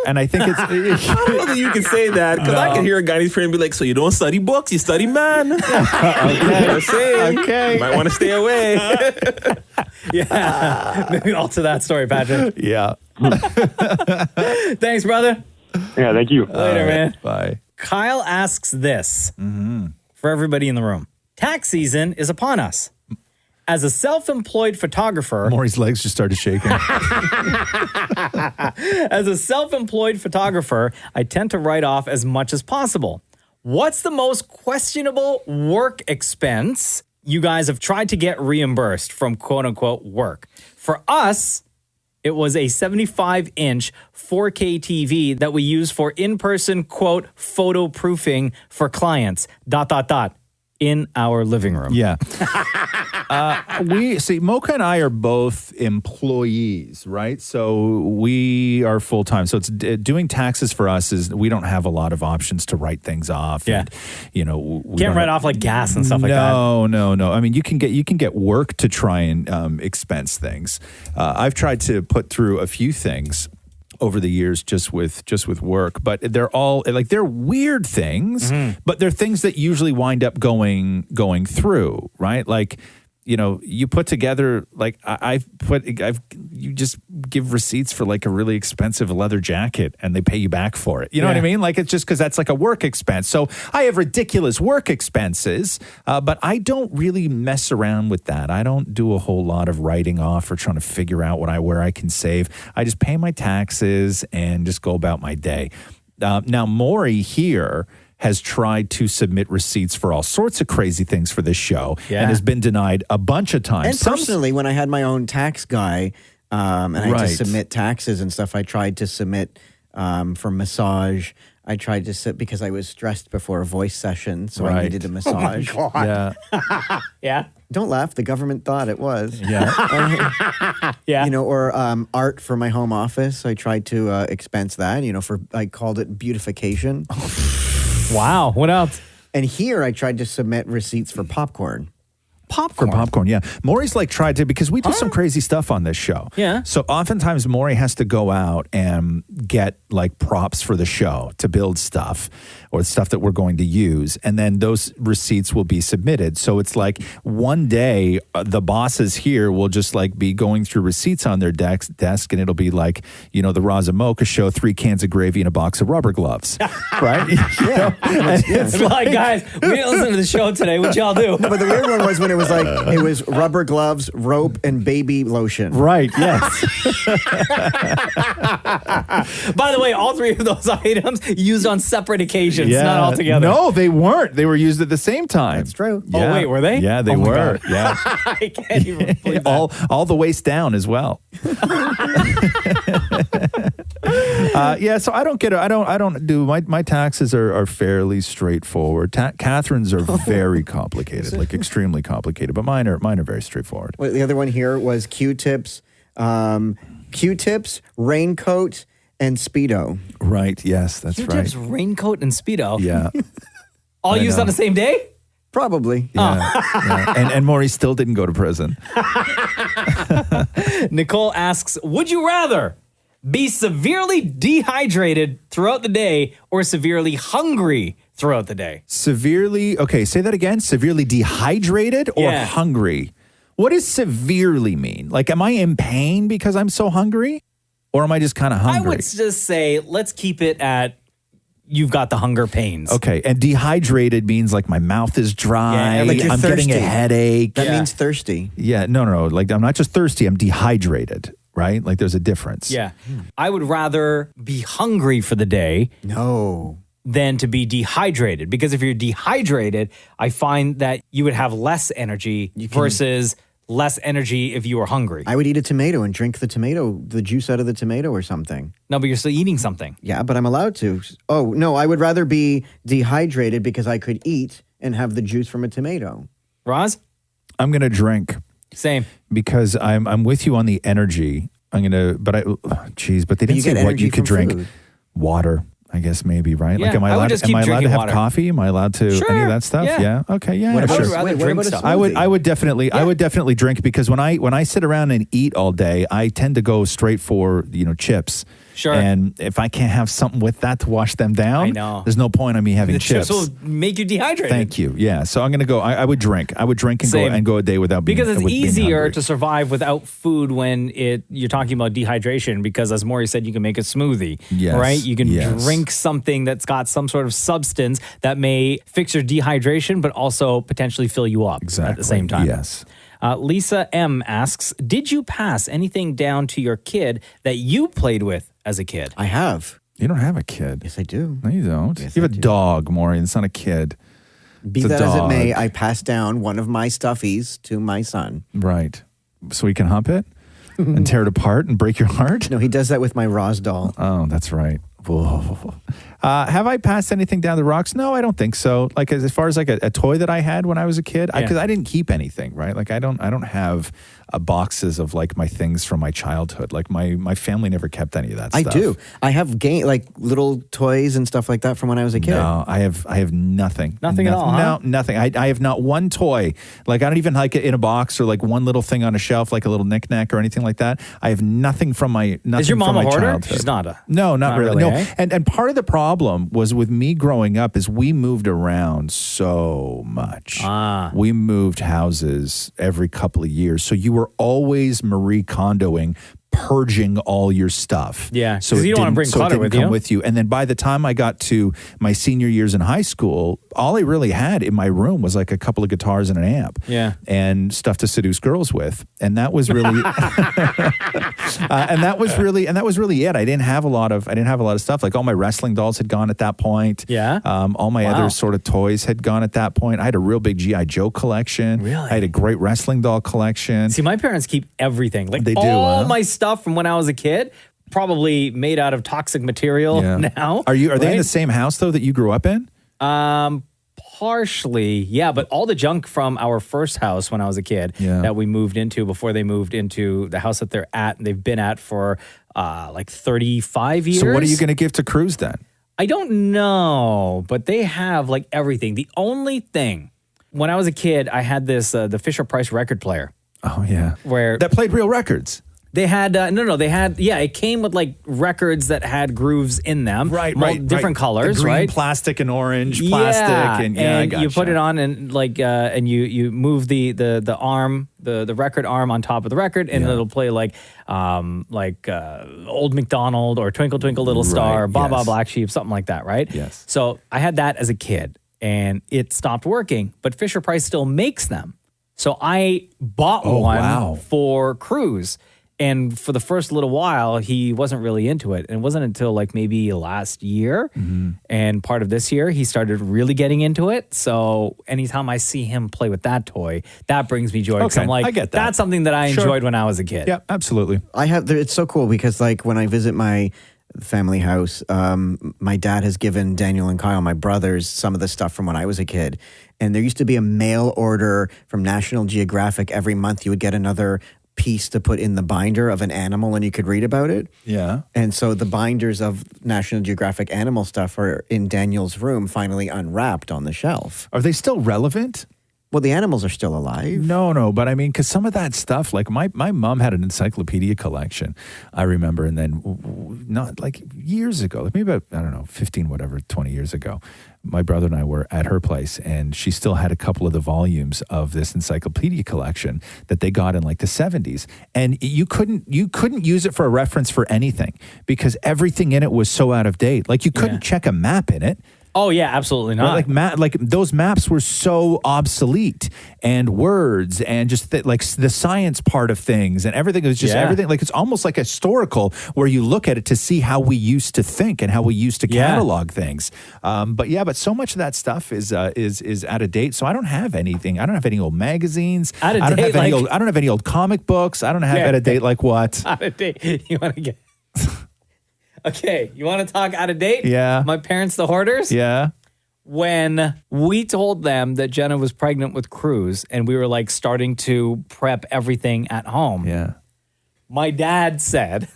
And I think it's I don't know that you can say that, because I can hear a guy in his friend be like, so you don't study books, you study man. okay. You might want to stay away. Yeah. Maybe alter that story, Patrick. Yeah. Thanks, brother. Yeah, thank you. Later, man. Bye. Kyle asks this for everybody in the room. Tax season is upon us. As a self-employed photographer... Maury's legs just started shaking. As a self-employed photographer, I tend to write off as much as possible. What's the most questionable work expense you guys have tried to get reimbursed from quote-unquote work? For us, it was a 75-inch 4K TV that we use for in-person, quote, photo proofing for clients, ... in our living room. Yeah. Mocha and I are both employees, right? So we are full-time. So it's doing taxes for us is we don't have a lot of options to write things off. Yeah. And, we Can't write off like gas and stuff like that. No. I mean, you can get work to try and expense things. I've tried to put through a few things over the years just with work, but they're all they're weird things, but they're things that usually wind up going through, right? You put together, you just give receipts for a really expensive leather jacket and they pay you back for it. You know what I mean? It's just because that's a work expense. So I have ridiculous work expenses, but I don't really mess around with that. I don't do a whole lot of writing off or trying to figure out where I can save. I just pay my taxes and just go about my day. Now, Maury here has tried to submit receipts for all sorts of crazy things for this show and has been denied a bunch of times. And personally, when I had my own tax guy and I had to submit taxes and stuff, I tried to submit for massage. I tried to sit because I was stressed before a voice session, so I needed a massage. Oh my God. Yeah. Yeah. Don't laugh. The government thought it was. Yeah. Yeah. Or art for my home office. I tried to expense that. I called it beautification. Wow. What else? And here I tried to submit receipts for popcorn. Popcorn. For popcorn, yeah. Maury's like tried to, because we do some crazy stuff on this show. Yeah. So oftentimes Maury has to go out and get like props for the show to build stuff or stuff that we're going to use. And then those receipts will be submitted. So it's like one day the bosses here will just like be going through receipts on their desk and it'll be like, you know, the Roz Mocha show, 3 cans of gravy and a box of rubber gloves. Right? Yeah. It's like, guys, we didn't listen to the show today. What y'all do? No, but the weird one was when it was like, it was rubber gloves, rope, and baby lotion. Right, yes. By the way, all 3 of those items used on separate occasions, not all together. No, they weren't. They were used at the same time. That's true. Yeah. Oh, wait, were they? Yeah, they Oh my were. God. Yeah. I can't even believe that. all the waist down as well. So I don't get it. I don't do my taxes are fairly straightforward. Catherine's are very complicated, like extremely complicated, but mine are very straightforward. Well, the other one here was Q-tips, raincoat, and Speedo. Right. Yes, that's Q-tips, right. raincoat, and Speedo. Yeah. All I used know. on the same day? Probably. Yeah. Yeah. And Maury still didn't go to prison. Nicole asks, would you rather be severely dehydrated throughout the day or severely hungry throughout the day? Okay, say that again. Severely dehydrated or hungry? What does severely mean? Like, am I in pain because I'm so hungry? Or am I just kind of hungry? I would just say, let's keep it at you've got the hunger pains. Okay, and dehydrated means like my mouth is dry. Yeah, like you're I'm thirsty. getting a headache. That means thirsty. Yeah, no. Like, I'm not just thirsty, I'm dehydrated, right? Like, there's a difference. Yeah. I would rather be hungry for the day. No. Than to be dehydrated. Because if you're dehydrated, I find that you would have less energy versus less energy if you were hungry. I would eat a tomato and drink the juice out of the tomato or something. No, but you're still eating something. Yeah, but I'm allowed to. Oh, no, I would rather be dehydrated because I could eat and have the juice from a tomato. Roz? I'm going to drink. Same. Because I'm with you on the energy. But they didn't say what you could drink. Food. Water. I guess maybe, right? Yeah, like, am I allowed to have water. coffee? Am I allowed to any of that stuff? Yeah. Okay. Yeah. What about, sure. I would definitely drink because when I sit around and eat all day, I tend to go straight for chips. Sure. And if I can't have something with that to wash them down, I know. there's no point in me having The chips. chips will make you dehydrated. Thank you. Yeah. So I'm going to go. I would drink. I would drink and go a day without being because it's being easier hungry. to survive without food when you're talking about dehydration. Because as Maury said, you can make a smoothie. Yes. Right. You can Yes. drink something that's got some sort of substance that may fix your dehydration, but also potentially fill you up at the same time. Yes. Lisa M asks, did you pass anything down to your kid that you played with as a kid? I have. You don't have a kid. Yes, I do. No, you don't. Yes, you have I a do. dog, Maureen. It's not a kid. Be It's a that as it dog. may, I passed down one of my stuffies to my son. Right. So he can hump it and tear it apart and break your heart? No, he does that with my Roz doll. Oh, that's right. Whoa. Have I passed anything down the rocks? No, I don't think so. Like as far as like a toy that I had when I was a kid, because I didn't keep anything, right? Like I don't have boxes of like my things from my childhood. Like my family never kept any of that I stuff. do. I have like little toys and stuff like that from when I was a kid. No, I have nothing. Nothing at all, huh? No, nothing. I have not one toy. Like I don't even like it in a box or like one little thing on a shelf, like a little knickknack or anything like that. I have nothing from my nothing Is your mom from a my hoarder? childhood. She's not a. No, not really. No. eh? And part of the problem was with me growing up is we moved around so much. We moved houses every couple of years. So you were always Marie Kondoing, purging all your stuff. Yeah, So 'cause it you don't wanna didn't- bring so it clutter didn't with come you. with you. And then by the time I got to my senior years in high school, all I really had in my room was like a couple of guitars and an amp. Yeah. And stuff to seduce girls with. And that was really and that was really it. I didn't have a lot of stuff. Like all my wrestling dolls had gone at that point. Yeah. All my other sort of toys had gone at that point. I had a real big G.I. Joe collection. Really? I had a great wrestling doll collection. See, my parents keep everything. Like They do, all huh? my stuff from when I was a kid, probably made out of toxic material now. Are they in right? the same house though that you grew up in? Partially, yeah, but all the junk from our first house when I was a kid that we moved into before they moved into the house that they're at and they've been at for like 35 years. So what are you going to give to Cruz then? I don't know, but they have like everything. The only thing when I was a kid, I had this the Fisher-Price record player. Oh yeah, where that played real records. They had it came with like records that had grooves in them, right, different colors, the green right? plastic and orange plastic, and I gotcha. You put it on and and you move the arm, the record arm on top of the record, and it'll play like Old MacDonald or Twinkle Twinkle Little Star, Baa Baa Black Sheep, something like that, right? Yes. So I had that as a kid, and it stopped working, but Fisher Price still makes them. So I bought one for Cruz. And for the first little while, he wasn't really into it. And it wasn't until like maybe last year and part of this year, he started really getting into it. So anytime I see him play with that toy, that brings me joy. 'Cause I'm like, I get that. That's something that I enjoyed when I was a kid. Yeah, absolutely. It's so cool because like when I visit my family house, my dad has given Daniel and Kyle, my brothers, some of the stuff from when I was a kid. And there used to be a mail order from National Geographic. Every month you would get another piece to put in the binder of an animal and you could read about it. Yeah. And so the binders of National Geographic animal stuff are in Daniel's room, finally unwrapped on the shelf. Are they still relevant? Well, the animals are still alive. No, but I mean, because some of that stuff, like my mom had an encyclopedia collection, I remember, and then not like years ago, like maybe about, I don't know, 20 years ago, my brother and I were at her place, and she still had a couple of the volumes of this encyclopedia collection that they got in like the 70s, and you couldn't use it for a reference for anything because everything in it was so out of date. Like you couldn't check a map in it. Oh yeah, absolutely not. Like those maps were so obsolete, and words and just like the science part of things and everything was just everything. Like it's almost like historical where you look at it to see how we used to think and how we used to catalog things. But so much of that stuff is out of date. So I don't have anything. I don't have any old magazines. Out of I don't date, have any old comic books. I don't have out of date like what? Out of date. You want to get... Okay, you want to talk out of date? Yeah. My parents, the hoarders? Yeah. When we told them that Jenna was pregnant with Cruz and we were like starting to prep everything at home. Yeah. My dad said,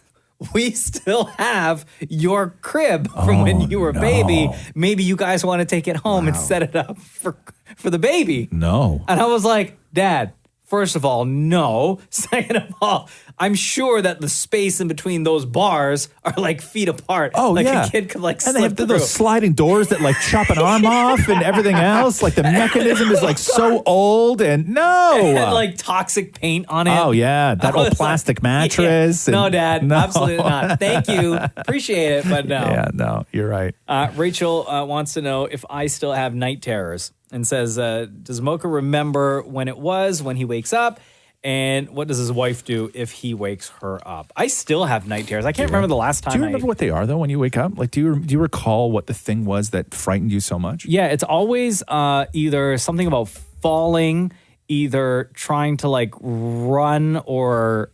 we still have your crib from when you were a baby. Maybe you guys want to take it home and set it up for the baby. No. And I was like, Dad, first of all, no. Second of all, I'm sure that the space in between those bars are like feet apart. Oh, like yeah. a kid could like and slip they have through. those sliding doors that like chop an arm off and everything else. Like the mechanism is like so old and no. It had like toxic paint on it. Oh, yeah. That old plastic mattress. Yeah. No, and- Dad. No. Absolutely not. Thank you. Appreciate it, but no. Yeah, no, you're right. Rachel wants to know if I still have night terrors and says, does Mocha remember when it was when he wakes up? And what does his wife do if he wakes her up? I still have night terrors. I can't remember the last time. Do you remember what they are though when you wake up? Like, do you recall what the thing was that frightened you so much? Yeah, it's always either something about falling, either trying to like run or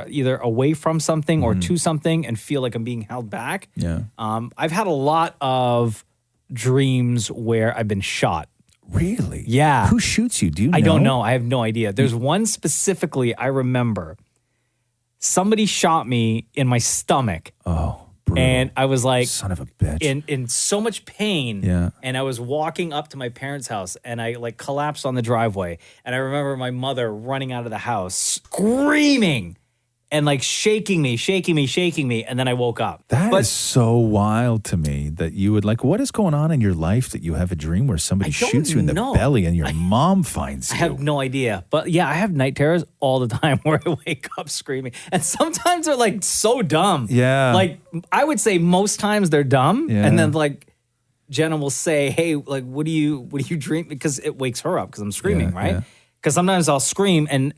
either away from something or to something and feel like I'm being held back. Yeah. I've had a lot of dreams where I've been shot. Really? Yeah. Who shoots you? Do you know? I don't know. I have no idea. There's one specifically I remember. Somebody shot me in my stomach. Oh, brutal. And I was like, son of a bitch. In so much pain. Yeah. And I was walking up to my parents' house and I like collapsed on the driveway. And I remember my mother running out of the house, screaming and like shaking me. And then I woke up. That is so wild to me that you would like, what is going on in your life that you have a dream where somebody shoots you in the belly and your mom finds you? I have no idea. But yeah, I have night terrors all the time where I wake up screaming. And sometimes they're like so dumb. Yeah. Like I would say most times they're dumb. Yeah. And then like Jenna will say, hey, like, what do you dream? Because it wakes her up because I'm screaming, right? Because sometimes I'll scream and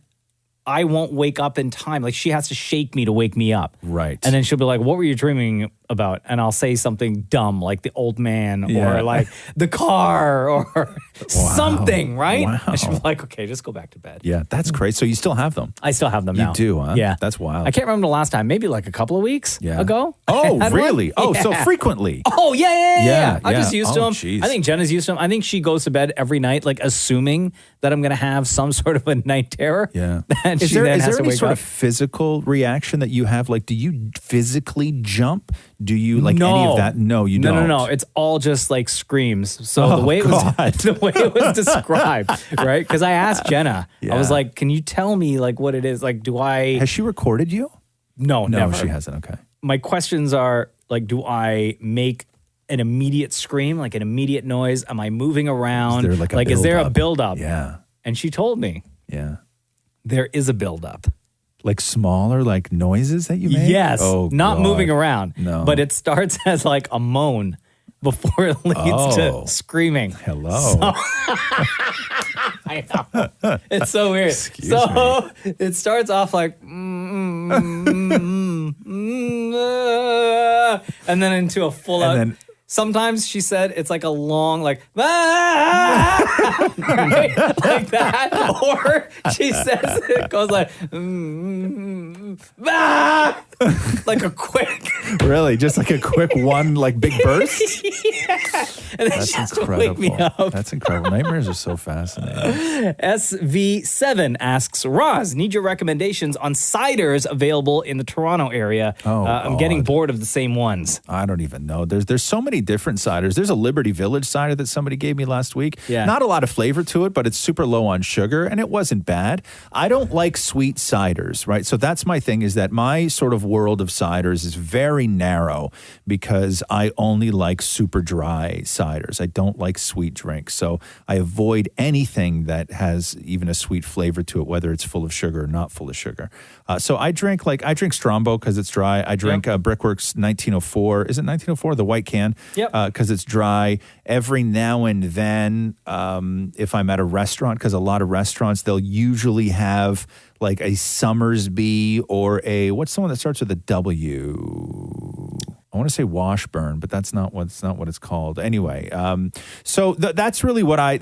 I won't wake up in time. Like she has to shake me to wake me up. Right. And then she'll be like, what were you dreaming about? And I'll say something dumb like the old man or like the car or something, right? Wow. And she'll be like, okay, just go back to bed. Yeah, that's crazy. So you still have them? I still have them now. You do, huh? Yeah. That's wild. I can't remember the last time. Maybe like a couple of weeks ago. Oh, I had really? one. Oh, so Yeah. frequently. Oh, yeah. I'm Yeah. just used to Oh, them. geez. I think Jenna's used to them. I think she goes to bed every night, like assuming that I'm going to have some sort of a night terror. Yeah. And Is she there then has any to wake sort up. of physical reaction that you have? Like, do you physically jump Do you like any of that? No, you don't. No. It's all just like screams. So the way it was described, right? Because I asked Jenna, I was like, "Can you tell me like what it is? Like, do I?" Has she recorded you? No, never. she hasn't. Okay. My questions are like, do I make an immediate scream, like an immediate noise? Am I moving around? Is there is there a buildup? Yeah. And she told me, yeah, there is a buildup. Like smaller, like noises that you make? Yes. Oh, not God. moving around. No. But it starts as like a moan before it leads to screaming. Hello. So, I know. It's so weird. It starts off like, and then into a full out. Sometimes she said it's like a long, like, right? Like that. Or she says it goes like, like a quick. Really? Just like a quick one, like big burst? Yeah. And then That's she has to wake me up. That's incredible. Nightmares are so fascinating. SV7 asks, Roz, need your recommendations on ciders available in the Toronto area. I'm getting bored of the same ones. I don't even know. There's so many different ciders. There's a Liberty Village cider that somebody gave me last week. Yeah. Not a lot of flavor to it, but it's super low on sugar, and it wasn't bad. I don't like sweet ciders, right? So that's my thing, is that my sort of world of ciders is very narrow because I only like super dry ciders. I don't like sweet drinks. So I avoid anything that has even a sweet flavor to it, whether it's full of sugar or not full of sugar. So I drink Strombo because it's dry. I drink Brickworks 1904. Is it 1904? The white can? Yep. Because it's dry. Every now and then, if I'm at a restaurant, because a lot of restaurants, they'll usually have like a Summersby or what's the one that starts with a W? I want to say Washburn, but that's not what it's called. Anyway, so that's really what I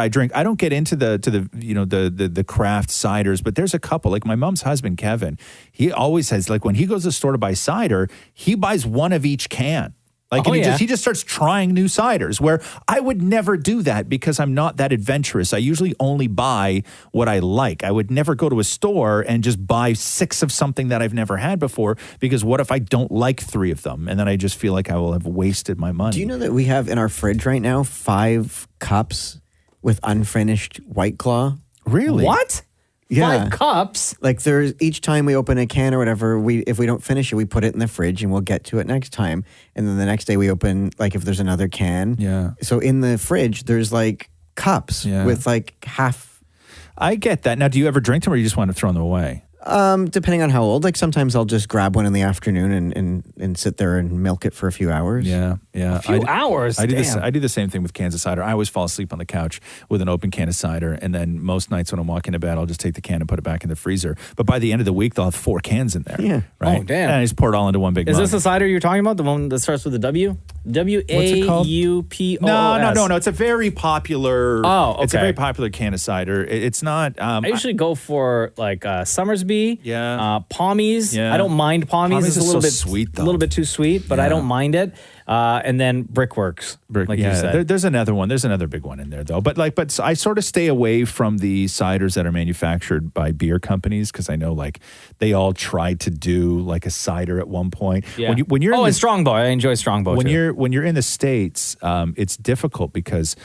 drink. I don't get into the craft ciders, but there's a couple. Like my mom's husband Kevin, he always says, like, when he goes to the store to buy cider, he buys one of each can. Like, he just starts trying new ciders, where I would never do that because I'm not that adventurous. I usually only buy what I like. I would never go to a store and just buy 6 of something that I've never had before, because what if I don't like 3 of them? And then I just feel like I will have wasted my money. Do you know that we have in our fridge right now 5 cups with unfinished White Claw? Really? What? Yeah. 5 cups? Like, there's each time we open a can or whatever, if we don't finish it, we put it in the fridge and we'll get to it next time. And then the next day we open, like, if there's another can. Yeah. So in the fridge, there's like cups with like half. I get that. Now, do you ever drink them, or you just want to throw them away? Depending on how old. Like, sometimes I'll just grab one in the afternoon and sit there and milk it for a few hours. Yeah. A few hours? I do the same thing with cans of cider. I always fall asleep on the couch with an open can of cider, and then most nights when I'm walking to bed, I'll just take the can and put it back in the freezer. But by the end of the week, they'll have 4 cans in there. Yeah. Right? Oh, damn. And I just pour it all into one big mug. Is this the cider you're talking about? The one that starts with a W? W-A-U-P-O-O-S. No. It's a very popular. Oh, okay. It's a very popular can of cider. It's not. I usually go for like Summersby. Yeah. Pommies. Yeah. I don't mind Pommies. Pommies It's a is little so bit sweet, though. A little bit too sweet, but I don't mind it. And then Brickworks, like you said. There's another one. There's another big one in there, though. But I sort of stay away from the ciders that are manufactured by beer companies, because I know like they all tried to do like a cider at one point. Yeah. When you're and Strongbow. I enjoy Strongbow too. When you're in the States, it's difficult because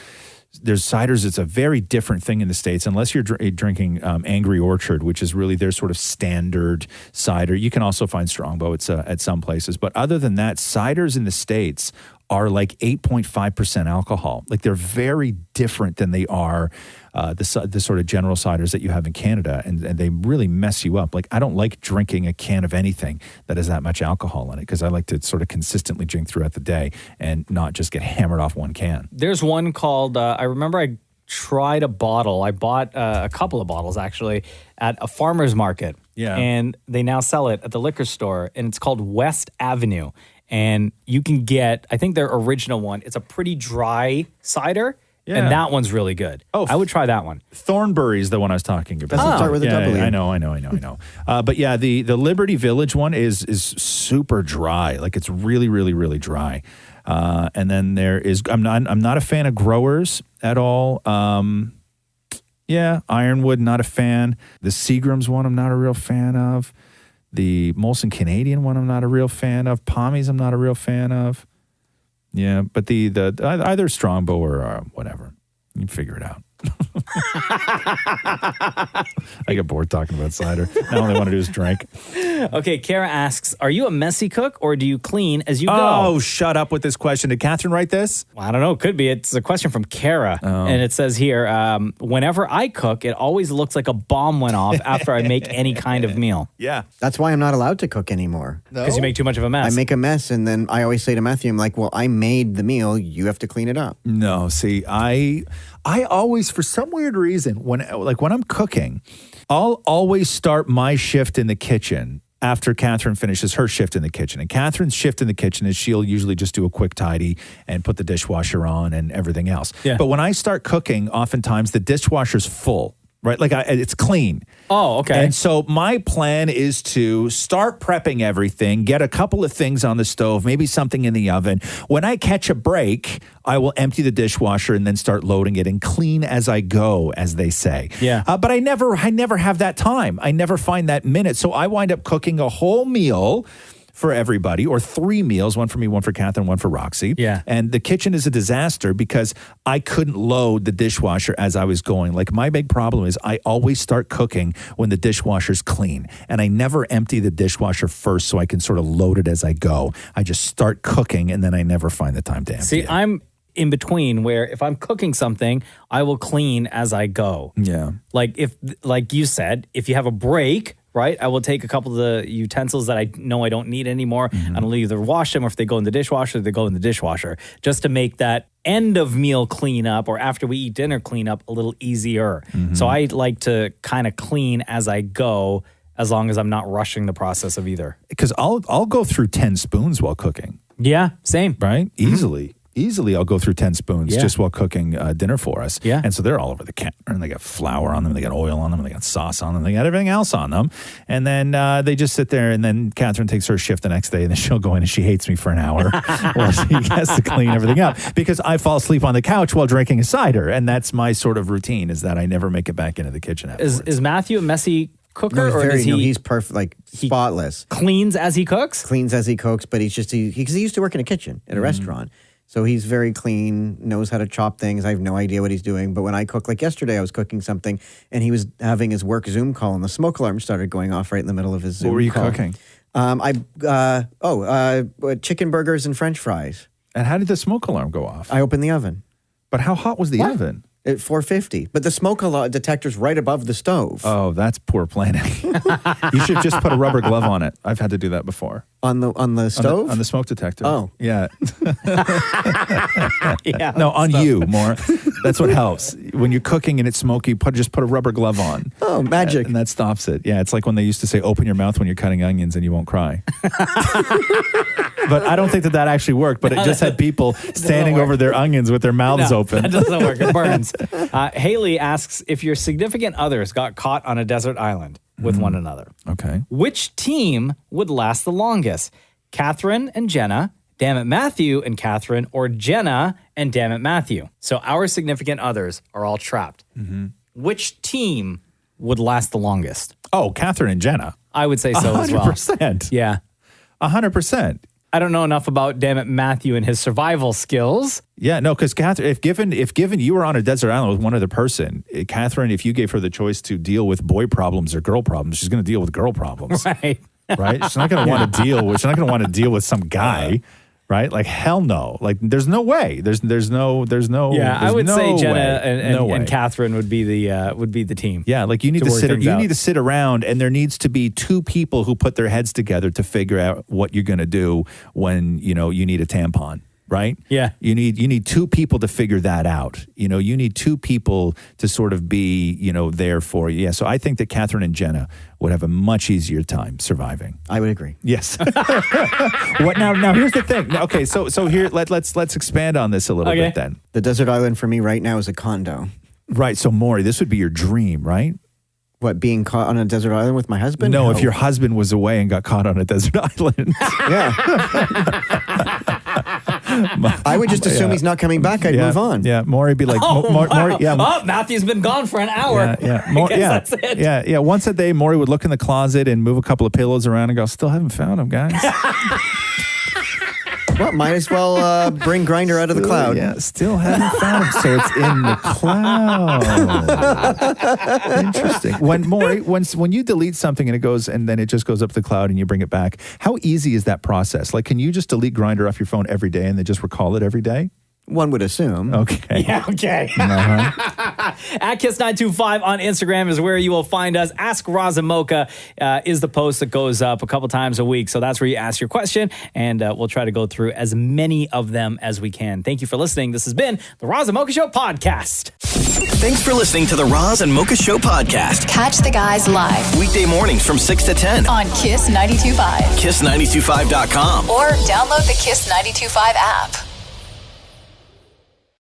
there's ciders. It's a very different thing in the States, unless you're drinking Angry Orchard, which is really their sort of standard cider. You can also find Strongbow at some places. But other than that, ciders in the States are like 8.5% alcohol. Like, they're very different than they are the sort of general ciders that you have in Canada, and they really mess you up. Like, I don't like drinking a can of anything that has that much alcohol in it, because I like to sort of consistently drink throughout the day and not just get hammered off one can. There's one called, I remember I tried a bottle. I bought a couple of bottles, actually, at a farmer's market. Yeah. And they now sell it at the liquor store, and it's called West Avenue. And you can get, I think their original one, it's a pretty dry cider. Yeah. And that one's really good. Oh, I would try that one. Thornbury is the one I was talking about. Doesn't start with a W. I know. But yeah, the Liberty Village one is super dry. Like, it's really, really, really dry. And then there is, I'm not a fan of Growers at all. Ironwood, not a fan. The Seagram's one, I'm not a real fan of. The Molson Canadian one I'm not a real fan of. Palmies I'm not a real fan of. Yeah, but the either Strongbow or whatever. You can figure it out. I get bored talking about cider. Now all I want to do is drink. Okay, Kara asks, are you a messy cook or do you clean as you go? Oh, shut up with this question. Did Catherine write this? Well, I don't know. It could be. It's a question from Kara. And it says here, whenever I cook, it always looks like a bomb went off after I make any kind of meal. Yeah. That's why I'm not allowed to cook anymore. Because you make too much of a mess. I make a mess, and then I always say to Matthew, I'm like, well, I made the meal. You have to clean it up. No, see, I always, for some weird reason, when I'm cooking, I'll always start my shift in the kitchen after Catherine finishes her shift in the kitchen. And Catherine's shift in the kitchen is she'll usually just do a quick tidy and put the dishwasher on and everything else. Yeah. But when I start cooking, oftentimes the dishwasher's full. Right? Like it's clean. Oh, okay. And so my plan is to start prepping everything, get a couple of things on the stove, maybe something in the oven. When I catch a break, I will empty the dishwasher and then start loading it and clean as I go, as they say. Yeah. But I never have that time. I never find that minute. So I wind up cooking a whole meal for everybody, or 3 meals, one for me, one for Catherine, one for Roxy. Yeah. And the kitchen is a disaster because I couldn't load the dishwasher as I was going. Like, my big problem is I always start cooking when the dishwasher's clean, and I never empty the dishwasher first so I can sort of load it as I go. I just start cooking, and then I never find the time to empty See, it. I'm in between where if I'm cooking something, I will clean as I go. Yeah. Like you said, if you have a break, right, I will take a couple of the utensils that I know I don't need anymore, and I'll either wash them, or if they go in the dishwasher, they go in the dishwasher, just to make that end of meal cleanup or after we eat dinner cleanup a little easier. So I like to kind of clean as I go, as long as I'm not rushing the process of either. Because I'll go through 10 spoons while cooking. Yeah, same. Right? Easily, I'll go through 10 spoons just while cooking dinner for us. Yeah. And so they're all over the counter, and they got flour on them, they got oil on them, they got sauce on them, they got everything else on them. And then they just sit there, and then Catherine takes her shift the next day, and then she'll go in and she hates me for an hour while she has to clean everything up because I fall asleep on the couch while drinking a cider. And that's my sort of routine, is that I never make it back into the kitchen afterwards. Is Matthew a messy cooker, No, or does he? no, he's perfect, like spotless. Cleans as he cooks? Cleans as he cooks, but because he used to work in a kitchen at a restaurant. So he's very clean, knows how to chop things. I have no idea what he's doing. But when I cook, like yesterday, I was cooking something, and he was having his work Zoom call, and the smoke alarm started going off right in the middle of his Zoom call. What were you cooking? Chicken burgers and French fries. And how did the smoke alarm go off? I opened the oven. But how hot was the oven? At 450. But the smoke alarm detector's right above the stove. Oh, that's poor planning. You should just put a rubber glove on it. I've had to do that before. On the stove? On the smoke detector. Oh. Yeah. Yeah. No, on you more. That's what helps. When you're cooking and it's smoky, just put a rubber glove on. Oh, magic. And that stops it. Yeah, it's like when they used to say, open your mouth when you're cutting onions and you won't cry. But I don't think that actually worked, but it just had people standing over their onions with their mouths open. That doesn't work. It burns. Haley asks, if your significant others got caught on a desert island with one another, okay, which team would last the longest? Catherine and Jenna, Damn It Matthew and Catherine, or Jenna and Damn It Matthew? So our significant others are all trapped. Which team would last the longest? Oh, Catherine and Jenna. I would say so as well. 100%. Yeah. 100%. I don't know enough about Damn It Matthew and his survival skills. Yeah, no, because Catherine, if given you were on a desert island with one other person, Catherine, if you gave her the choice to deal with boy problems or girl problems, she's going to deal with girl problems. Right. Right? She's not going to want to deal with. She's not going to want to deal with some guy. Right? Like, hell no. Like, there's no way. There's no. Yeah, I would say Jenna and way. Catherine would be the team. Yeah, like you need to sit. You need to sit around, and there needs to be 2 people who put their heads together to figure out what you're going to do when you need a tampon. Right? Yeah. You need 2 people to figure that out. You need 2 people to sort of be, there for you. Yeah. So I think that Catherine and Jenna would have a much easier time surviving. I would agree. Yes. What now here's the thing. Okay, so here let's expand on this a little bit then. The desert island for me right now is a condo. Right. So Maury, this would be your dream, right? What, being caught on a desert island with my husband? No, if your husband was away and got caught on a desert island. Yeah. I would just assume he's not coming back. I'd move on. Yeah, Maury would be like, Matthew's been gone for an hour. That's it. Yeah. Once a day, Maury would look in the closet and move a couple of pillows around and go, still haven't found him, guys. Well, might as well bring Grindr out of the cloud. Yeah, still haven't found him, so it's in the cloud. Interesting. When you delete something and it goes, and then it just goes up to the cloud and you bring it back, how easy is that process? Like, can you just delete Grindr off your phone every day and then just recall it every day? One would assume. Okay. Yeah, okay. At Kiss925 on Instagram is where you will find us. Ask Roz and Mocha is the post that goes up a couple times a week. So that's where you ask your question, and we'll try to go through as many of them as we can. Thank you for listening. This has been the Roz and Mocha Show podcast. Thanks for listening to the Roz and Mocha Show podcast. Catch the guys live Weekday mornings from 6 to 10 on Kiss 92.5. Kiss925.com. Or download the Kiss 92.5 app.